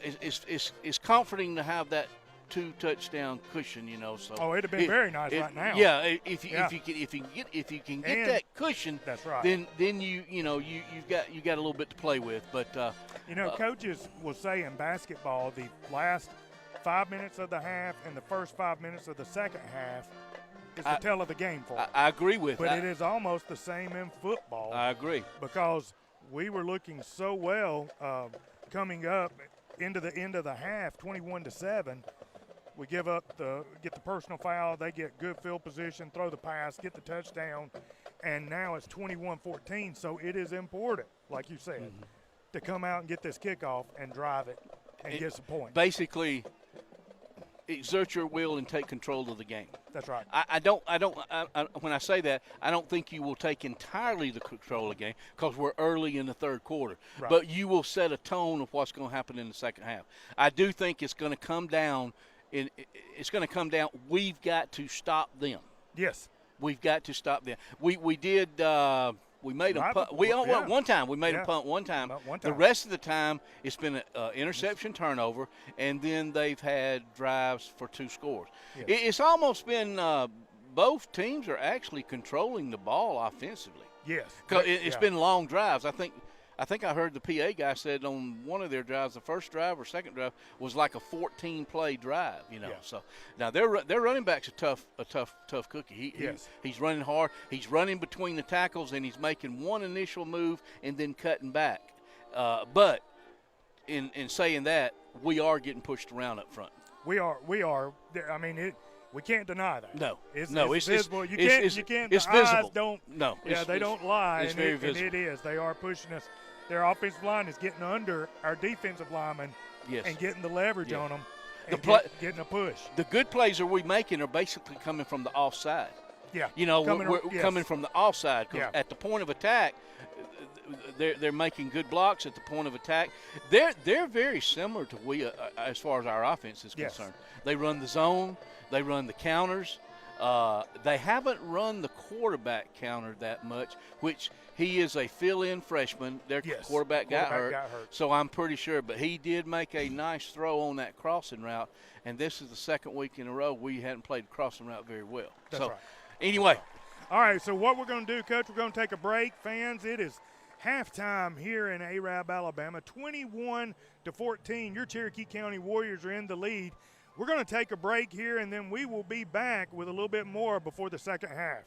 It's comforting to have that 2 touchdown cushion, So it'd have been very nice right now. Yeah, if you can get And that cushion, that's right. Then you've got a little bit to play with. But coaches will say in basketball the last 5 minutes of the half and the first 5 minutes of the second half is the tell of the game for them. I agree with but that. It is almost the same in football. I agree because we were looking so well coming up into the end of the half, 21-7. We get the personal foul. They get good field position, throw the pass, get the touchdown, and now it's 21-14. So it is important, like you said, to come out and get this kickoff and drive it and get some points. Basically, exert your will and take control of the game. That's right. When I say that, I don't think you will take entirely the control of the game because we're early in the third quarter. Right. But you will set a tone of what's going to happen in the second half. I do think it's going to come down. We've got to stop them. Yes. We've got to stop them. We did. We made them punt. One time. We made them punt one time. One time. The rest of the time, it's been an interception turnover, and then they've had drives for 2 scores. Yes. It's almost been both teams are actually controlling the ball offensively. Yes. It's been long drives. I think I heard the PA guy said on one of their drives, the first drive or second drive was like a 14-play drive. Yeah. So now their running back's a tough cookie. He's running hard. He's running between the tackles and he's making one initial move and then cutting back. But in saying that, we are getting pushed around up front. We are. I mean, we can't deny that. No, it's visible. You can't. It's the visible. Eyes don't. No. They don't lie. It's very visible. And it is. They are pushing us. Their offensive line is getting under our defensive linemen and getting the leverage on them and getting a push. The good plays we making are basically coming from the offside. Yeah. We're coming from the offside because at the point of attack, they're making good blocks at the point of attack. They're very similar to we as far as our offense is concerned. They run the zone. They run the counters. They haven't run the quarterback counter that much, which he is a fill-in freshman. Their quarterback got hurt, so I'm pretty sure. But he did make a nice throw on that crossing route, and this is the second week in a row we hadn't played the crossing route very well. That's right. Anyway. All right, so what we're going to do, Coach, we're going to take a break. Fans, it is halftime here in Arab, Alabama, 21-14. Your Cherokee County Warriors are in the lead. We're going to take a break here, and then we will be back with a little bit more before the second half.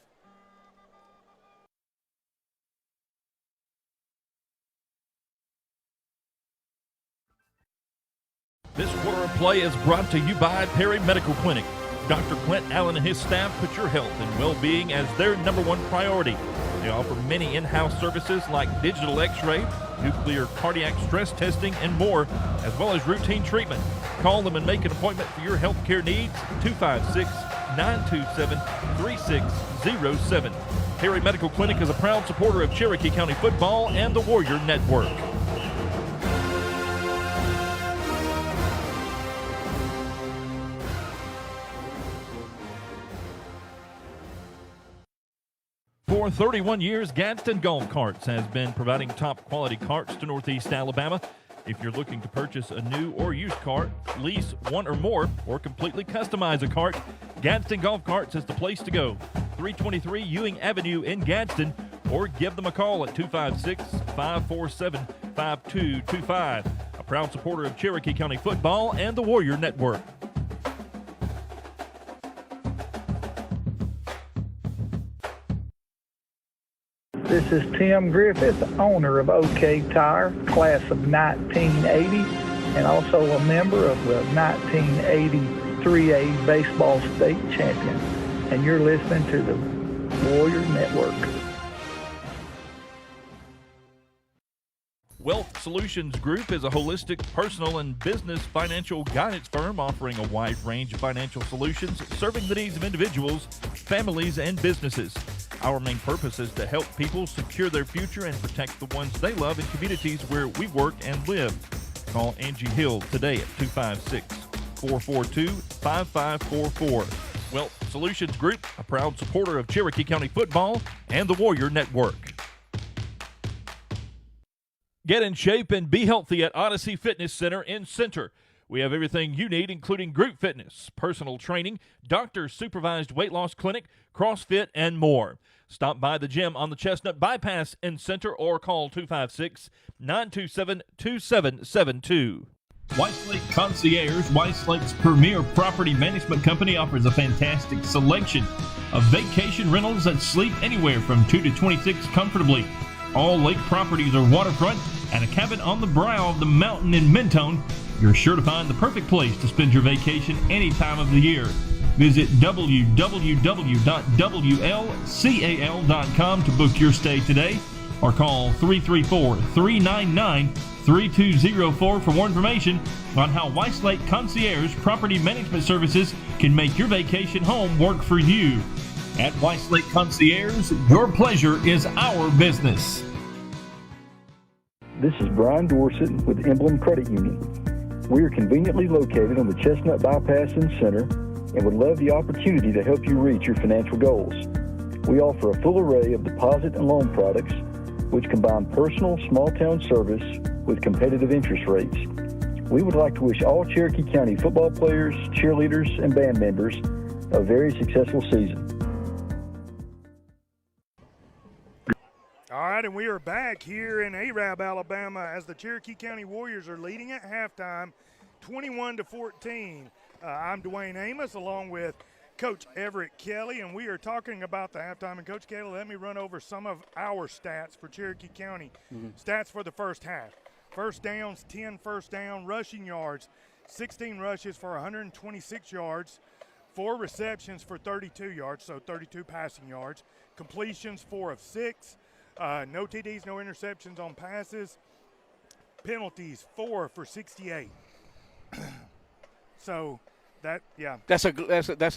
This quarter of play is brought to you by Perry Medical Clinic. Dr. Clint Allen and his staff put your health and well-being as their #1 priority. They offer many in-house services like digital x-ray, nuclear cardiac stress testing, and more, as well as routine treatment. Call them and make an appointment for your health care needs, 256-927-3607. Perry Medical Clinic is a proud supporter of Cherokee County football and the Warrior Network. For 31 years, Gadsden Golf Carts has been providing top-quality carts to Northeast Alabama. If you're looking to purchase a new or used cart, lease one or more, or completely customize a cart, Gadsden Golf Carts is the place to go. 323 Ewing Avenue in Gadsden, or give them a call at 256-547-5225. A proud supporter of Cherokee County football and the Warrior Network. This is Tim Griffith, owner of OK Tire, class of 1980, and also a member of the 1980 3A baseball state champion. And you're listening to the Warrior Network. Wealth Solutions Group is a holistic personal and business financial guidance firm offering a wide range of financial solutions serving the needs of individuals, families, and businesses. Our main purpose is to help people secure their future and protect the ones they love in communities where we work and live. Call Angie Hill today at 256-442-5544. Wealth Solutions Group, a proud supporter of Cherokee County football and the Warrior Network. Get in shape and be healthy at Odyssey Fitness Center in Center. We have everything you need, including group fitness, personal training, doctor-supervised weight loss clinic, CrossFit, and more. Stop by the gym on the Chestnut Bypass in Center or call 256-927-2772. White Concierge, White premier property management company, offers a fantastic selection of vacation rentals that sleep anywhere from 2 to 26 comfortably. All lake properties are waterfront and a cabin on the brow of the mountain in Mentone. You're sure to find the perfect place to spend your vacation any time of the year. Visit www.wlcal.com to book your stay today or call 334-399-3204 for more information on how White Concierge Property Management Services can make your vacation home work for you. At White Concierge, your pleasure is our business. This is Brian Dorsett with Emblem Credit Union. We are conveniently located on the Chestnut Bypass in Center and would love the opportunity to help you reach your financial goals. We offer a full array of deposit and loan products which combine personal small-town service with competitive interest rates. We would like to wish all Cherokee County football players, cheerleaders, and band members a very successful season. All right, and we are back here in Arab, Alabama, as the Cherokee County Warriors are leading at halftime, 21-14. I'm Dwayne Amos, along with Coach Everett Kelly, and we are talking about the halftime. And Coach Kelly, let me run over some of our stats for Cherokee County. Stats for the first half: first downs, 10 first down, rushing yards, 16 rushes for 126 yards, 4 receptions for 32 yards, so 32 passing yards, completions 4 of 6. No TDs, no interceptions on passes. Penalties 4 for 68. So that, yeah. That's a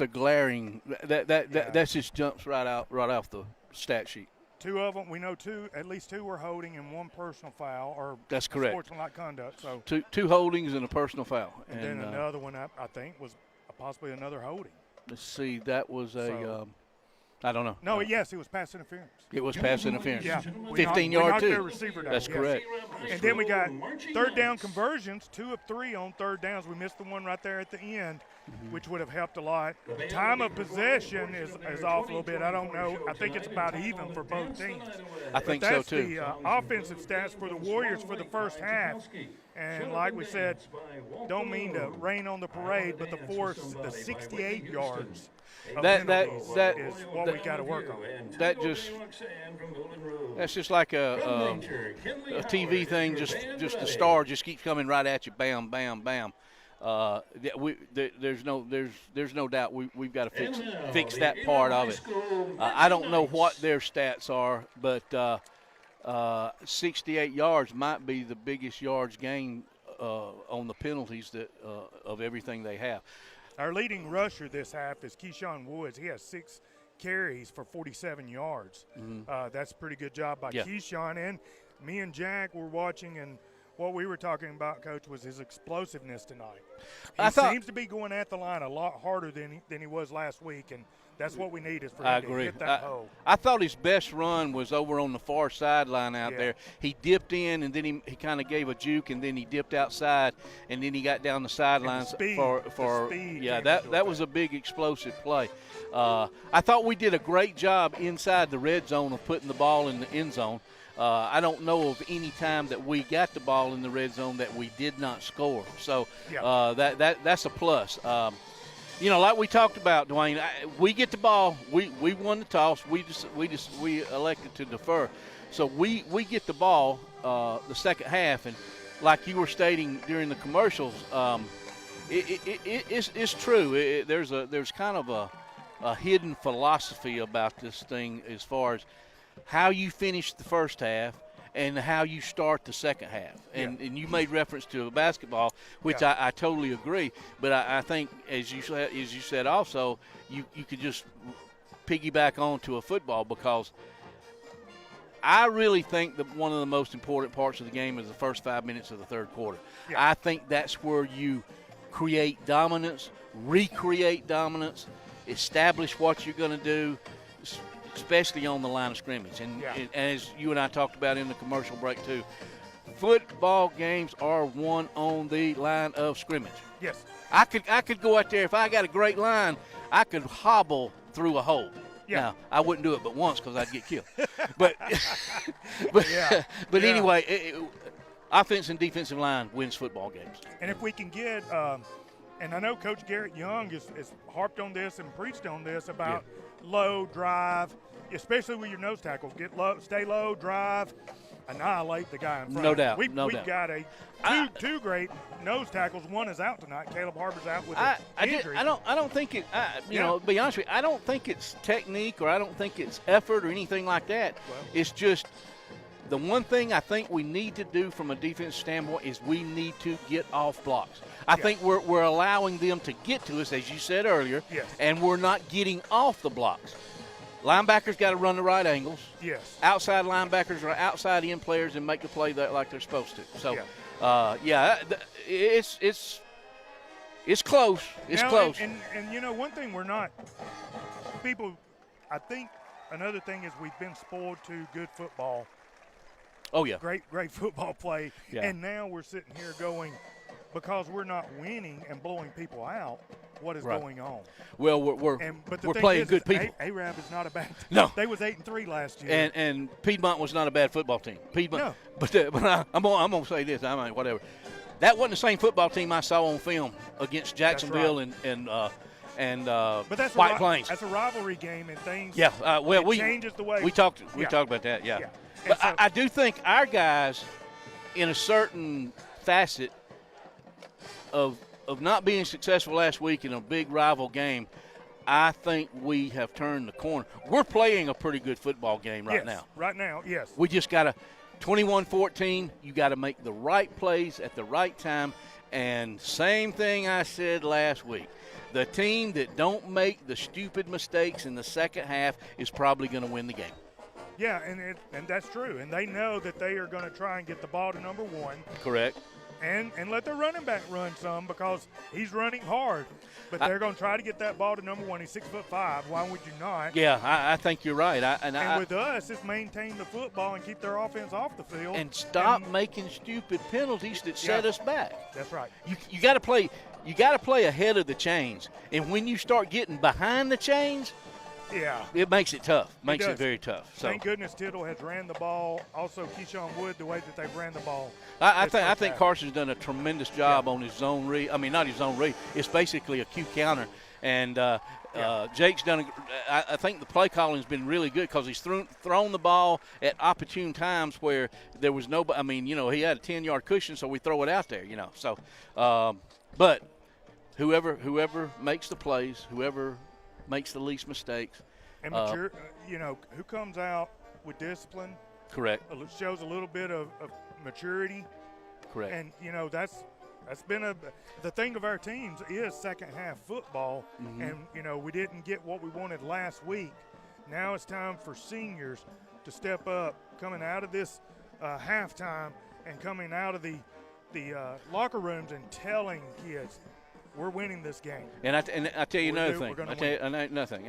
glaring. That just jumps right off the stat sheet. 2 of them, we know at least 2 were holding and 1 personal foul, or that's correct. Sportsmanlike conduct. So 2 holdings and a personal foul, and then another one I think was possibly another holding. Let's see, that was I don't know. No, yes, it was pass interference. It was pass interference. Yeah. 15-yard too. Their receiver down. That's correct. And then we got third down conversions, 2 of 3 on third downs. We missed the one right there at the end, which would have helped a lot. Time of possession is off a little bit. I don't know. I think it's about even for both teams. I think so too. That's the offensive stats for the Warriors for the first half. And like we said, don't mean to rain on the parade, but the 68 yards. That is what we got to work on. That's just like a TV thing. Just the star just keeps coming right at you. Bam, bam, bam. There's no doubt we've got to fix that part of it. I don't know what their stats are, but 68 yards might be the biggest yards gained on the penalties of everything they have. Our leading rusher this half is Keyshawn Woods. He has 6 carries for 47 yards. That's a pretty good job by Keyshawn. And me and Jack were watching, and what we were talking about, Coach, was his explosiveness tonight. He seems to be going at the line a lot harder than he was last week, and that's what we need is for him to hit that hole. I thought his best run was over on the far sideline out there. He dipped in, and then he kind of gave a juke, and then he dipped outside, and then he got down the sidelines for that was a big explosive play. I thought we did a great job inside the red zone of putting the ball in the end zone. I don't know of any time that we got the ball in the red zone that we did not score. So that's a plus. Like we talked about, Dwayne, we get the ball. We won the toss. We elected to defer. So we get the ball the second half, and like you were stating during the commercials, it's true. There's kind of a hidden philosophy about this thing as far as how you finish the first half and how you start the second half. And you made reference to basketball, which I totally agree. But I think, as you said also, you could just piggyback on to a football, because I really think that one of the most important parts of the game is the first 5 minutes of the third quarter. I think that's where you create dominance, recreate dominance, establish what you're going to do, especially on the line of scrimmage. And as you and I talked about in the commercial break too, football games are won on the line of scrimmage. Yes. I could go out there, if I got a great line, I could hobble through a hole. Yeah. Now, I wouldn't do it but once because I'd get killed. but anyway, offense and defensive line wins football games. And if we can get and I know Coach Garrett Young is harped on this and preached on this about low, drive, especially with your nose tackles. Get low, stay low, drive, annihilate the guy in front. No doubt. We've got two great nose tackles. One is out tonight. Caleb Harper's out with an injury. I don't think it. To be honest with you, I don't think it's technique, or I don't think it's effort or anything like that. Well, it's just the one thing I think we need to do from a defense standpoint is we need to get off blocks. I think we're allowing them to get to us, as you said earlier, and we're not getting off the blocks. Linebackers got to run the right angles. Yes. Outside linebackers are outside in players and make the play like they're supposed to. So, it's close. It's close. And one thing we're not people. I think another thing is we've been spoiled to good football. Oh yeah. Great football play. Yeah. And now we're sitting here going, because we're not winning and blowing people out, what is going on? Well, we're playing good people. Arab is not a bad team. No. They was 8-3 last year. And Piedmont was not a bad football team. Piedmont. No. But I'm gonna say this. I mean, whatever. That wasn't the same football team I saw on film against Jacksonville and but that's White Plains. That's a rivalry game and things. Yeah. It changes the way we talked about that. Yeah. But so, I do think our guys, in a certain facet of not being successful last week in a big rival game, I think we have turned the corner. We're playing a pretty good football game right now. Right now, yes. We just got to 21-14. You got to make the right plays at the right time. And same thing I said last week. The team that don't make the stupid mistakes in the second half is probably going to win the game. Yeah, and that's true. And they know that they are going to try and get the ball to number one. Correct. And let their running back run some, because he's running hard. But they're going to try to get that ball to number one. He's 6'5". Why would you not? Yeah, I think you're right. And with us, it's maintain the football and keep their offense off the field. And stop making stupid penalties that set us back. That's right. You got to play. You got to play ahead of the chains. And when you start getting behind the chains, it makes it tough. Makes it very tough. So. Thank goodness Tittle has ran the ball. Also, Keyshawn Wood, the way that they've ran the ball. I think Carson's done a tremendous job on his zone read. I mean, not his zone read. It's basically a Q counter. And Jake's done I think the play calling's been really good, because he's thrown the ball at opportune times where there was no – I mean, he had a 10-yard cushion, so we throw it out there, So, but whoever makes the plays, whoever – makes the least mistakes. And mature, who comes out with discipline. Correct. Shows a little bit of maturity. Correct. And, that's been the thing of our teams is second half football. Mm-hmm. And, we didn't get what we wanted last week. Now it's time for seniors to step up, coming out of this halftime and coming out of the locker rooms and telling kids, we're winning this game. And I tell you another thing.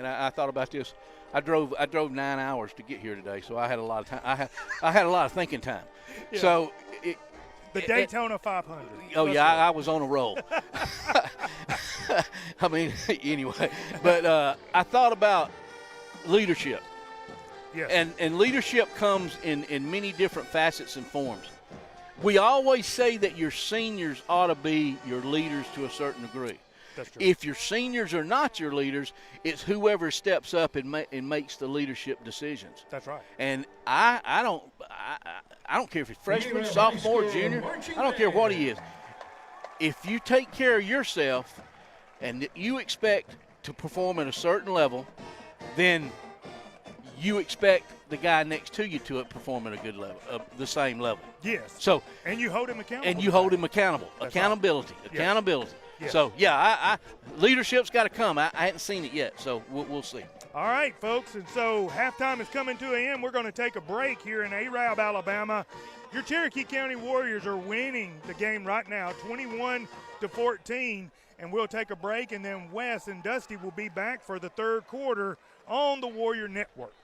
I thought about this. I drove 9 hours to get here today, so I had a lot of time. I had a lot of thinking time. Yeah. So the Daytona 500. Oh yeah, I was on a roll. I mean, anyway, but I thought about leadership. Yes. And leadership comes in many different facets and forms. We always say that your seniors ought to be your leaders to a certain degree. That's true. If your seniors are not your leaders, it's whoever steps up and makes the leadership decisions. That's right. And I don't care if he's freshman, sophomore, junior. I don't care what he is. if you take care of yourself and you expect to perform at a certain level, then you expect the guy next to you to perform at a good level, the same level. Yes. So and you hold him accountable. And you hold him accountable. That's Accountability. right. Accountability. Yes. So yeah, leadership's got to come. I hadn't seen it yet, so we'll see. All right, folks, and so halftime is coming to an end. We're going to take a break here in Arab, Alabama. Your Cherokee County Warriors are winning the game right now, 21-14, and we'll take a break, and then Wes and Dusty will be back for the third quarter on the Warrior Network.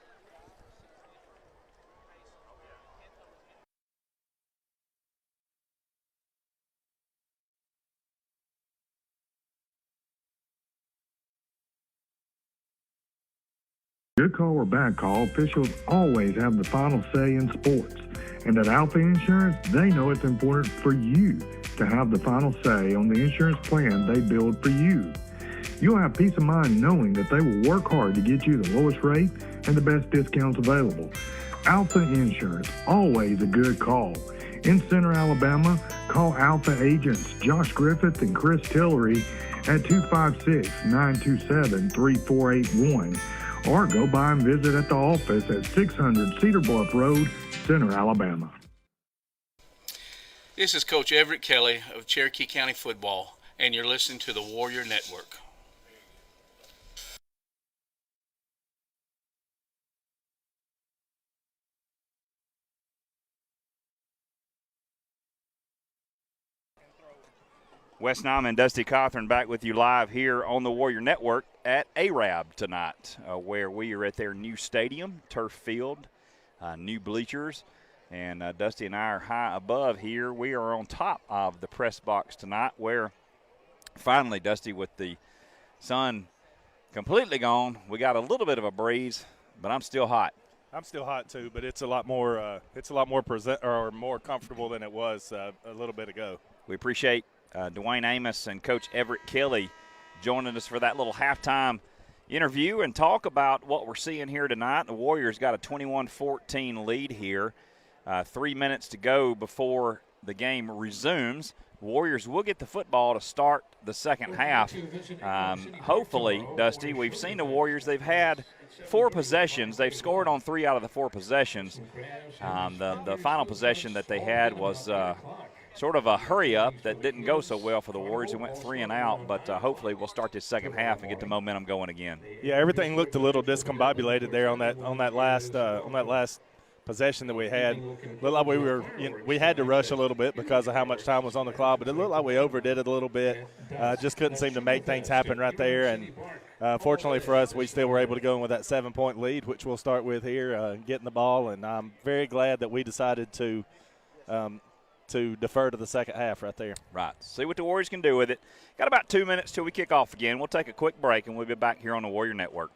Good call or bad call, officials always have the final say in sports. And at Alpha Insurance, they know it's important for you to have the final say on the insurance plan they build for you. You'll have peace of mind knowing that they will work hard to get you the lowest rate and the best discounts available. Alpha Insurance, always a good call. In Center, Alabama, call Alpha agents Josh Griffith and Chris Tillery at 256-927-3481. Or go by and visit at the office at 600 Cedar Bluff Road, Center, Alabama. This is Coach Everett Kelly of Cherokee County Football, and you're listening to the Warrior Network. Wes Nyman and Dusty Cawthorn back with you live here on the Warrior Network at Arab tonight, where we are at their new stadium, turf field, new bleachers. And Dusty and I are high above here. We are on top of the press box tonight, where finally, Dusty, with the sun completely gone, we got a little bit of a breeze, but I'm still hot. I'm still hot too, but it's a lot more more comfortable than it was a little bit ago. We appreciate Dwayne Amos and Coach Everett Kelly joining us for that little halftime interview and talk about what we're seeing here tonight. The Warriors got a 21-14 lead here. 3 minutes to go before the game resumes. Warriors will get the football to start the second half. Hopefully, Dusty, we've seen the Warriors. They've had 4 possessions. They've scored on 3 out of the 4 possessions. The final possession that they had was sort of a hurry-up that didn't go so well for the Warriors. It went 3 and out, but hopefully we'll start this second half and get the momentum going again. Yeah, everything looked a little discombobulated there on that last possession that we had. Looked like we had to rush a little bit because of how much time was on the clock, but it looked like we overdid it a little bit. Just couldn't seem to make things happen right there, and fortunately for us, we still were able to go in with that 7-point lead, which we'll start with here, getting the ball, and I'm very glad that we decided to defer to the second half right there. Right. See what the Warriors can do with it. Got about 2 minutes till we kick off again. We'll take a quick break, and we'll be back here on the Warrior Network.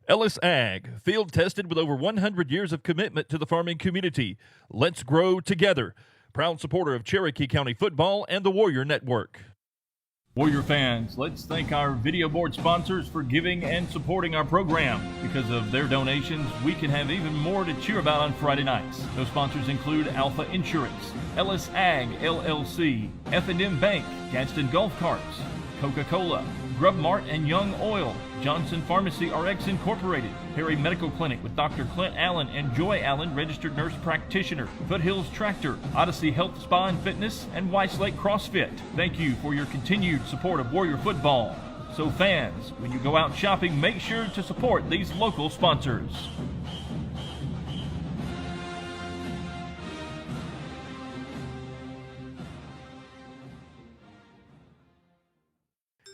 Ellis Ag, field tested with over 100 years of commitment to the farming community. Let's grow together. Proud supporter of Cherokee County football and the Warrior Network. Warrior fans, let's thank our video board sponsors for giving and supporting our program. Because of their donations, we can have even more to cheer about on Friday nights. Those sponsors include Alpha Insurance, Ellis Ag LLC, F&M Bank, Gadsden Golf Carts, Coca-Cola, Grub Mart and Young Oil, Johnson Pharmacy RX Incorporated, Perry Medical Clinic with Dr. Clint Allen and Joy Allen, registered nurse practitioner, Foothills Tractor, Odyssey Health Spa and Fitness, and Weiss Lake CrossFit. Thank you for your continued support of Warrior football. So fans, when you go out shopping, make sure to support these local sponsors.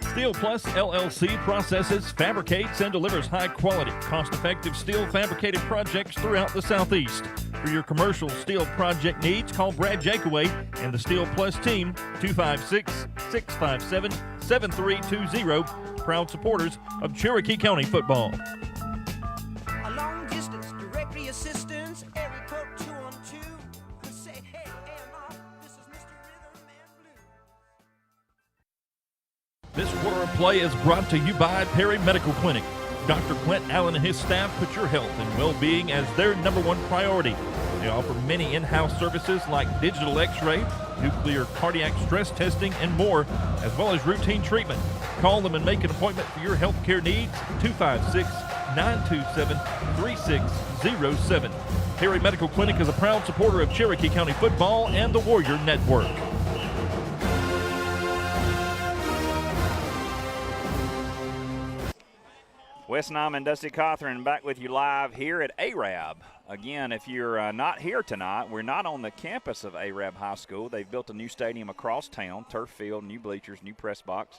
Steel Plus LLC processes, fabricates, and delivers high-quality, cost-effective steel fabricated projects throughout the Southeast. For your commercial steel project needs, call Brad Jakeway and the Steel Plus team, 256-657-7320, proud supporters of Cherokee County football. A long distance directory assistance, area code 212. Say hey, AMR, this is Mr. Rhythm and Blues. This quarter of play is brought to you by Perry Medical Clinic. Dr. Clint Allen and his staff put your health and well-being as their #1 priority. They offer many in-house services like digital x-ray, nuclear cardiac stress testing, and more, as well as routine treatment. Call them and make an appointment for your health care needs, 256-927-3607. Perry Medical Clinic is a proud supporter of Cherokee County football and the Warrior Network. Wes Nyman and Dusty Cothran back with you live here at ARAB. Again, if you're not here tonight, we're not on the campus of ARAB High School. They've built a new stadium across town, turf field, new bleachers, new press box.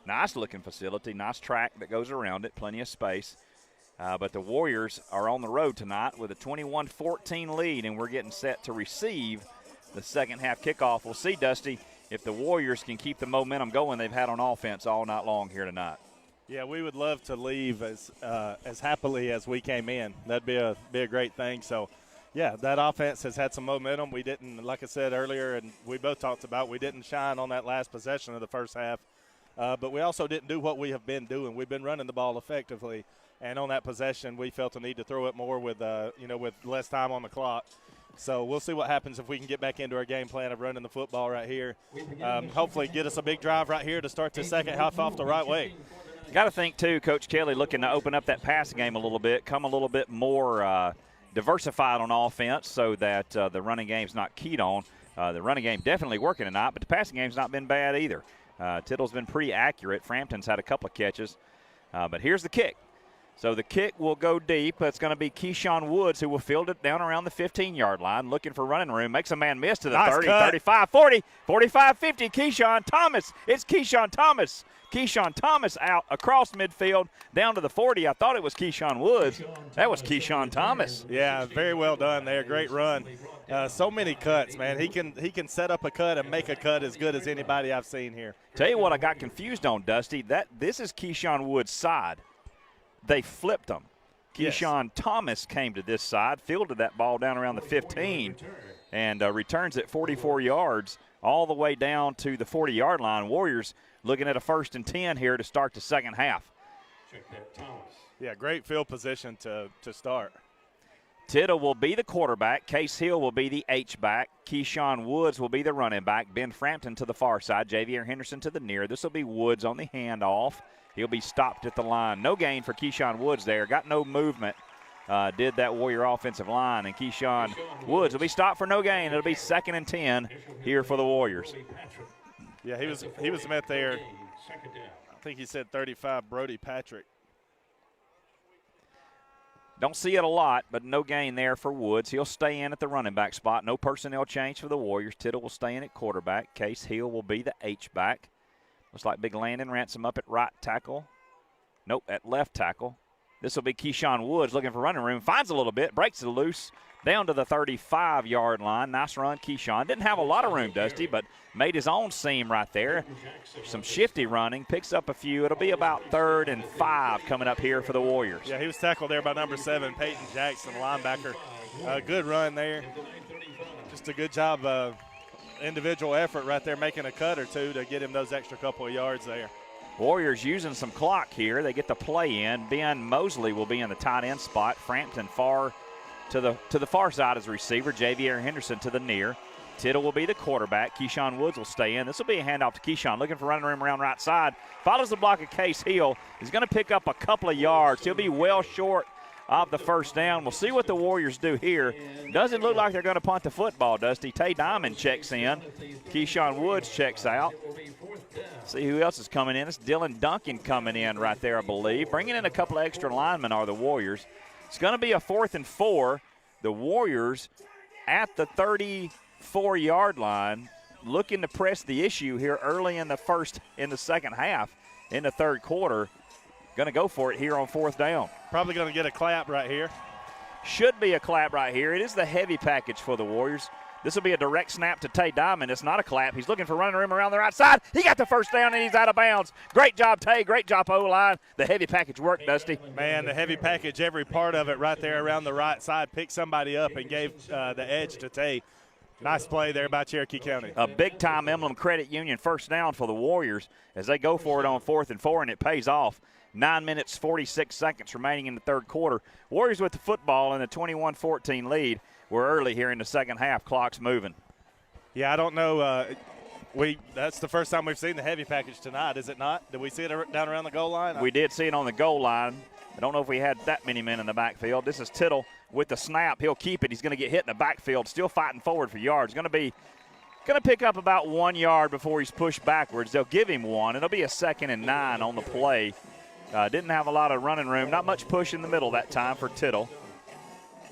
Nice looking facility, nice track that goes around it, plenty of space. But the Warriors are on the road tonight with a 21-14 lead, and we're getting set to receive the second half kickoff. We'll see, Dusty, if the Warriors can keep the momentum going they've had on offense all night long here tonight. Yeah, we would love to leave as happily as we came in. That'd be a great thing. So, yeah, that offense has had some momentum. We didn't, like I said earlier, and we both talked about, we didn't shine on that last possession of the first half. But we also didn't do what we have been doing. We've been running the ball effectively, and on that possession, we felt a need to throw it more with less time on the clock. So we'll see what happens if we can get back into our game plan of running the football right here. Hopefully get us a big drive right here to start the second half off the right way. Got to think, too, Coach Kelly looking to open up that passing game a little bit, come a little bit more diversified on offense so that the running game's not keyed on. The running game definitely working tonight, but the passing game's not been bad either. Tittle's been pretty accurate. Frampton's had a couple of catches. But here's the kick. So the kick will go deep. It's going to be Keyshawn Woods who will field it down around the 15-yard line, looking for running room. Makes a man miss to the 30, cut. 35, 40, 45, 50. Keyshawn Thomas. It's Keyshawn Thomas. Keyshawn Thomas out across midfield down to the 40. I thought it was Keyshawn Woods. That was Keyshawn Thomas. Yeah, very well done there. Great run. So many cuts, man. He can set up a cut and make a cut as good as anybody I've seen here. Tell you what I got confused on, Dusty. This is Keyshawn Woods' side. They flipped him. Keyshawn Thomas came to this side, fielded that ball down around the 15, and returns it 44 yards all the way down to the 40-yard line. Warriors looking at a 1st and 10 here to start the second half. Yeah, great field position to start. Tittle will be the quarterback. Case Hill will be the H-back. Keyshawn Woods will be the running back. Ben Frampton to the far side. Javier Henderson to the near. This will be Woods on the handoff. He'll be stopped at the line. No gain for Keyshawn Woods there. Got no movement. Did that Warrior offensive line. And Keyshawn Woods will be stopped for no gain. It'll be 2nd and 10 here for the Warriors. Yeah, he was met there. I think he said 35, Brody Patrick. Don't see it a lot, but no gain there for Woods. He'll stay in at the running back spot. No personnel change for the Warriors. Tittle will stay in at quarterback. Case Hill will be the H-back. Looks like Big Landon Ransom up at right tackle. Nope, at left tackle. This will be Keyshawn Woods looking for running room. Finds a little bit, breaks it loose down to the 35-yard line. Nice run, Keyshawn. Didn't have a lot of room, Dusty, but made his own seam right there. Some shifty running, picks up a few. It'll be about 3rd and 5 coming up here for the Warriors. Yeah, he was tackled there by number 7, Peyton Jackson, linebacker. Good run there. Just a good job individual effort right there, making a cut or two to get him those extra couple of yards there. Warriors using some clock here. They get the play in. Ben Mosley will be in the tight end spot. Frampton far to the far side as receiver. Javier Henderson to the near. Tittle will be the quarterback. Keyshawn Woods will stay in. This will be a handoff to Keyshawn, looking for running room around right side. Follows the block of Case Hill. He's going to pick up a couple of yards. He'll be well short of the first down. We'll see what the Warriors do here. Doesn't look like they're going to punt the football, Dusty. Tay Diamond checks in. Keyshawn Woods checks out. See who else is coming in. It's Dylan Duncan coming in right there, I believe. Bringing in a couple of extra linemen are the Warriors. It's going to be a 4th and 4. The Warriors at the 34-yard line, looking to press the issue here early in the second half, in the third quarter. Going to go for it here on 4th down. Probably going to get a clap right here. Should be a clap right here. It is the heavy package for the Warriors. This will be a direct snap to Tay Diamond. It's not a clap. He's looking for running room around the right side. He got the first down, and he's out of bounds. Great job, Tay. Great job, O-line. The heavy package worked, Dusty. Man, the heavy package, every part of it right there around the right side, picked somebody up and gave the edge to Tay. Nice play there by Cherokee County. A big-time Emblem Credit Union first down for the Warriors as they go for it on 4th and 4, and it pays off. 9 minutes, 46 seconds remaining in the third quarter. Warriors with the football in a 21-14 lead. We're early here in the second half. Clock's moving. Yeah, I don't know. That's the first time we've seen the heavy package tonight, is it not? Did we see it down around the goal line? We did see it on the goal line. I don't know if we had that many men in the backfield. This is Tittle with the snap. He'll keep it. He's going to get hit in the backfield, still fighting forward for yards. Going to pick up about 1 yard before he's pushed backwards. They'll give him one. It'll be a 2nd and 9 on the play. Didn't have a lot of running room. Not much push in the middle that time for Tittle.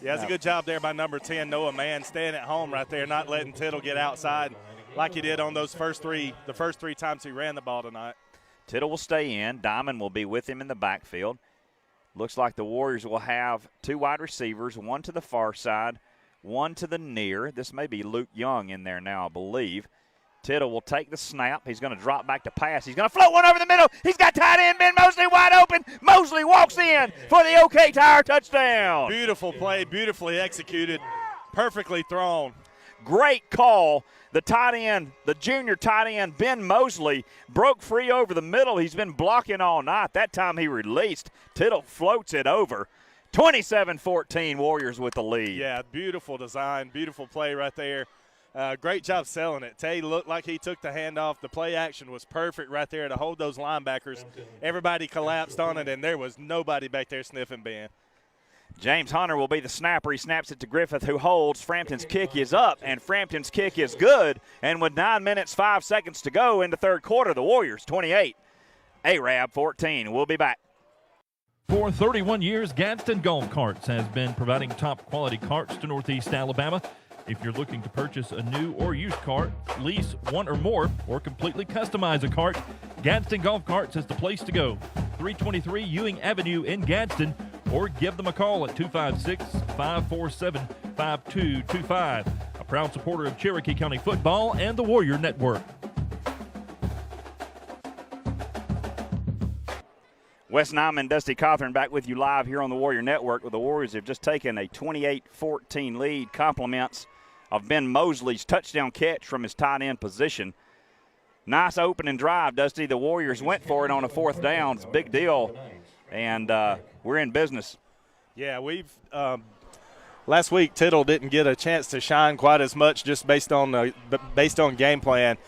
Yeah, it's a good job there by number 10, Noah Mann, staying at home right there, not letting Tittle get outside like he did on the first three times he ran the ball tonight. Tittle will stay in. Diamond will be with him in the backfield. Looks like the Warriors will have 2 wide receivers, one to the far side, one to the near. This may be Luke Young in there now, I believe. Tittle will take the snap. He's going to drop back to pass. He's going to float one over the middle. He's got tight end Ben Mosley wide open. Mosley walks in for the OK Tire touchdown. Beautiful play, beautifully executed, perfectly thrown. Great call. The tight end, the junior tight end, Ben Mosley, broke free over the middle. He's been blocking all night. That time he released. Tittle floats it over. 27-14, Warriors with the lead. Yeah, beautiful design, beautiful play right there. Great job selling it. Tay looked like he took the handoff. The play action was perfect right there to hold those linebackers. Everybody collapsed on it, and there was nobody back there sniffing Ben. James Hunter will be the snapper. He snaps it to Griffith, who holds. Frampton's kick is up, and Frampton's kick is good. And with 9 minutes, 5 seconds to go in the third quarter, the Warriors 28, Arab 14. We'll be back. For 31 years, Gadsden Golf Carts has been providing top-quality carts to Northeast Alabama. If you're looking to purchase a new or used cart, lease one or more, or completely customize a cart, Gadsden Golf Carts is the place to go. 323 Ewing Avenue in Gadsden, or give them a call at 256-547-5225. A proud supporter of Cherokee County football and the Warrior Network. Wes Nyman, Dusty Cawthorn back with you live here on the Warrior Network, where the Warriors have just taken a 28-14 lead. Compliments of Ben Mosley's touchdown catch from his tight end position. Nice opening drive, Dusty. The Warriors went for it on a 4th down. It's a big deal, and we're in business. Yeah, we've last week Tittle didn't get a chance to shine quite as much just based on game plan.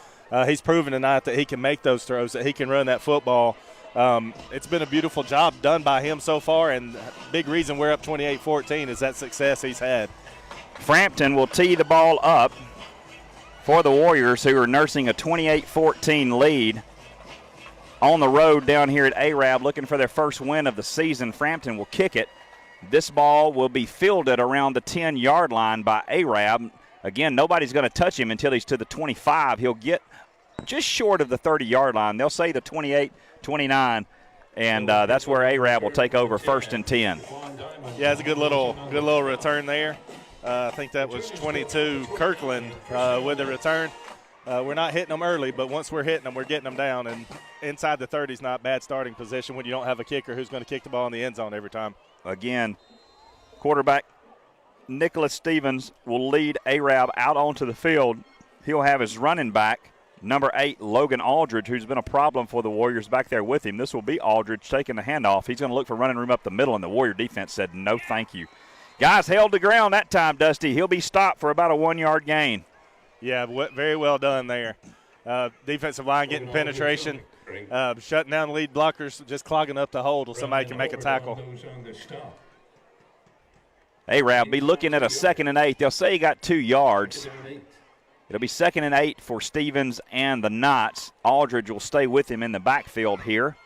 He's proven tonight that he can make those throws, that he can run that football. It's been a beautiful job done by him so far, and big reason we're up 28-14 is that success he's had. Frampton will tee the ball up for the Warriors, who are nursing a 28-14 lead on the road down here at Arab, looking for their first win of the season. Frampton will kick it. This ball will be fielded around the 10-yard line by Arab. Again, nobody's going to touch him until he's to the 25. He'll get just short of the 30-yard line. They'll say the 28-29, and that's where Arab will take over 1st and 10. Yeah, it's a good little return there. I think that was 22 Kirkland with the return. We're not hitting them early, but once we're hitting them, we're getting them down. And inside the 30 is not bad starting position when you don't have a kicker who's going to kick the ball in the end zone every time. Again, quarterback Nicholas Stevens will lead Arab out onto the field. He'll have his running back, number 8, Logan Aldridge, who's been a problem for the Warriors, back there with him. This will be Aldridge taking the handoff. He's going to look for running room up the middle, and the Warrior defense said no thank you. Guys held the ground that time, Dusty. He'll be stopped for about a 1-yard gain. Yeah, very well done there. Defensive line getting penetration, shutting down lead blockers, just clogging up the hole till somebody can make a tackle. Arab be looking at a 2nd and 8. They'll say he got 2 yards. It'll be 2nd and 8 for Stevens and the Knights. Aldridge will stay with him in the backfield here.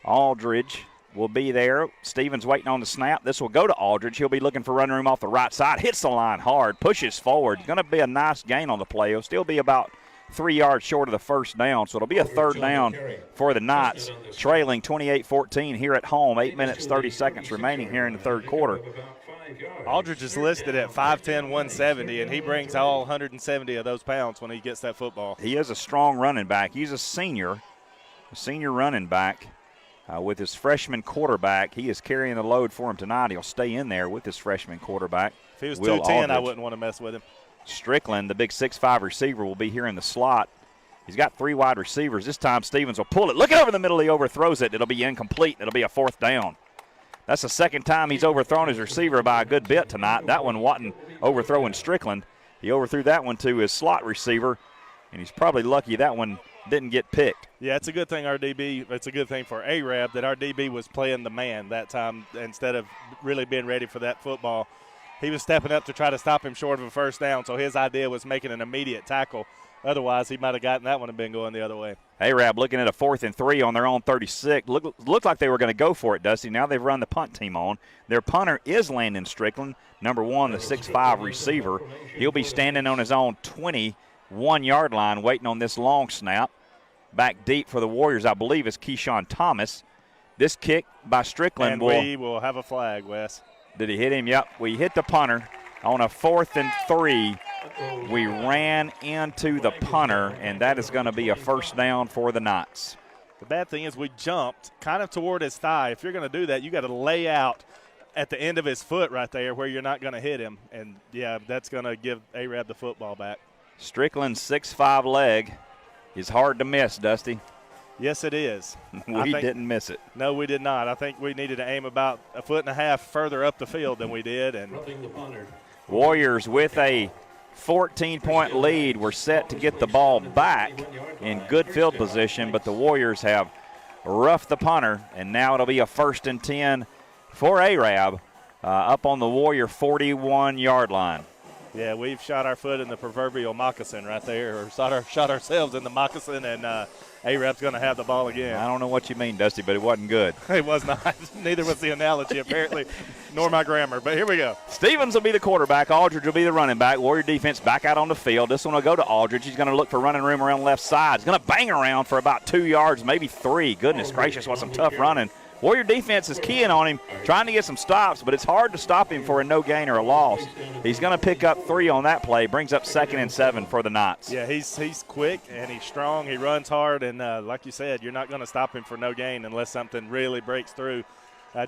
Aldridge will be there. Stevens waiting on the snap. This will go to Aldridge. He'll be looking for running room off the right side. Hits the line hard, pushes forward. Going to be a nice gain on the play. He'll still be about 3 yards short of the 1st down, so it'll be a 3rd down for the Knights, trailing 28-14 here at home. 8 minutes, 30 seconds remaining here in the third quarter. Aldridge is listed at 5'10", 170, and he brings all 170 of those pounds when he gets that football. He is a strong running back. He's a senior running back. With his freshman quarterback, he is carrying the load for him tonight. He'll stay in there with his freshman quarterback. If he was 210, I wouldn't want to mess with him. Strickland, the big 6'5 receiver, will be here in the slot. He's got 3 wide receivers. This time Stevens will pull it. Looking over the middle, he overthrows it. It'll be incomplete. It'll be a 4th down. That's the 2nd time he's overthrown his receiver by a good bit tonight. That one wasn't overthrowing Strickland. He overthrew that one to his slot receiver, and he's probably lucky that one didn't get picked. Yeah, it's a good thing it's a good thing for Arab that our DB was playing the man that time instead of really being ready for that football. He was stepping up to try to stop him short of a first down, so his idea was making an immediate tackle. Otherwise, he might have gotten that one and been going the other way. Arab looking at a 4th and 3 on their own 36. Looked like they were going to go for it, Dusty. Now they've run the punt team on. Their punter is Landon Strickland, number 1, the 6'5 receiver. He'll be standing on his own 21-yard line waiting on this long snap. Back deep for the Warriors, I believe, is Keyshawn Thomas. This kick by Strickland. And we will have a flag, Wes. Did he hit him? Yep. We hit the punter on a 4th and 3. We ran into the punter, and that is going to be a first down for the Knights. The bad thing is we jumped kind of toward his thigh. If you're going to do that, you got to lay out at the end of his foot right there where you're not going to hit him. And, yeah, that's going to give Arab the football back. Strickland's 6'5 leg is hard to miss, Dusty. Yes, it is. We didn't miss it. No, we did not. I think we needed to aim about a foot and a half further up the field than we did. And Warriors with a 14-point lead. We're set to get the ball back in good field position, but the Warriors have roughed the punter, and now it'll be a 1st and 10 for Arab up on the Warrior 41-yard line. Yeah, we've shot our foot in the proverbial moccasin right there, or shot ourselves in the moccasin, and Arab's going to have the ball again. I don't know what you mean, Dusty, but it wasn't good. It was not. Neither was the analogy, apparently, nor my grammar. But here we go. Stevens will be the quarterback. Aldridge will be the running back. Warrior defense back out on the field. This one will go to Aldridge. He's going to look for running room around the left side. He's going to bang around for about 2 yards, maybe 3. Goodness gracious, what some tough running. Warrior defense is keying on him, trying to get some stops, but it's hard to stop him for a no gain or a loss. He's going to pick up 3 on that play, brings up 2nd and 7 for the Knights. Yeah, he's quick and he's strong. He runs hard, and like you said, you're not going to stop him for no gain unless something really breaks through.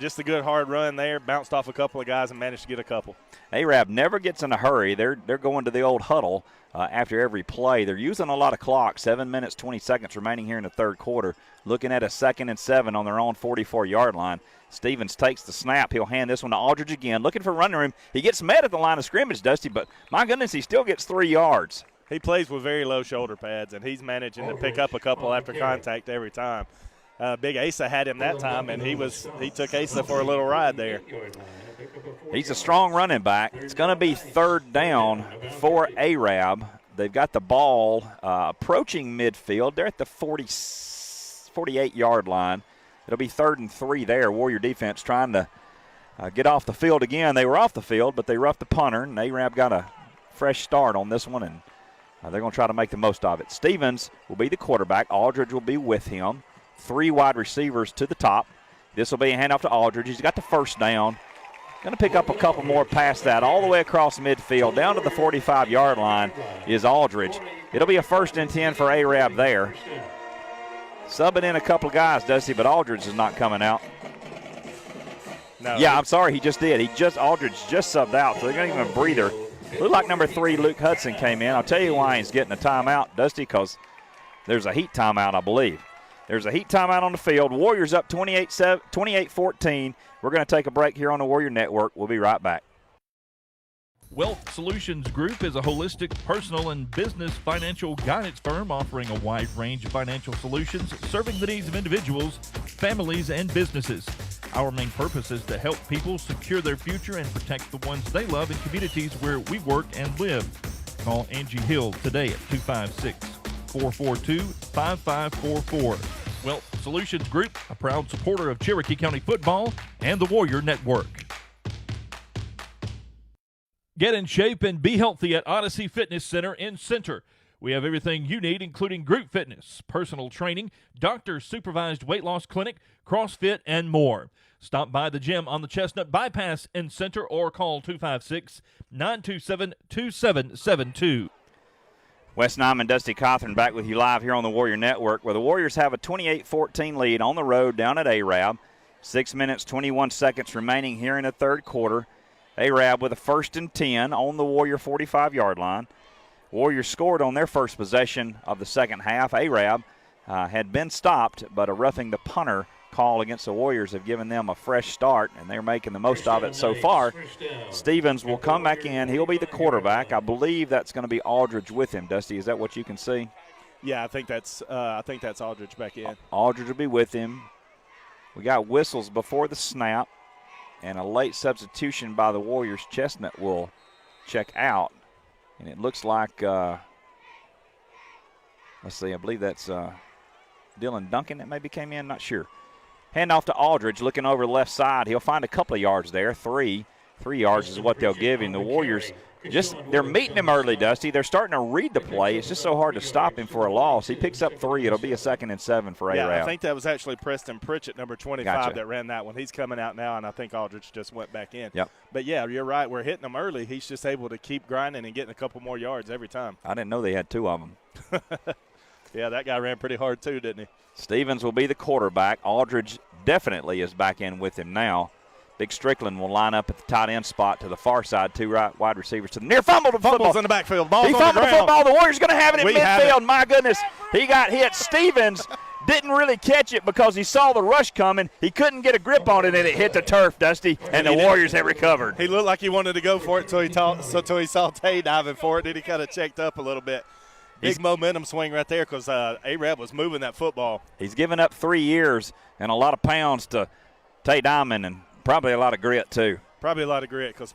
Just a good hard run there, bounced off a couple of guys and managed to get a couple. Arab never gets in a hurry. They're going to the old huddle after every play. They're using a lot of clock, 7 minutes, 20 seconds remaining here in the third quarter, looking at a 2nd and 7 on their own 44-yard line. Stevens takes the snap. He'll hand this one to Aldridge again, looking for running room. He gets met at the line of scrimmage, Dusty, but my goodness, he still gets 3 yards. He plays with very low shoulder pads, and he's managing to pick up a couple after contact every time. Big Asa had him that time, and he took Asa for a little ride there. He's a strong running back. It's going to be 3rd down for Arab. They've got the ball approaching midfield. They're at the 48-yard line. It'll be 3rd and 3 there. Warrior defense trying to get off the field again. They were off the field, but they roughed the punter, and Arab got a fresh start on this one, and they're going to try to make the most of it. Stevens will be the quarterback. Aldridge will be with him. 3 wide receivers to the top. This will be a handoff to Aldridge. He's got the first down. Going to pick up a couple more past that all the way across midfield. Down to the 45-yard line is Aldridge. It'll be a 1st and 10 for Arab there. Subbing in a couple of guys, Dusty, but Aldridge is not coming out. No. Yeah, I'm sorry, he just did. Aldridge just subbed out, so they're going to give him a breather. Looked like number 3, Luke Hudson, came in. I'll tell you why he's getting a timeout, Dusty, because there's a heat timeout, I believe. There's a heat timeout on the field. Warriors up 28-14. We're going to take a break here on the Warrior Network. We'll be right back. Wealth Solutions Group is a holistic, personal, and business financial guidance firm offering a wide range of financial solutions serving the needs of individuals, families, and businesses. Our main purpose is to help people secure their future and protect the ones they love in communities where we work and live. Call Angie Hill today at 256-442-5544. Wealth Solutions Group, a proud supporter of Cherokee County football and the Warrior Network. Get in shape and be healthy at Odyssey Fitness Center in Center. We have everything you need, including group fitness, personal training, doctor-supervised weight loss clinic, CrossFit, and more. Stop by the gym on the Chestnut Bypass in Center or call 256-927-2772. Wes Nyman, Dusty Cothran back with you live here on the Warrior Network, where the Warriors have a 28-14 lead on the road down at Arab. 6 minutes, 21 seconds remaining here in the third quarter. Arab with a 1st and 10 on the Warrior 45-yard line. Warriors scored on their first possession of the second half. Arab had been stopped, but a roughing the punter call against the Warriors have given them a fresh start, and they're making the most of it so far. Stevens will come back in. He'll be the quarterback. I believe that's going to be Aldridge with him. Dusty, is that what you can see? Yeah, I think that's Aldridge back in. Aldridge will be with him. We got whistles before the snap, and a late substitution by the Warriors. Chestnut will check out, and it looks like, let's see, I believe that's Dylan Duncan that maybe came in, not sure. Handoff to Aldridge, looking over the left side. He'll find a couple of yards there. 3 yards is what they'll give him. The Warriors, they're meeting him early, Dusty. They're starting to read the play. It's just so hard to stop him for a loss. He picks up 3. It'll be a 2nd and 7 for A-Rab. Yeah, I think that was actually Preston Pritchett, number 25, Gotcha. that ran that one. He's coming out now, and I think Aldridge just went back in. Yep. But, yeah, you're right. We're hitting him early. He's just able to keep grinding and getting a couple more yards every time. I didn't know they had 2 of them. Yeah, that guy ran pretty hard too, didn't he? Stevens will be the quarterback. Aldridge definitely is back in with him now. Big Strickland will line up at the tight end spot to the far side. 2 wide receivers to the near. Fumbled the football. Fumbles in the backfield. Ball's he on fumbled the the ground. football. The Warriors going to have it in We have midfield. it. My goodness. He got hit. Stevens didn't really catch it because he saw the rush coming. He couldn't get a grip on it, and it hit the turf, Dusty, and the Warriors have recovered. He looked like he wanted to go for it until he saw Tay diving for it. Then he kind of checked up a little bit. Big momentum swing right there because A-Rab was moving that football. He's given up 3 years and a lot of pounds to Tay Diamond and probably a lot of grit too. Probably a lot of grit because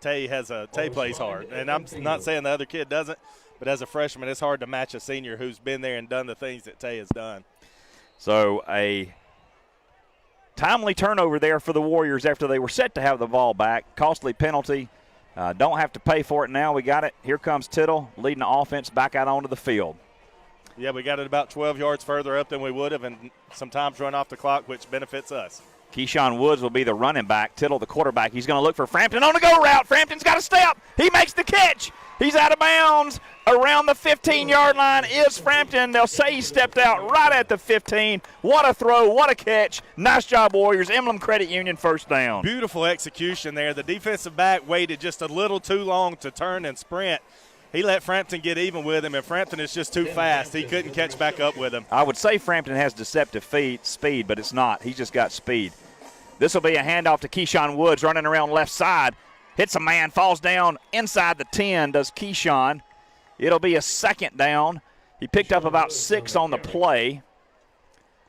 Tay plays hard. And I'm not saying the other kid doesn't, but as a freshman, it's hard to match a senior who's been there and done the things that Tay has done. So a timely turnover there for the Warriors after they were set to have the ball back. Costly penalty. Don't have to pay for it now. We got it. Here comes Tittle leading the offense back out onto the field. Yeah, we got it about 12 yards further up than we would have, and sometimes run off the clock, which benefits us. Keyshawn Woods will be the running back. Tittle, the quarterback. He's going to look for Frampton on the go route. Frampton's got a step. He makes the catch. He's out of bounds. Around the 15-yard line is Frampton. They'll say he stepped out right at the 15. What a throw. What a catch. Nice job, Warriors. Emblem Credit Union first down. Beautiful execution there. The defensive back waited just a little too long to turn and sprint. He let Frampton get even with him, and Frampton is just too fast. He couldn't catch back up with him. I would say Frampton has deceptive speed, but it's not. He's just got speed. This will be a handoff to Keyshawn Woods running around left side. Hits a man, falls down inside the 10, does Keyshawn. It'll be a 2nd down. He picked up about 6 on the play.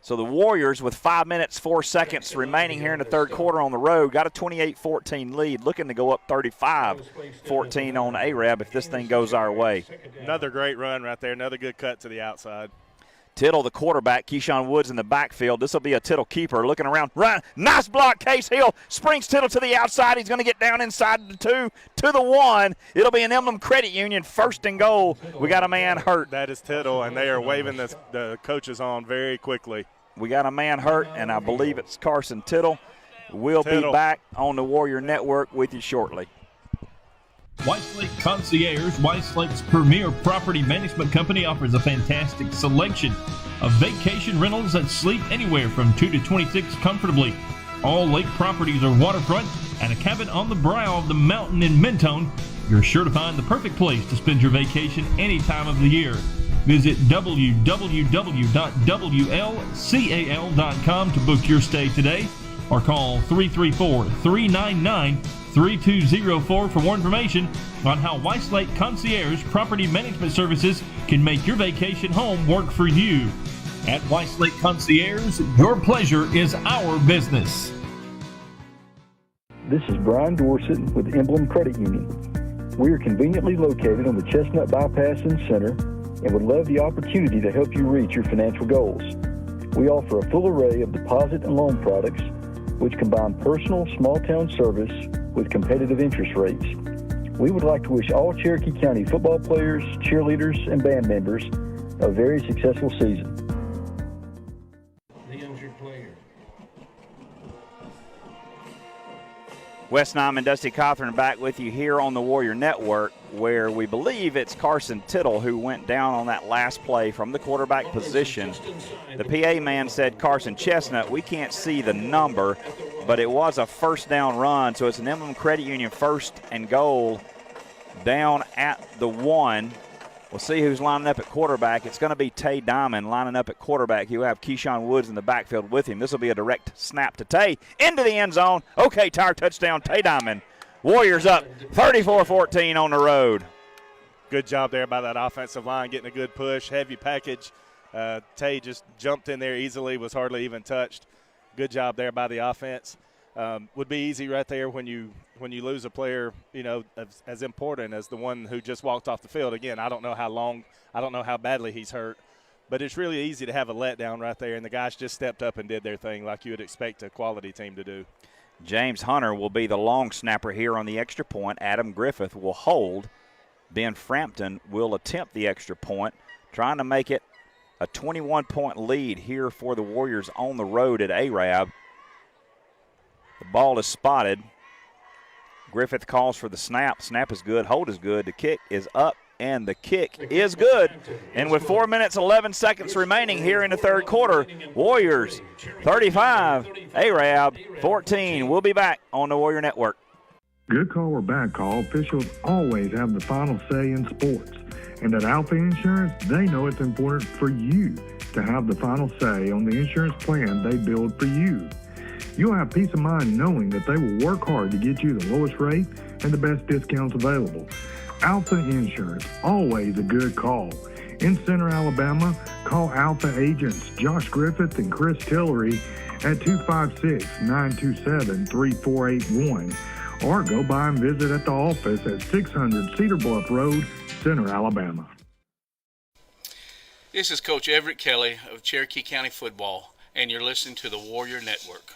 So the Warriors, with 5 minutes, 4 seconds remaining here in the third quarter on the road, got a 28-14 lead, looking to go up 35-14 on A-Rab if this thing goes our way. Another great run right there, another good cut to the outside. Tittle, the quarterback, Keyshawn Woods in the backfield. This will be a Tittle keeper looking around. Run. Nice block, Case Hill. Springs Tittle to the outside. He's going to get down inside the 2 to the 1. It'll be an Emblem Credit Union 1st and goal. We got a man hurt. That is Tittle, and they are waving the coaches on very quickly. We got a man hurt, and I believe it's Carson Tittle. We'll be back on the Warrior Network with you shortly. White Lake Concierge, White Lake's premier property management company, offers a fantastic selection of vacation rentals that sleep anywhere from 2 to 26 comfortably. All lake properties are waterfront, and a cabin on the brow of the mountain in Mentone. You're sure to find the perfect place to spend your vacation any time of the year. Visit www.wlcal.com to book your stay today, or call 334-399-3204 for more information on how White Lake Concierge Property Management Services can make your vacation home work for you. At White Lake Concierge, your pleasure is our business. This is Brian Dorsett with Emblem Credit Union. We are conveniently located on the Chestnut Bypass and Center and would love the opportunity to help you reach your financial goals. We offer a full array of deposit and loan products which combine personal small-town service with competitive interest rates. We would like to wish all Cherokee County football players, cheerleaders, and band members a very successful season. The injured player. Wes Nyman, Dusty Cothran back with you here on the Warrior Network, where we believe it's Carson Tittle who went down on that last play from the quarterback position. The PA man said Carson Chestnut. We can't see the number, but it was a 1st down run, so it's an Emblem Credit Union 1st and goal down at the 1. We'll see who's lining up at quarterback. It's going to be Tay Diamond lining up at quarterback. He'll have Keyshawn Woods in the backfield with him. This will be a direct snap to Tay into the end zone. OK Tire touchdown, Tay Diamond. Warriors up 34-14 on the road. Good job there by that offensive line, getting a good push, heavy package. Tay just jumped in there easily, was hardly even touched. Good job there by the offense. Would be easy right there when you lose a player, as important as the one who just walked off the field. Again, I don't know how badly he's hurt, but it's really easy to have a letdown right there, and the guys just stepped up and did their thing like you would expect a quality team to do. James Hunter will be the long snapper here on the extra point. Adam Griffith will hold. Ben Frampton will attempt the extra point, trying to make it a 21-point lead here for the Warriors on the road at Arab. The ball is spotted. Griffith calls for the snap. Snap is good. Hold is good. The kick is up, and the kick is good. And with 4 minutes, 11 seconds remaining here in the third quarter, Warriors 35, Arab 14. We'll be back on the Warrior Network. Good call or bad call, officials always have the final say in sports. And at Alpha Insurance, they know it's important for you to have the final say on the insurance plan they build for you. You'll have peace of mind knowing that they will work hard to get you the lowest rate and the best discounts available. Alpha Insurance, always a good call. In Center, Alabama, call Alpha agents Josh Griffith and Chris Tillery at 256-927-3481, or go by and visit at the office at 600 Cedar Bluff Road, Center, Alabama. This is Coach Everett Kelly of Cherokee County Football, and you're listening to the Warrior Network.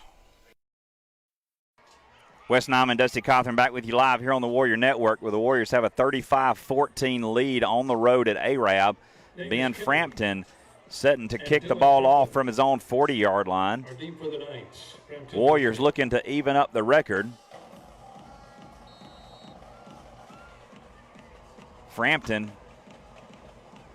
Wes Nyman, Dusty Cawthorn back with you live here on the Warrior Network, where the Warriors have a 35-14 lead on the road at Arab. Ben Frampton setting to kick the ball off from his own 40-yard line. Warriors looking to even up the record. Frampton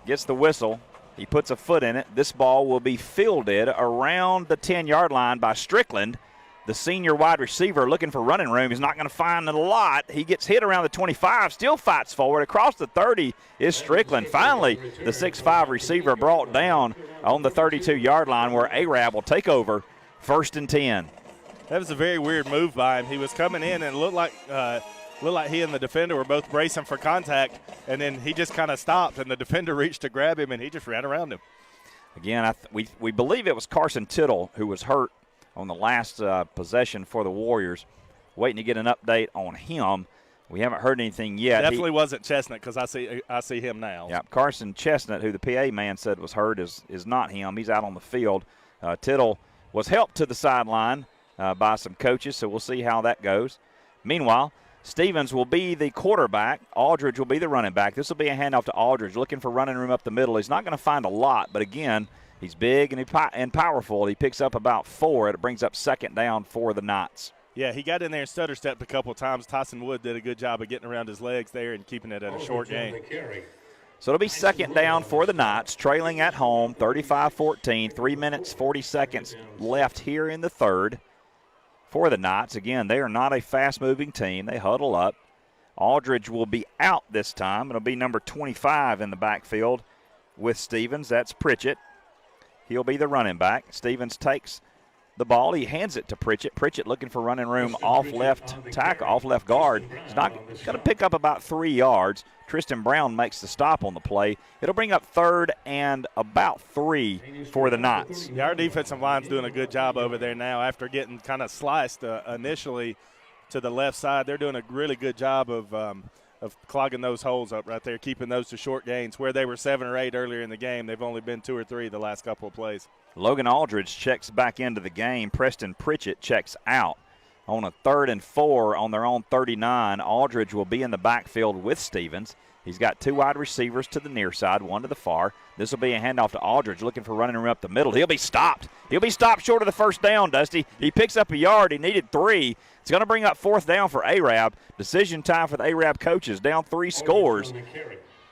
gets the whistle. He puts a foot in it. This ball will be fielded around the 10-yard line by Strickland, the senior wide receiver looking for running room. He's not going to find a lot. He gets hit around the 25, still fights forward. Across the 30 is Strickland. Finally, the 6'5 receiver brought down on the 32-yard line, where Arab will take over 1st and 10. That was a very weird move by him. He was coming in and it looked like he and the defender were both bracing for contact, and then he just kind of stopped, and the defender reached to grab him, and he just ran around him. Again, we believe it was Carson Tittle who was hurt on the last possession for the Warriors. Waiting to get an update on him. We haven't heard anything yet. Definitely wasn't Chestnut, because I see him now. Yeah, Carson Chestnut, who the PA man said was hurt, is not him. He's out on the field. Tittle was helped to the sideline by some coaches, so we'll see how that goes. Meanwhile, Stevens will be the quarterback. Aldridge will be the running back. This will be a handoff to Aldridge, looking for running room up the middle. He's not going to find a lot, but again, he's big and powerful. He picks up about 4. It brings up 2nd down for the Knots. Yeah, he got in there and stutter stepped a couple of times. Tyson Wood did a good job of getting around his legs there and keeping it at a short gain. So it'll be 2nd down for the Knots, trailing at home, 35-14, 3 minutes, 40 seconds left here in the third. For the Knots, again, they are not a fast-moving team. They huddle up. Aldridge will be out this time. It'll be number 25 in the backfield with Stevens. That's Pritchett. He'll be the running back. Stevens takes the ball. He hands it to Pritchett. Pritchett looking for running room off left tackle, off left guard. He's not going to pick up about 3 yards. Tristan Brown makes the stop on the play. It'll bring up 3rd and about 3 for the Knots. Yeah, our defensive line's doing a good job over there now after getting kind of sliced initially to the left side. They're doing a really good job of clogging those holes up right there, keeping those to short gains. Where they were 7 or 8 earlier in the game, they've only been 2 or 3 the last couple of plays. Logan Aldridge checks back into the game. Preston Pritchett checks out. On a 3rd and 4 on their own 39, Aldridge will be in the backfield with Stevens. He's got 2 wide receivers to the near side, 1 to the far. This will be a handoff to Aldridge, looking for running room up the middle. He'll be stopped. He'll be stopped short of the 1st down, Dusty. He picks up a yard. He needed 3. It's going to bring up 4th down for Arab. Decision time for the Arab coaches. Down 3 scores.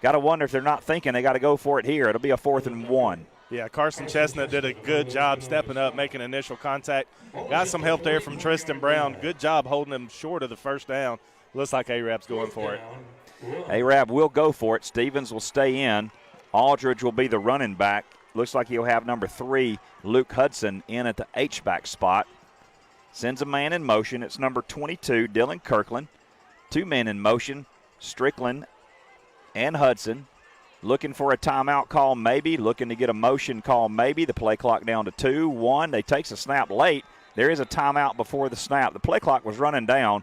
Got to wonder if they're not thinking they got to go for it here. It'll be a 4th and 1. Yeah, Carson Chestnut did a good job stepping up, making initial contact. Got some help there from Tristan Brown. Good job holding him short of the 1st down. Looks like Arab's going for it. Arab will go for it. Stevens will stay in. Aldridge will be the running back. Looks like he'll have number 3, Luke Hudson, in at the H-back spot. Sends a man in motion. It's number 22, Dylan Kirkland. 2 men in motion, Strickland and Hudson. Looking for a timeout call, maybe. Looking to get a motion call, maybe. The play clock down to 2, 1. They takes a snap late. There is a timeout before the snap. The play clock was running down.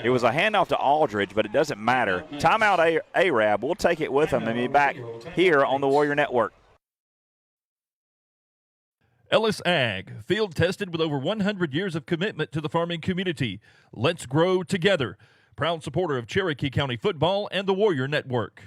It was a handoff to Aldridge, but it doesn't matter. Timeout Arab. We'll take it with them and be back here on the Warrior Network. Ellis Ag, field tested with over 100 years of commitment to the farming community. Let's grow together. Proud supporter of Cherokee County football and the Warrior Network.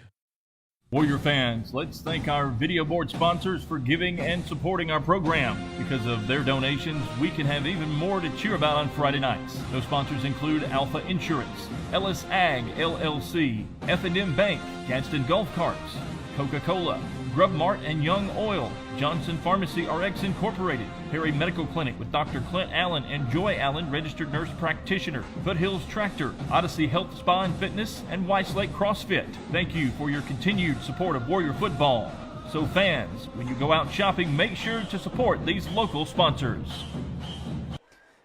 Warrior fans, let's thank our video board sponsors for giving and supporting our program. Because of their donations, we can have even more to cheer about on Friday nights. Those sponsors include Alpha Insurance, Ellis Ag LLC, F&M Bank, Gadsden Golf Carts, Coca-Cola, Grub Mart and Young Oil, Johnson Pharmacy RX Incorporated, Perry Medical Clinic with Dr. Clint Allen and Joy Allen, registered nurse practitioner, Foothills Tractor, Odyssey Health Spa and Fitness, and Weiss Lake CrossFit. Thank you for your continued support of Warrior football. So fans, when you go out shopping, make sure to support these local sponsors.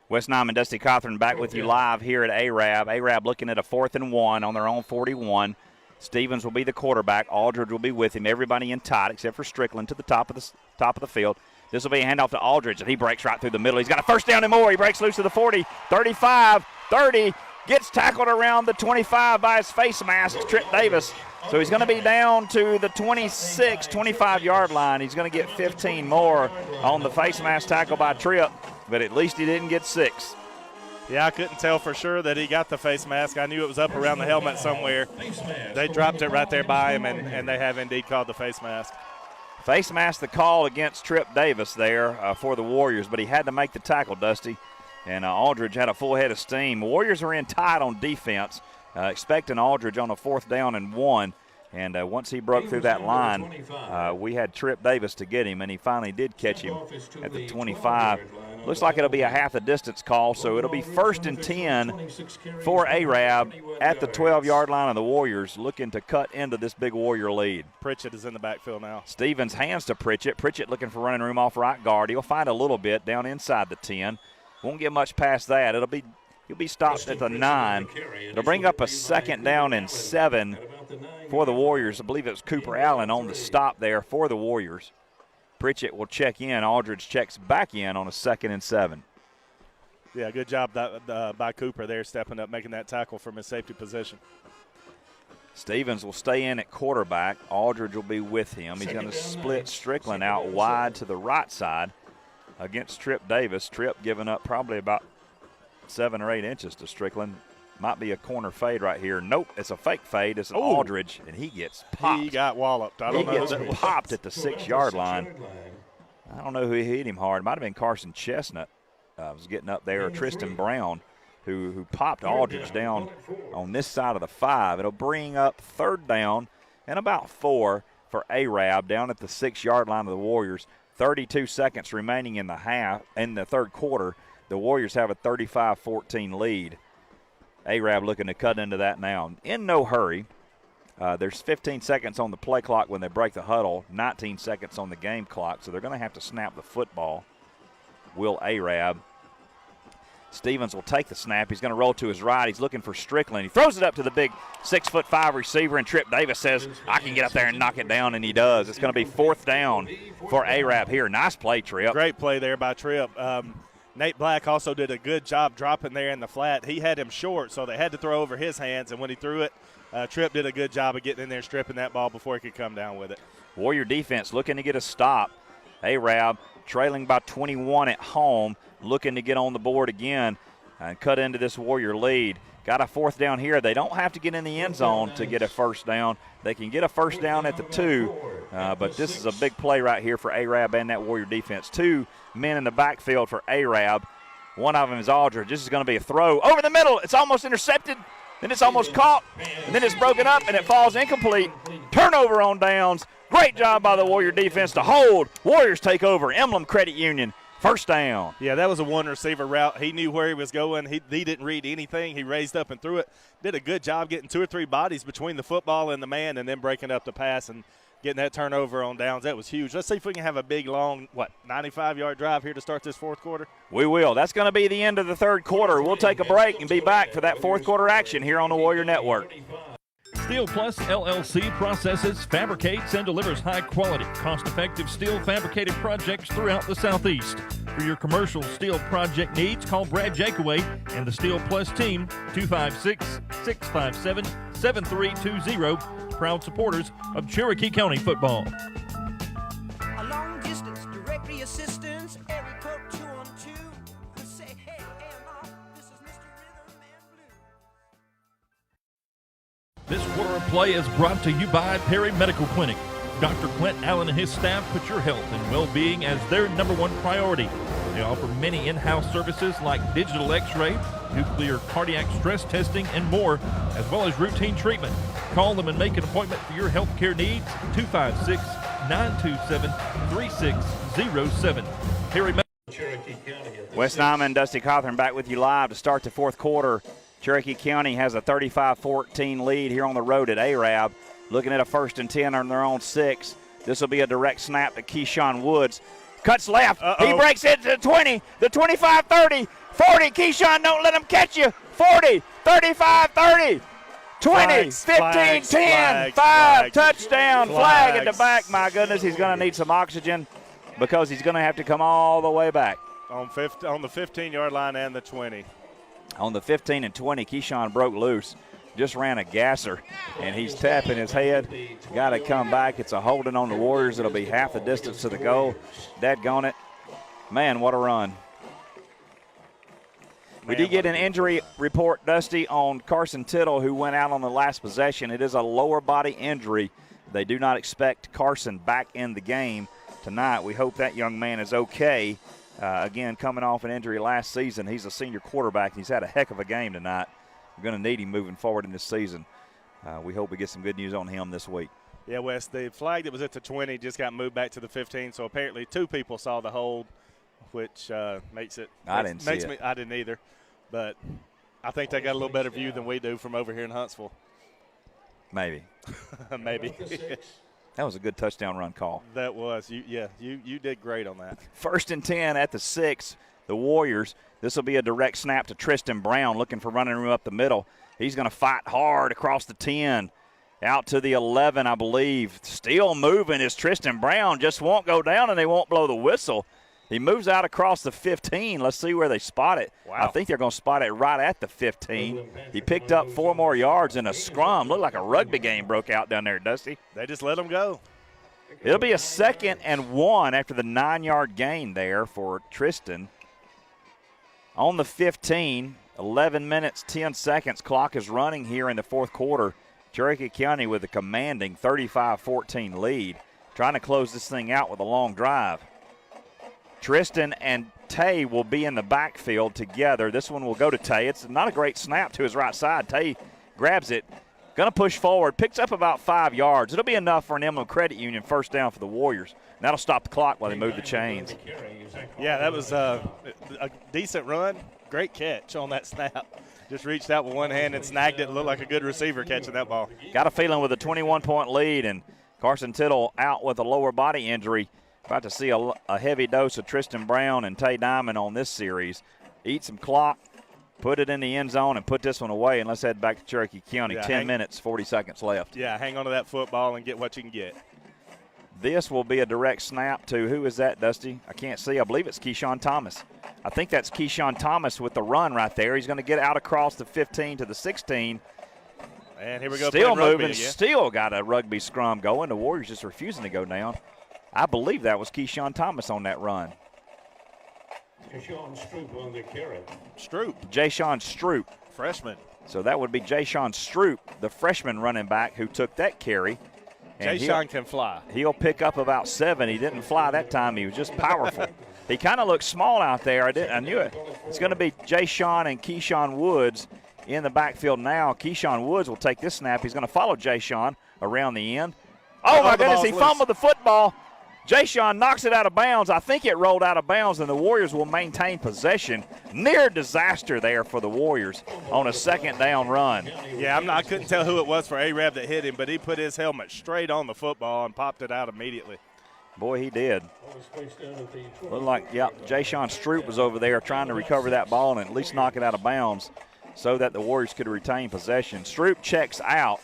Wes Nyman and Dusty Cothran back with you live here at Arab. Arab looking at a 4th and 1 on their own 41. Stevens will be the quarterback. Aldridge will be with him. Everybody in tight except for Strickland to the top of the field. This will be a handoff to Aldridge, and he breaks right through the middle. He's got a first down and more. He breaks loose to the 40, 35, 30, gets tackled around the 25 by his face mask, Trip Davis. So he's going to be down to the 26, 25-yard line. He's going to get 15 more on the face mask tackle by Tripp, but at least he didn't get 6. Yeah, I couldn't tell for sure that he got the face mask. I knew it was up around the helmet somewhere. They dropped it right there by him, and they have indeed called the face mask. Face mask the call against Trip Davis there for the Warriors, but he had to make the tackle, Dusty. And Aldridge had a full head of steam. Warriors are in tight on defense, expecting Aldridge on a 4th down and 1. And once he broke through that line, we had Trip Davis to get him, and he finally did catch him at the 25. Looks like it'll be a half the distance call, so it'll be 1st and 10 for Arab at the 12-yard line of the Warriors, looking to cut into this big Warrior lead. Pritchett is in the backfield now. Stevens hands to Pritchett. Pritchett looking for running room off right guard. He'll find a little bit down inside the 10. Won't get much past that. He'll be stopped at the 9. It'll bring up a 2nd down and 7 for the Warriors. I believe it was Cooper Allen on the stop there for the Warriors. Pritchett will check in. Aldridge checks back in on a 2nd and 7. Yeah, good job by Cooper there, stepping up, making that tackle from his safety position. Stevens will stay in at quarterback. Aldridge will be with him. He's going to split Strickland out wide to the right side against Trip Davis. Trip giving up probably about 7 or 8 inches to Strickland. Might be a corner fade right here. Nope, it's a fake fade. It's an Aldridge, and he gets popped. He got walloped. He gets popped at the 6-yard line. I don't know who hit him hard. It might have been Carson Chestnut was getting up there, or Tristan Brown, who popped Aldridge down on this side of the 5. It'll bring up 3rd down and about 4 for Arab down at the 6-yard line of the Warriors. 32 seconds remaining in the 3rd quarter. The Warriors have a 35-14 lead. Arab looking to cut into that now. In no hurry. There's 15 seconds on the play clock when they break the huddle, 19 seconds on the game clock, so they're going to have to snap the football. Will Arab. Stevens will take the snap. He's going to roll to his right. He's looking for Strickland. He throws it up to the big 6'5" receiver, and Trip Davis says, I can get up there and knock it down, and he does. It's going to be 4th down for Arab here. Nice play, Trip. Great play there by Trip. Nate Black also did a good job dropping there in the flat. He had him short, so they had to throw over his hands, and when he threw it, Tripp did a good job of getting in there, stripping that ball before he could come down with it. Warrior defense looking to get a stop. Arab trailing by 21 at home, looking to get on the board again and cut into this Warrior lead. Got a 4th down here. They don't have to get in the end zone to get a 1st down. They can get a 1st down at the 2, but this is a big play right here for Arab and that Warrior defense. 2 men in the backfield for Arab. One of them is Aldridge. This is going to be a throw over the middle. It's almost intercepted. Then it's almost caught. And then it's broken up, and it falls incomplete. Turnover on downs. Great job by the Warrior defense to hold. Warriors take over. Emblem Credit Union First down. Yeah, that was a one receiver route. He knew where he was going. He didn't read anything. He raised up and threw it. Did a good job getting 2 or 3 bodies between the football and the man, and then breaking up the pass and getting that turnover on downs. That was huge. Let's see if we can have a big, long, 95-yard drive here to start this fourth quarter. We will. That's going to be the end of the third quarter. We'll take a break and be back for that fourth quarter action here on the Warrior Network. Steel Plus LLC processes, fabricates, and delivers high-quality, cost-effective steel fabricated projects throughout the Southeast. For your commercial steel project needs, call Brad Jakeway and the Steel Plus team, 256-657-7320, proud supporters of Cherokee County football. A long distance directory assistance, area code 212. Say hey, AMR, this is Mr. Rhythm and Blues. This quarter of play is brought to you by Perry Medical Clinic. Dr. Clint Allen and his staff put your health and well-being as their #1 priority. They offer many in-house services like digital x-ray, nuclear cardiac stress testing, and more, as well as routine treatment. Call them and make an appointment for your health care needs, 256-927-3607. Perry Medical. Wes Nyman and Dusty Cawthorn back with you live to start the fourth quarter. Cherokee County has a 35-14 lead here on the road at Arab. Looking at a 1st and 10 on their own 6. This will be a direct snap to Keyshawn Woods. Cuts left. He breaks into the 20, the 25, 30, 40. Keyshawn, don't let him catch you. 40, 35, 30, 20, 15, 10, 5, touchdown, flag at the back. My goodness, he's going to need some oxygen because he's going to have to come all the way back. On the 15-yard line and the 20. On the 15 and 20, Keyshawn broke loose. Just ran a gasser, and he's tapping his head. Got to come back. It's a holding on the Warriors. It'll be half the distance to the goal. Dadgone it. Man, what a run. We did get an injury report, Dusty, on Carson Tittle, who went out on the last possession. It is a lower body injury. They do not expect Carson back in the game tonight. We hope that young man is okay. Again, coming off an injury last season. He's a senior quarterback. He's had a heck of a game tonight. We're going to need him moving forward in this season. We hope we get some good news on him this week. Yeah, Wes, the flag that was at the 20 just got moved back to the 15, so apparently 2 people saw the hold, which makes it – I didn't see it. I didn't either. But I think they got a little better view than we do from over here in Huntsville. Maybe. Maybe. That was a good touchdown run call. That was. You did great on that. 1st and 10 at the 6, the Warriors. This will be a direct snap to Tristan Brown, looking for running room up the middle. He's going to fight hard across the 10, out to the 11, I believe. Still moving is Tristan Brown. Just won't go down, and they won't blow the whistle. He moves out across the 15. Let's see where they spot it. Wow. I think they're going to spot it right at the 15. He picked up 4 more yards in a scrum. Looked like a rugby game broke out down there, Dusty. They just let him go. It'll be a 2nd and 1 after the 9-yard gain there for Tristan. On the 15, 11 minutes, 10 seconds. Clock is running here in the fourth quarter. Cherokee County with a commanding 35-14 lead. Trying to close this thing out with a long drive. Tristan and Tay will be in the backfield together. This one will go to Tay. It's not a great snap to his right side. Tay grabs it, going to push forward, picks up about 5 yards. It'll be enough for an Emblem Credit Union first down for the Warriors. And that'll stop the clock while they move the chains. Yeah, that was a decent run. Great catch on that snap. Just reached out with one hand and snagged it. Looked like a good receiver catching that ball. Got a feeling with a 21-point lead and Carson Tittle out with a lower body injury. About to see a heavy dose of Tristan Brown and Tay Diamond on this series. Eat some clock, put it in the end zone, and put this one away, and let's head back to Cherokee County. 10 minutes, 40 seconds left. Yeah, hang on to that football and get what you can get. This will be a direct snap to, who is that, Dusty? I can't see. I believe it's Keyshawn Thomas. I think that's Keyshawn Thomas with the run right there. He's going to get out across the 15 to the 16. And here we go. Still moving, still got a rugby scrum going. The Warriors just refusing to go down. I believe that was Keyshawn Thomas on that run. Keyshawn Stroop on the carry. Jayshawn Stroop. Freshman. So that would be Jayshawn Stroop, the freshman running back who took that carry. Jayshawn can fly. He'll pick up about 7. He didn't fly that time. He was just powerful. He kind of looked small out there. I knew it. It's going to be Jayshawn and Keyshawn Woods in the backfield now. Keyshawn Woods will take this snap. He's going to follow Jayshawn around the end. Oh, my goodness, he fumbled the football. Jay-Sean knocks it out of bounds. I think it rolled out of bounds, and the Warriors will maintain possession. Near disaster there for the Warriors on a second down run. Yeah, I couldn't tell who it was for Arab that hit him, but he put his helmet straight on the football and popped it out immediately. Boy, he did. Looked like, yeah, Jay-Sean Stroop was over there trying to recover that ball and at least knock it out of bounds so that the Warriors could retain possession. Stroop checks out.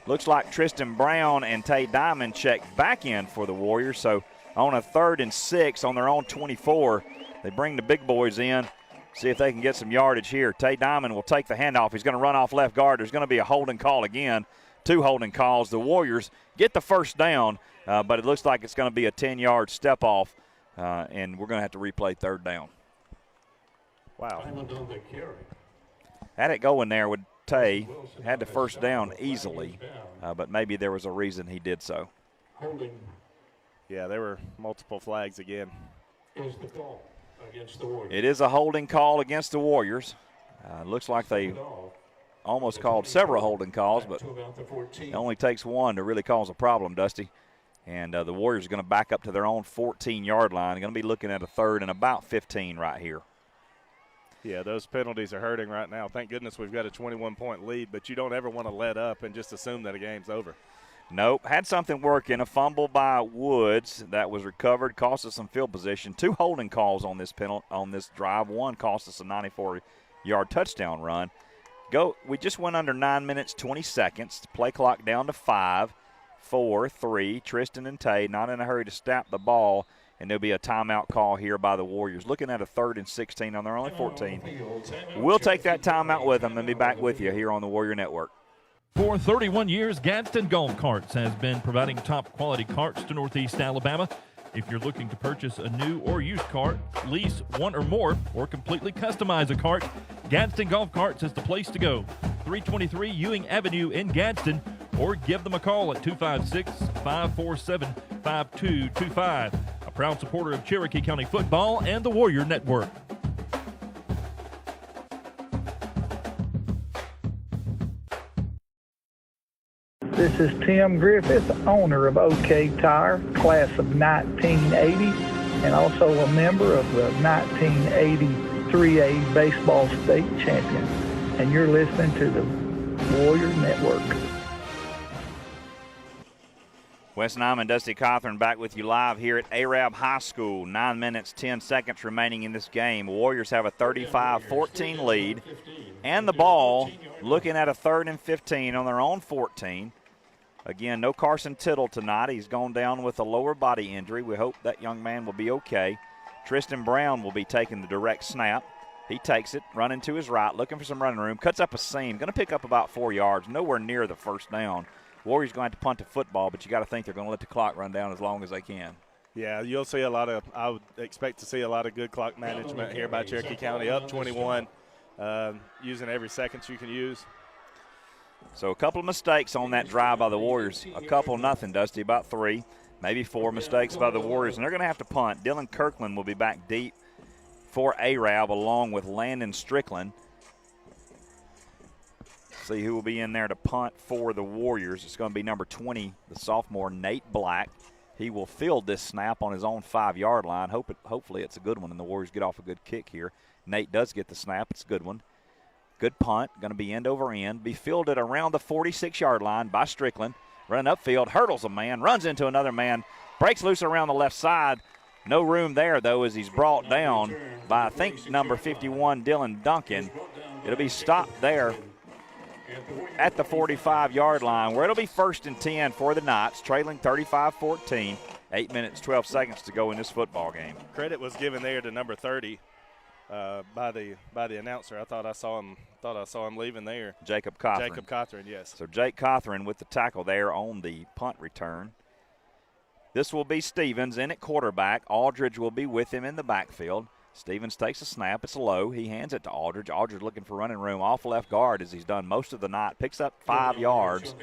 Looks like Tristan Brown and Tay Diamond check back in for the Warriors. So on a 3rd and 6 on their own 24, they bring the big boys in, see if they can get some yardage here. Tay Diamond will take the handoff. He's going to run off left guard. There's going to be a holding call again. 2 holding calls. The Warriors get the first down, but it looks like it's going to be a 10-yard step off, and we're going to have to replay 3rd down. Wow. Had it going there with Tay, had the first down easily, but maybe there was a reason he did so. Yeah, there were multiple flags again. It is a holding call against the Warriors. Looks like they almost called several holding calls, but it only takes one to really cause a problem, Dusty. And the Warriors are going to back up to their own 14-yard line. They're going to be looking at a 3rd and about 15 right here. Yeah, those penalties are hurting right now. Thank goodness we've got a 21-point lead, but you don't ever want to let up and just assume that a game's over. Nope. Had something working. A fumble by Woods that was recovered, cost us some field position. 2 holding calls on this drive. One cost us a 94-yard touchdown run. We just went under 9 minutes, 20 seconds. Play clock down to 5, 4, 3. Tristan and Tay not in a hurry to snap the ball. And there'll be a timeout call here by the Warriors. Looking at a 3rd and 16 on their only 14. We'll take that timeout with them and be back with you here on the Warrior Network. For 31 years, Gadsden Golf Carts has been providing top-quality carts to Northeast Alabama. If you're looking to purchase a new or used cart, lease one or more, or completely customize a cart, Gadsden Golf Carts is the place to go. 323 Ewing Avenue in Gadsden, or give them a call at 256-547-5225. A proud supporter of Cherokee County football and the Warrior Network. This is Tim Griffith, owner of OK Tire, class of 1980, and also a member of the 1980 3A Baseball State Champion. And you're listening to the Warrior Network. Wes Nyman, Dusty Cawthorn back with you live here at Arab High School. 9 minutes, 10 seconds remaining in this game. Warriors have a 35-14 lead. And the ball looking at a 3rd and 15 on their own 14. Again, no Carson Tittle tonight. He's gone down with a lower body injury. We hope that young man will be okay. Tristan Brown will be taking the direct snap. He takes it, running to his right, looking for some running room, cuts up a seam, going to pick up about 4 yards, nowhere near the first down. Warriors going to have to punt the football, but you got to think they're going to let the clock run down as long as they can. Yeah, you'll see I would expect to see a lot of good clock management here by Cherokee County, up 21, using every second you can use. So a couple of mistakes on that drive by the Warriors. A couple, nothing, Dusty, about 3, maybe 4 mistakes by the Warriors, and they're going to have to punt. Dylan Kirkland will be back deep for Arab along with Landon Strickland. See who will be in there to punt for the Warriors. It's going to be number 20, the sophomore, Nate Black. He will field this snap on his own 5-yard line. Hopefully it's a good one, and the Warriors get off a good kick here. Nate does get the snap. It's a good one. Good punt, going to be end over end. Be fielded around the 46-yard line by Strickland. Running upfield, hurdles a man, runs into another man, breaks loose around the left side. No room there, though, as he's brought down by, I think, number 51, Dylan Duncan. It'll be stopped there at the 45-yard line, where it'll be 1st and 10 for the Knights, trailing 35-14. 8 minutes, 12 seconds to go in this football game. Credit was given there to number 30 by the announcer. I thought I saw him leaving there. Jacob Cawthorn. Jacob Cawthorn, yes. So Jake Cawthorn with the tackle there on the punt return. This will be Stevens in at quarterback. Aldridge will be with him in the backfield. Stevens takes a snap. It's low. He hands it to Aldridge. Aldridge looking for running room off left guard as he's done most of the night. Picks up 5 yards.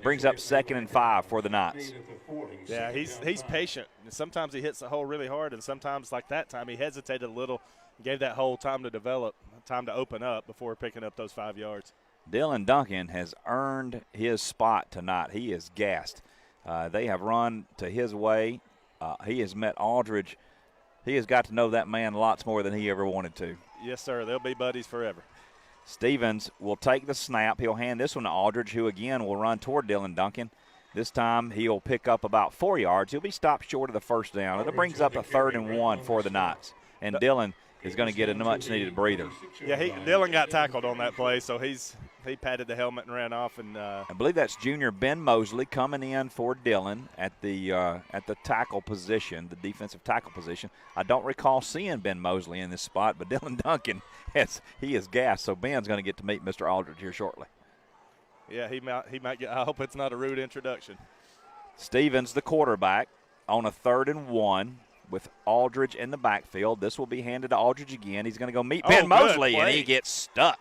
Brings up 2nd and 5 for the Knights. Yeah, he's patient. Sometimes he hits the hole really hard, and sometimes, like that time, he hesitated a little, gave that hole time to develop, time to open up before picking up those 5 yards. Dylan Duncan has earned his spot tonight. He is gassed. They have run to his way he has met Aldridge. He has got to know that man lots more than he ever wanted to. Yes, sir. They'll be buddies forever. Stevens will take the snap. He'll hand this one to Aldridge, who again will run toward Dylan Duncan. This time he'll pick up about 4 yards. He'll be stopped short of the first down. It brings up a 3rd and 1 for the Knights. And Dylan is going to get a much-needed breather. Yeah, Dylan got tackled on that play, so he patted the helmet and ran off. And I believe that's junior Ben Mosley coming in for Dylan at the tackle position, the defensive tackle position. I don't recall seeing Ben Mosley in this spot, but Dylan Duncan he is gassed, so Ben's going to get to meet Mr. Aldridge here shortly. Yeah, he might get. I hope it's not a rude introduction. Stevens, the quarterback, on a 3rd and 1 with Aldridge in the backfield. This will be handed to Aldridge again. He's going to go meet Ben Mosley, and he gets stuck.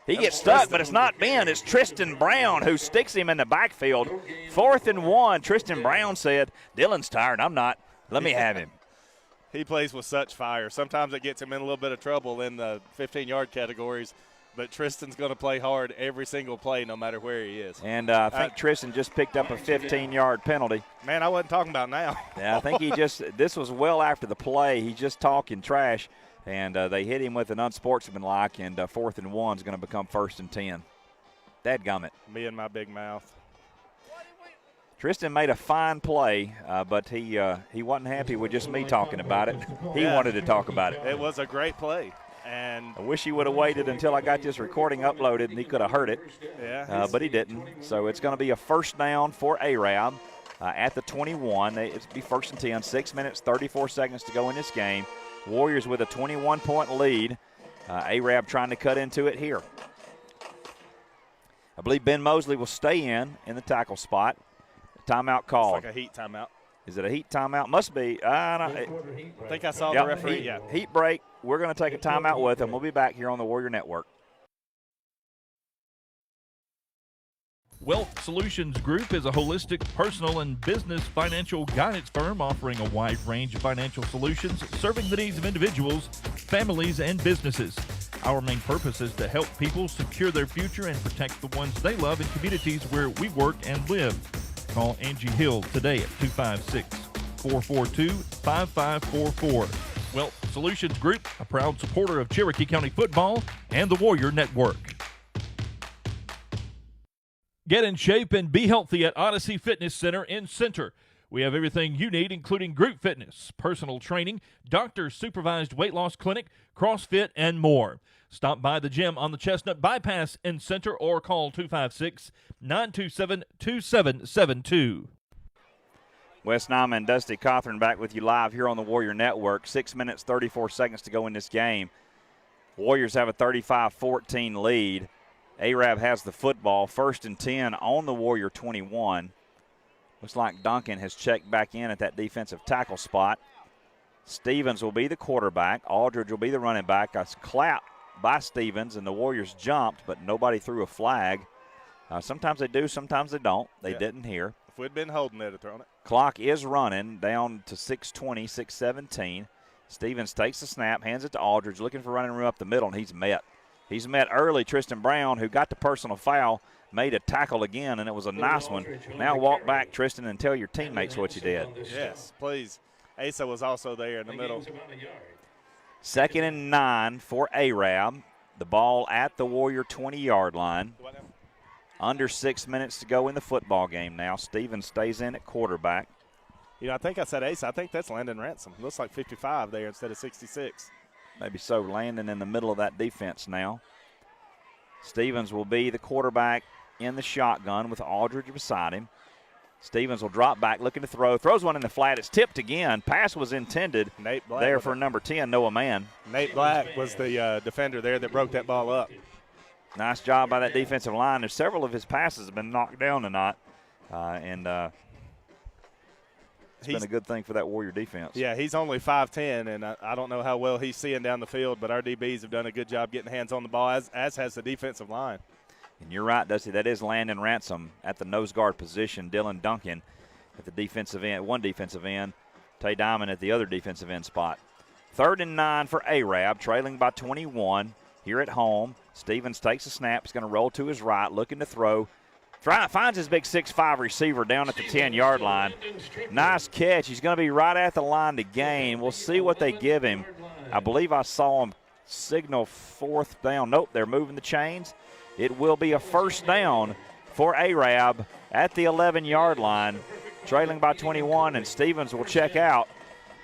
He gets stuck, but it's not Ben. It's Tristan Brown who sticks him in the backfield. 4th and 1. Tristan Brown said, Dylan's tired. I'm not. Let me have him. He plays with such fire. Sometimes it gets him in a little bit of trouble in the 15-yard categories. But Tristan's going to play hard every single play no matter where he is. And I think Tristan just picked up a 15-yard penalty. Man, I wasn't talking about now. Yeah, I think this was well after the play. He's just talking trash, and they hit him with an unsportsmanlike, and 4th and 1 is going to become 1st and 10. Dadgummit. Me and my big mouth. Tristan made a fine play, but he wasn't happy with just me talking about it. He wanted to talk about it. It was a great play. And I wish he would have waited until I got this recording uploaded, and he could have heard it. Yeah, but he didn't. So it's going to be a 1st down for Arab at the 21. It'll be 1st and 10. 6 minutes, 34 seconds to go in this game. Warriors with a 21-point lead. Arab trying to cut into it here. I believe Ben Mosley will stay in the tackle spot. Timeout called. It's like a heat timeout. Is it a heat timeout? Must be. I think I saw the referee. Heat break. We're going to take a timeout with them. We'll be back here on the Warrior Network. Wealth Solutions Group is a holistic, personal, and business financial guidance firm offering a wide range of financial solutions serving the needs of individuals, families, and businesses. Our main purpose is to help people secure their future and protect the ones they love in communities where we work and live. Call Angie Hill today at 256-442-5544. Wealth Solutions Group, a proud supporter of Cherokee County football and the Warrior Network. Get in shape and be healthy at Odyssey Fitness Center in Center. We have everything you need, including group fitness, personal training, doctor-supervised weight loss clinic, CrossFit, and more. Stop by the gym on the Chestnut Bypass in Center or call 256-927-2772. Wes Nyman and Dusty Cawthorn back with you live here on the Warrior Network. 6 minutes, 34 seconds to go in this game. Warriors have a 35-14 lead. Arab has the football. 1st and 10 on the Warrior 21. Looks like Duncan has checked back in at that defensive tackle spot. Stevens will be the quarterback. Aldridge will be the running back. A clap by Stevens, and the Warriors jumped, but nobody threw a flag. Sometimes they do, sometimes they don't. They didn't here. If we'd been holding, they'd have thrown it. Clock is running down to 6:20, 6:17. Stevens takes the snap, hands it to Aldridge, looking for running room up the middle, and he's met. He's met early Tristan Brown, who got the personal foul, made a tackle again, and it was a nice one. Now walk back, Tristan, and tell your teammates what you did. Yes, please. Asa was also there in the middle. 2nd and 9 for Arab. The ball at the Warrior 20-yard line. Under 6 minutes to go in the football game now. Stevens stays in at quarterback. You know, I think I said Asa. I think that's Landon Ransom. Looks like 55 there instead of 66. Maybe so. Landon in the middle of that defense now. Stevens will be the quarterback in the shotgun with Aldridge beside him. Stevens will drop back, looking to throw. Throws one in the flat. It's tipped again. Pass was intended there for number 10, Noah Mann. Nate Black was the defender there that broke that ball up. Nice job by that defensive line. There's several of his passes have been knocked down tonight, and it's been a good thing for that Warrior defense. Yeah, he's only 5'10", and I don't know how well he's seeing down the field, but our DBs have done a good job getting hands on the ball, as has the defensive line. And you're right, Dusty. That is Landon Ransom at the nose guard position. Dylan Duncan at the defensive end, one defensive end. Tay Diamond at the other defensive end spot. 3rd and 9 for Arab, trailing by 21 here at home. Stevens takes a snap. He's going to roll to his right, looking to throw. finds his big 6'5" receiver down at the 10-yard line. Nice catch. He's going to be right at the line to gain. We'll see what they give him. I believe I saw him signal 4th down. Nope, they're moving the chains. It will be a 1st down for Arab at the 11-yard line, trailing by 21, and Stevens will check out.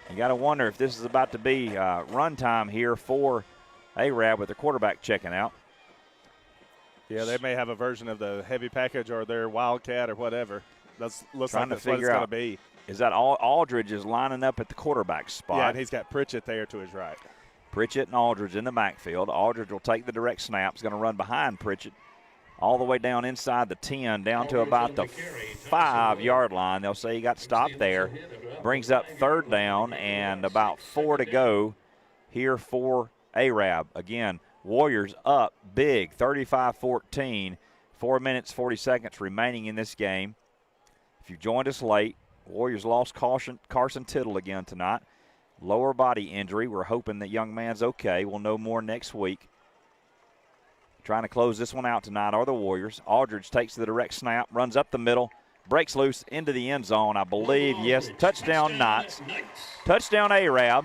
You got to wonder if this is about to be run time here for Arab with the quarterback checking out. Yeah, they may have a version of the heavy package or their Wildcat or whatever. Looks like that's what it's going to be. Is that Aldridge is lining up at the quarterback spot? Yeah, and he's got Pritchett there to his right. Pritchett and Aldridge in the backfield. Aldridge will take the direct snap. He's going to run behind Pritchett all the way down inside the 10, down to about the 5-yard line. They'll say he got stopped there. Brings up 3rd down and about 4 to go here for Arab. Again, Warriors up big, 35-14. 4 minutes, 40 seconds remaining in this game. If you joined us late, Warriors lost Carson Tittle again tonight. Lower body injury. We're hoping that young man's okay. We'll know more next week. Trying to close this one out tonight are the Warriors. Aldridge takes the direct snap, runs up the middle, breaks loose into the end zone, I believe. Yes, touchdown Knights. Touchdown Arab.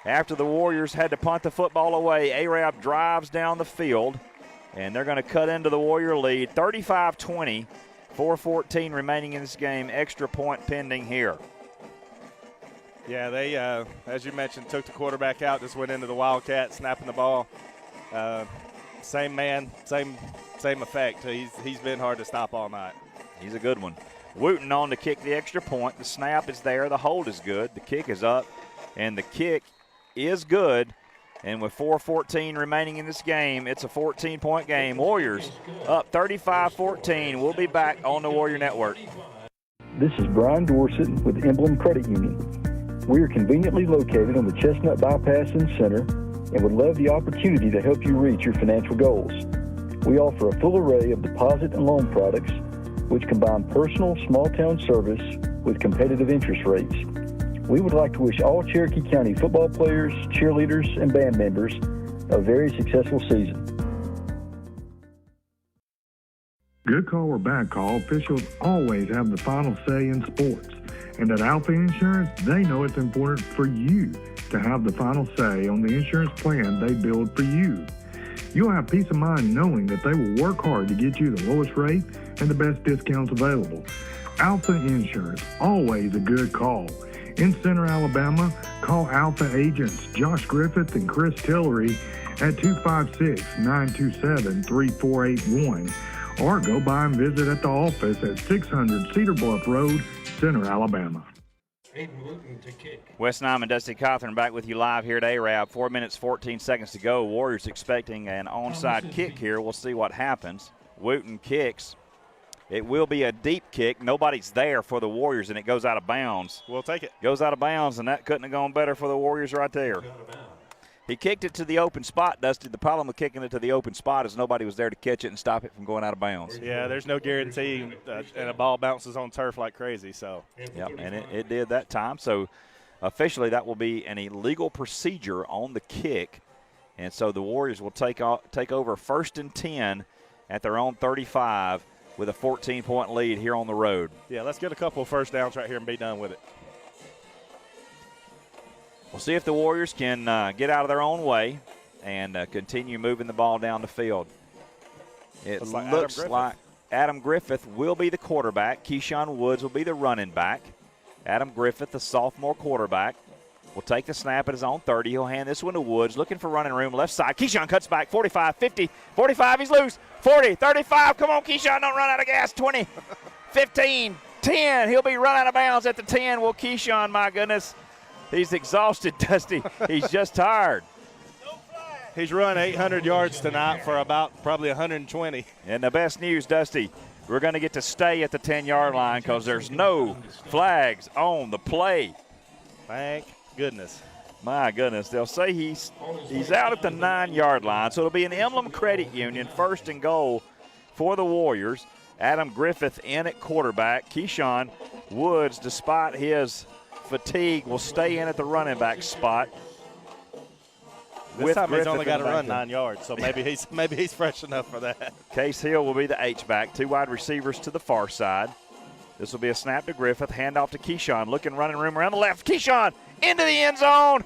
After the Warriors had to punt the football away, Arab drives down the field, and they're going to cut into the Warrior lead. 35-20, 4:14 remaining in this game. Extra point pending here. Yeah, they, as you mentioned, took the quarterback out, just went into the Wildcat, snapping the ball. Same man, same effect. He's been hard to stop all night. He's a good one. Wooten on to kick the extra point. The snap is there. The hold is good. The kick is up, and the kick is good. And with 4:14 remaining in this game, it's a 14-point game. Warriors up 35-14. We'll be back on the Warrior Network. This is Brian Dorsett with Emblem Credit Union. We are conveniently located on the Chestnut Bypass in Center and would love the opportunity to help you reach your financial goals. We offer a full array of deposit and loan products which combine personal small-town service with competitive interest rates. We would like to wish all Cherokee County football players, cheerleaders, and band members a very successful season. Good call or bad call, officials always have the final say in sports. And at Alpha Insurance, they know it's important for you to have the final say on the insurance plan they build for you. You'll have peace of mind knowing that they will work hard to get you the lowest rate and the best discounts available. Alpha Insurance, always a good call. In Center, Alabama, call Alpha agents Josh Griffith and Chris Tillery at 256-927-3481 or go by and visit at the office at 600 Cedar Bluff Road, Center, Alabama. Wes Nyman, Dusty Cawthorn back with you live here at Arab. 4 minutes, 14 seconds to go. Warriors expecting an onside kick here. We'll see what happens. Wooten kicks. It will be a deep kick. Nobody's there for the Warriors, and it goes out of bounds. We'll take it. Goes out of bounds, and that couldn't have gone better for the Warriors right there. He kicked it to the open spot, Dusty. The problem with kicking it to the open spot is nobody was there to catch it and stop it from going out of bounds. Yeah, there's no guarantee, and a ball bounces on turf like crazy. So. Yep, and it did that time. So officially that will be an illegal procedure on the kick, and so the Warriors will take over 1st and 10 at their own 35 with a 14-point lead here on the road. Yeah, let's get a couple of first downs right here and be done with it. We'll see if the Warriors can get out of their own way and continue moving the ball down the field. It looks like Adam Griffith will be the quarterback. Keyshawn Woods will be the running back. Adam Griffith, the sophomore quarterback, will take the snap at his own 30. He'll hand this one to Woods, looking for running room left side. Keyshawn cuts back, 45, 50, 45, he's loose, 40, 35. Come on, Keyshawn, don't run out of gas. 20, 15, 10. He'll be run out of bounds at the 10. Well, Keyshawn, my goodness, he's exhausted, Dusty. He's just tired. He's run 800 yards tonight for about probably 120. And the best news, Dusty, we're going to get to stay at the 10-yard line because there's no flags on the play. Thank goodness. My goodness. They'll say he's out at the 9-yard line, so it'll be an Emblem Credit Union 1st and goal for the Warriors. Adam Griffith in at quarterback. Keyshawn Woods, despite his fatigue, will stay in at the running back spot. This time he's Griffith only got to in the run backfield. 9 yards, so maybe he's fresh enough for that. Case Hill will be the H-back. 2 wide receivers to the far side. This will be a snap to Griffith. Handoff to Keyshawn. Looking running room around the left. Keyshawn into the end zone.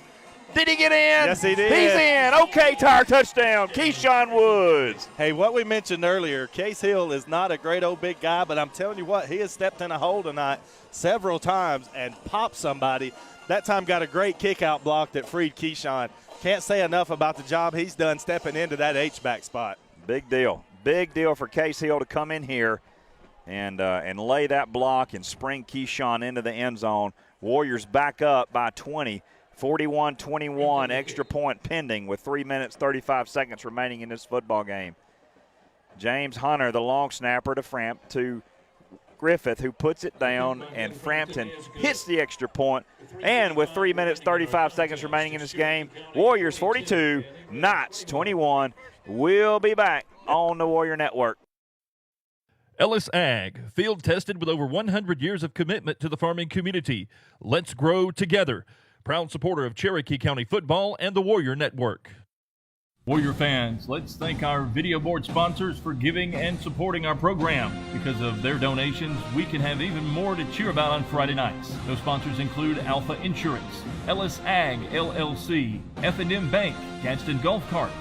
Did he get in? Yes, he did. He's in. Okay, Tire touchdown. Keyshawn Woods. Hey, what we mentioned earlier, Case Hill is not a great old big guy, but I'm telling you what, he has stepped in a hole tonight several times and popped somebody. That time got a great kick-out block that freed Keyshawn. Can't say enough about the job he's done stepping into that H-back spot. Big deal. Big deal for Case Hill to come in here and lay that block and spring Keyshawn into the end zone. Warriors back up by 20. 41-21, extra point pending with 3 minutes, 35 seconds remaining in this football game. James Hunter, the long snapper to Griffith, who puts it down, and Frampton hits the extra point. And with 3 minutes, 35 seconds remaining in this game, Warriors 42, Knights 21. We'll be back on the Warrior Network. Ellis Ag, field tested with over 100 years of commitment to the farming community. Let's grow together. Proud supporter of Cherokee County football and the Warrior Network. Warrior fans, let's thank our video board sponsors for giving and supporting our program. Because of their donations, we can have even more to cheer about on Friday nights. Those sponsors include Alpha Insurance, Ellis Ag LLC, F&M Bank, Gadsden Golf Carts,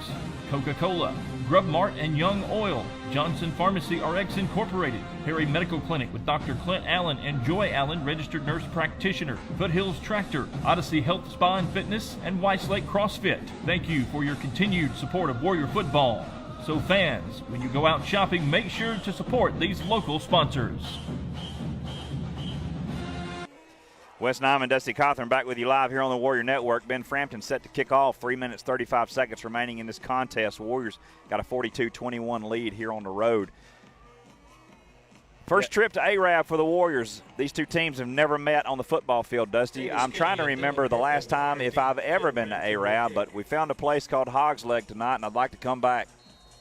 Coca-Cola, Grub Mart and Young Oil, Johnson Pharmacy RX Incorporated, Perry Medical Clinic with Dr. Clint Allen and Joy Allen, registered nurse practitioner, Foothills Tractor, Odyssey Health Spa and Fitness, and Weiss Lake CrossFit. Thank you for your continued support of Warrior football. So fans, when you go out shopping, make sure to support these local sponsors. Wes Nyman, Dusty Cawthorn back with you live here on the Warrior Network. Ben Frampton set to kick off. 3 minutes, 35 seconds remaining in this contest. Warriors got a 42-21 lead here on the road. First trip to Arab for the Warriors. These two teams have never met on the football field, Dusty. I'm trying to remember the last time if I've ever been to Arab, but we found a place called Hog's Leg tonight, and I'd like to come back.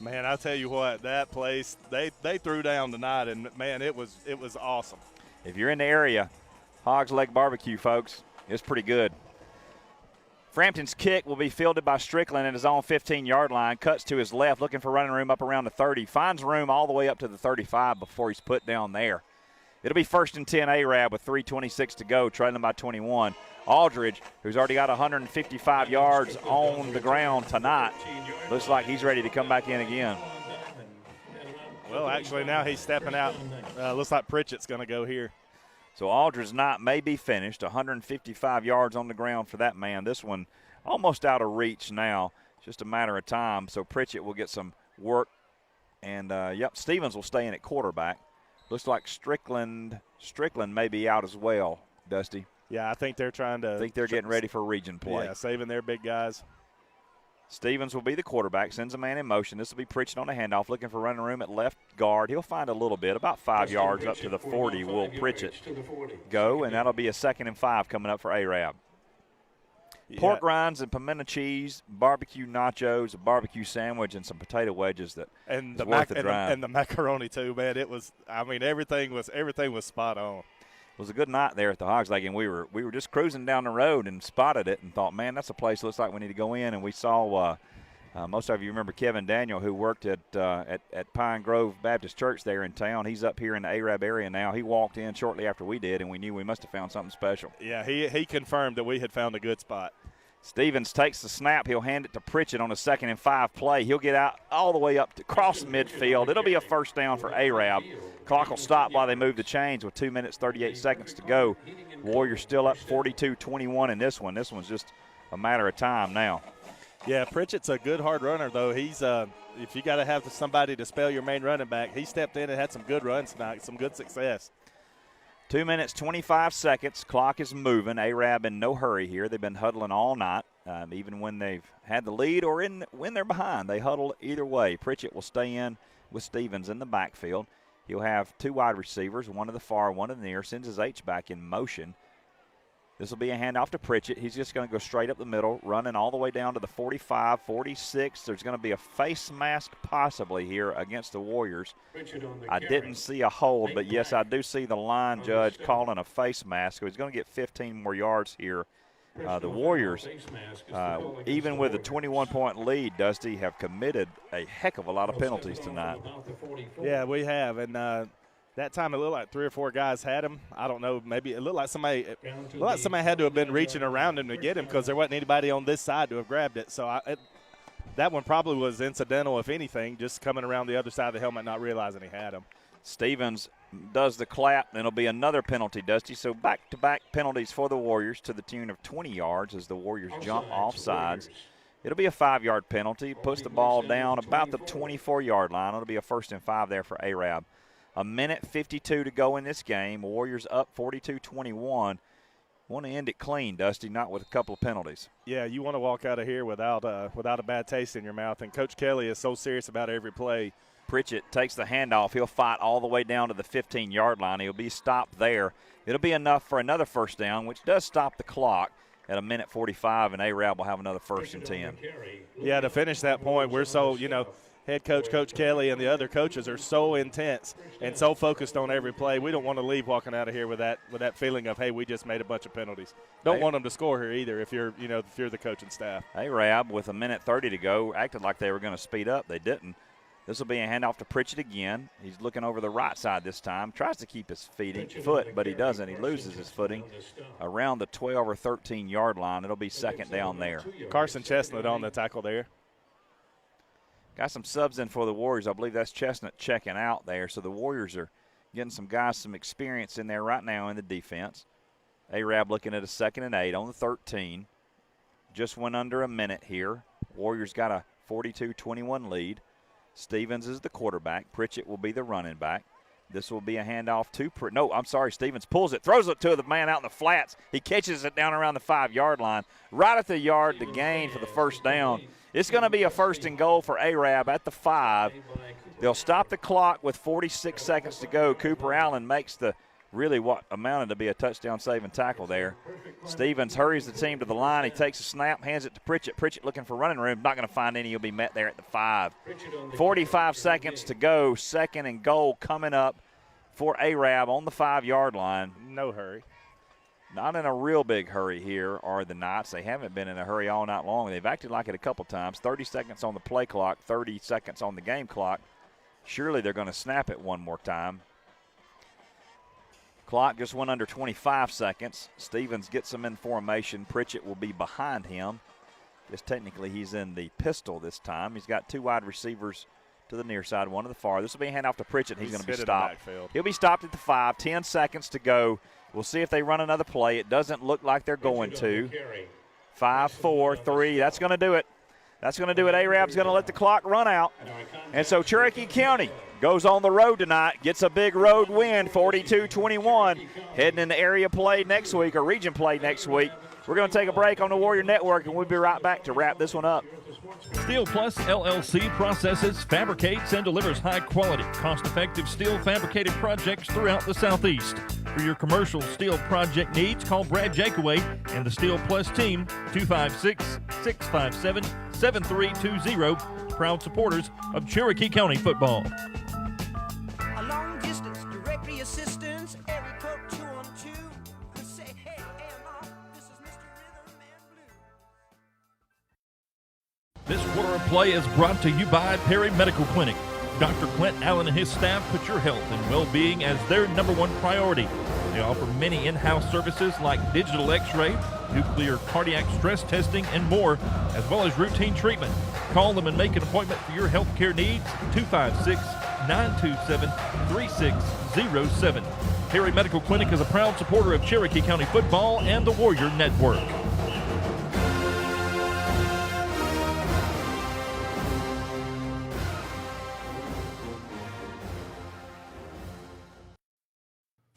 Man, I'll tell you what, that place, they threw down tonight, and, man, it was awesome. If you're in the area, Hog's Leg Barbecue, folks. It's pretty good. Frampton's kick will be fielded by Strickland at his own 15-yard line. Cuts to his left, looking for running room up around the 30. Finds room all the way up to the 35 before he's put down there. It'll be 1st and 10 Arab with 3:26 to go, trailing by 21. Aldridge, who's already got 155 yards on the ground tonight, looks like he's ready to come back in again. Well, actually, now he's stepping out. Looks like Pritchett's going to go here. So Aldridge's night may be finished. 155 yards on the ground for that man. This one almost out of reach now. It's just a matter of time. So Pritchett will get some work. And, Stevens will stay in at quarterback. Looks like Strickland may be out as well, Dusty. Yeah, I think they're trying to. I think they're getting ready for region play. Yeah, saving their big guys. Stevens will be the quarterback, sends a man in motion. This will be Pritchett on the handoff, looking for running room at left guard. He'll find a little bit, about 5 yards up to the 40 will Pritchett go, and that'll be a 2nd and 5 coming up for Arab. Yeah. Pork rinds and pimento cheese, barbecue nachos, a barbecue sandwich, and some potato wedges and the drive. And the macaroni too, man. It was, I mean, everything was spot on. It was a good night there at the Hogs Leg, and we were just cruising down the road and spotted it and thought, man, that's a place that looks like we need to go in. And we saw most of you remember Kevin Daniel, who worked at Pine Grove Baptist Church there in town. He's up here in the Arab area now. He walked in shortly after we did, and we knew we must have found something special. Yeah, he confirmed that we had found a good spot. Stevens takes the snap. He'll hand it to Pritchett on a 2nd and 5 play. He'll get out all the way up to cross midfield. It'll be a 1st down for Arab. Clock will stop while they move the chains with 2 minutes, 38 seconds to go. Warriors still up 42-21 in this one. This one's just a matter of time now. Yeah, Pritchett's a good hard runner, though. He's if you got to have somebody to spell your main running back, he stepped in and had some good runs tonight, some good success. 2 minutes, 25 seconds. Clock is moving. Arab in no hurry here. They've been huddling all night, even when they've had the lead or when they're behind. They huddle either way. Pritchett will stay in with Stevens in the backfield. He'll have 2 wide receivers, one to the far, one to the near. Sends his H-back in motion. This will be a handoff to Pritchett. He's just going to go straight up the middle, running all the way down to the 45, 46. There's going to be a face mask possibly here against the Warriors. I didn't see a hold, but, yes, I do see the line judge calling a face mask. So he's going to get 15 more yards here the Warriors, even with a 21-point lead, Dusty, have committed a heck of a lot of penalties tonight. Yeah, we have, and that time it looked like 3 or 4 guys had him. I don't know, maybe it looked like somebody had to have been reaching around him to get him because there wasn't anybody on this side to have grabbed it. So that one probably was incidental, if anything, just coming around the other side of the helmet, not realizing he had him. Stevens does the clap, and it'll be another penalty, Dusty. So back-to-back penalties for the Warriors to the tune of 20 yards as the Warriors jump off sides. It'll be a 5-yard penalty. Puts the ball down about the 24-yard line. It'll be a 1st and 5 there for Arab. A minute 52 to go in this game. Warriors up 42-21. Want to end it clean, Dusty, not with a couple of penalties. Yeah, you want to walk out of here without a bad taste in your mouth. And Coach Kelly is so serious about every play. Pritchett takes the handoff. He'll fight all the way down to the 15-yard line. He'll be stopped there. It'll be enough for another 1st down, which does stop the clock at a minute 45, and Arab will have another 1st and 10. Yeah, to finish that point, we're so, head coach, Coach Kelly, and the other coaches are so intense and so focused on every play. We don't want to leave walking out of here with that feeling of, hey, we just made a bunch of penalties. Don't want them to score here either if you're the coaching staff. Arab with a minute 30 to go acted like they were going to speed up. They didn't. This will be a handoff to Pritchett again. He's looking over the right side this time. Tries to keep his foot, but he doesn't. He loses his footing around the 12 or 13-yard line. It'll be 2nd down there. Carson Chestnut on the tackle there. Got some subs in for the Warriors. I believe that's Chestnut checking out there. So the Warriors are getting some guys some experience in there right now in the defense. Arab looking at a 2nd and 8 on the 13. Just went under a minute here. Warriors got a 42-21 lead. Stevens is the quarterback. Pritchett will be the running back. This will be a handoff to Stevens pulls it, throws it to the man out in the flats. He catches it down around the 5-yard line. Right at the yard to gain for the 1st down. It's going to be a 1st and goal for Arab at the 5. They'll stop the clock with 46 seconds to go. Cooper Allen makes the really what amounted to be a touchdown-saving tackle there. Stevens hurries the team to the line. He takes a snap, hands it to Pritchett. Pritchett looking for running room. Not going to find any. He'll be met there at the 5. 45 seconds to go. 2nd and goal coming up for Arab on the 5-yard line. No hurry. Not in a real big hurry here are the Knights. They haven't been in a hurry all night long. They've acted like it a couple times. 30 seconds on the play clock, 30 seconds on the game clock. Surely they're going to snap it one more time. Clock just went under 25 seconds. Stevens gets him in formation. Pritchett will be behind him. Guess technically he's in the pistol this time. He's got 2 wide receivers to the near side, 1 to the far. This will be a handoff to Pritchett. He's going to be stopped. He'll be stopped at the 5. 10 seconds to go. We'll see if they run another play. It doesn't look like they're going to. 5, 4, 3. That's going to do it. That's going to do it. Arab's going to let the clock run out. And so Cherokee County goes on the road tonight, gets a big road win, 42-21, heading into area play next week or region play next week. We're going to take a break on the Warrior Network, and we'll be right back to wrap this one up. Steel Plus LLC processes, fabricates, and delivers high-quality, cost-effective steel fabricated projects throughout the Southeast. For your commercial steel project needs, call Brad Jakeway and the Steel Plus team, 256-657-7320, proud supporters of Cherokee County football. A long distance directory assistance, area code 212. Say, hey, AMR, this is Mr. Rhythm and Blues. This quarter of play is brought to you by Perry Medical Clinic. Dr. Clint Allen and his staff put your health and well-being as their #1 priority. They offer many in-house services like digital x-ray, nuclear cardiac stress testing, and more, as well as routine treatment. Call them and make an appointment for your health care needs, 256-927-3607. Perry Medical Clinic is a proud supporter of Cherokee County football and the Warrior Network.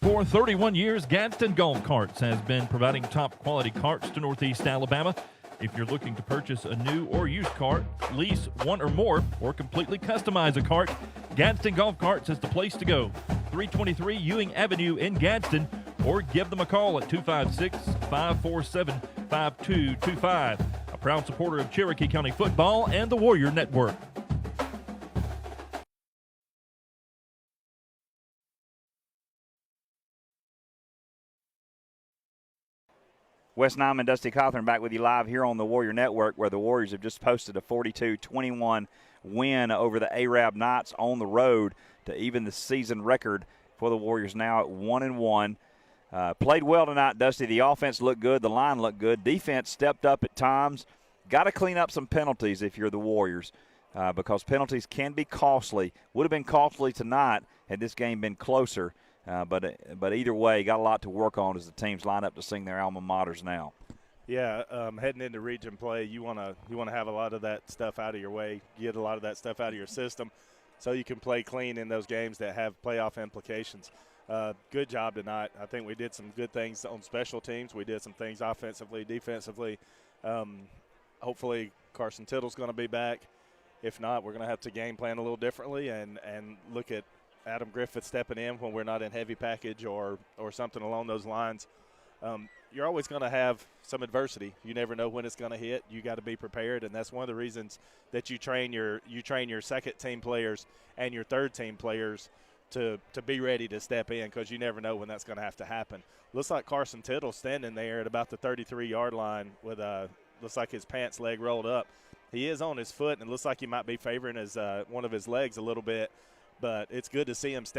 For 31 years, Gadsden Golf Carts has been providing top quality carts to Northeast Alabama. If you're looking to purchase a new or used cart, lease one or more, or completely customize a cart, Gadsden Golf Carts is the place to go. 323 Ewing Avenue in Gadsden, or give them a call at 256-547-5225. A proud supporter of Cherokee County football and the Warrior Network. Wes Nyman, Dusty Cawthorn back with you live here on the Warrior Network, where the Warriors have just posted a 42-21 win over the Arab Knights on the road to even the season record for the Warriors now at 1-1. Played well tonight, Dusty. The offense looked good. The line looked good. Defense stepped up at times. Got to clean up some penalties if you're the Warriors because penalties can be costly. Would have been costly tonight had this game been closer. But either way, got a lot to work on as the teams line up to sing their alma maters now. Yeah, heading into region play, you want to have a lot of that stuff out of your way, get a lot of that stuff out of your system, so you can play clean in those games that have playoff implications. Good job tonight. I think we did some good things on special teams. We did some things offensively, defensively. Hopefully Carson Tittle's going to be back. If not, we're going to have to game plan a little differently and look at Adam Griffith stepping in when we're not in heavy package or something along those lines. You're always going to have some adversity. You never know when it's going to hit. You got to be prepared, and that's one of the reasons that you train your second team players and your third team players to be ready to step in, because you never know when that's going to have to happen. Looks like Carson Tittle standing there at about the 33-yard line with looks like his pants leg rolled up. He is on his foot, and it looks like he might be favoring his one of his legs a little bit. But it's good to see him stand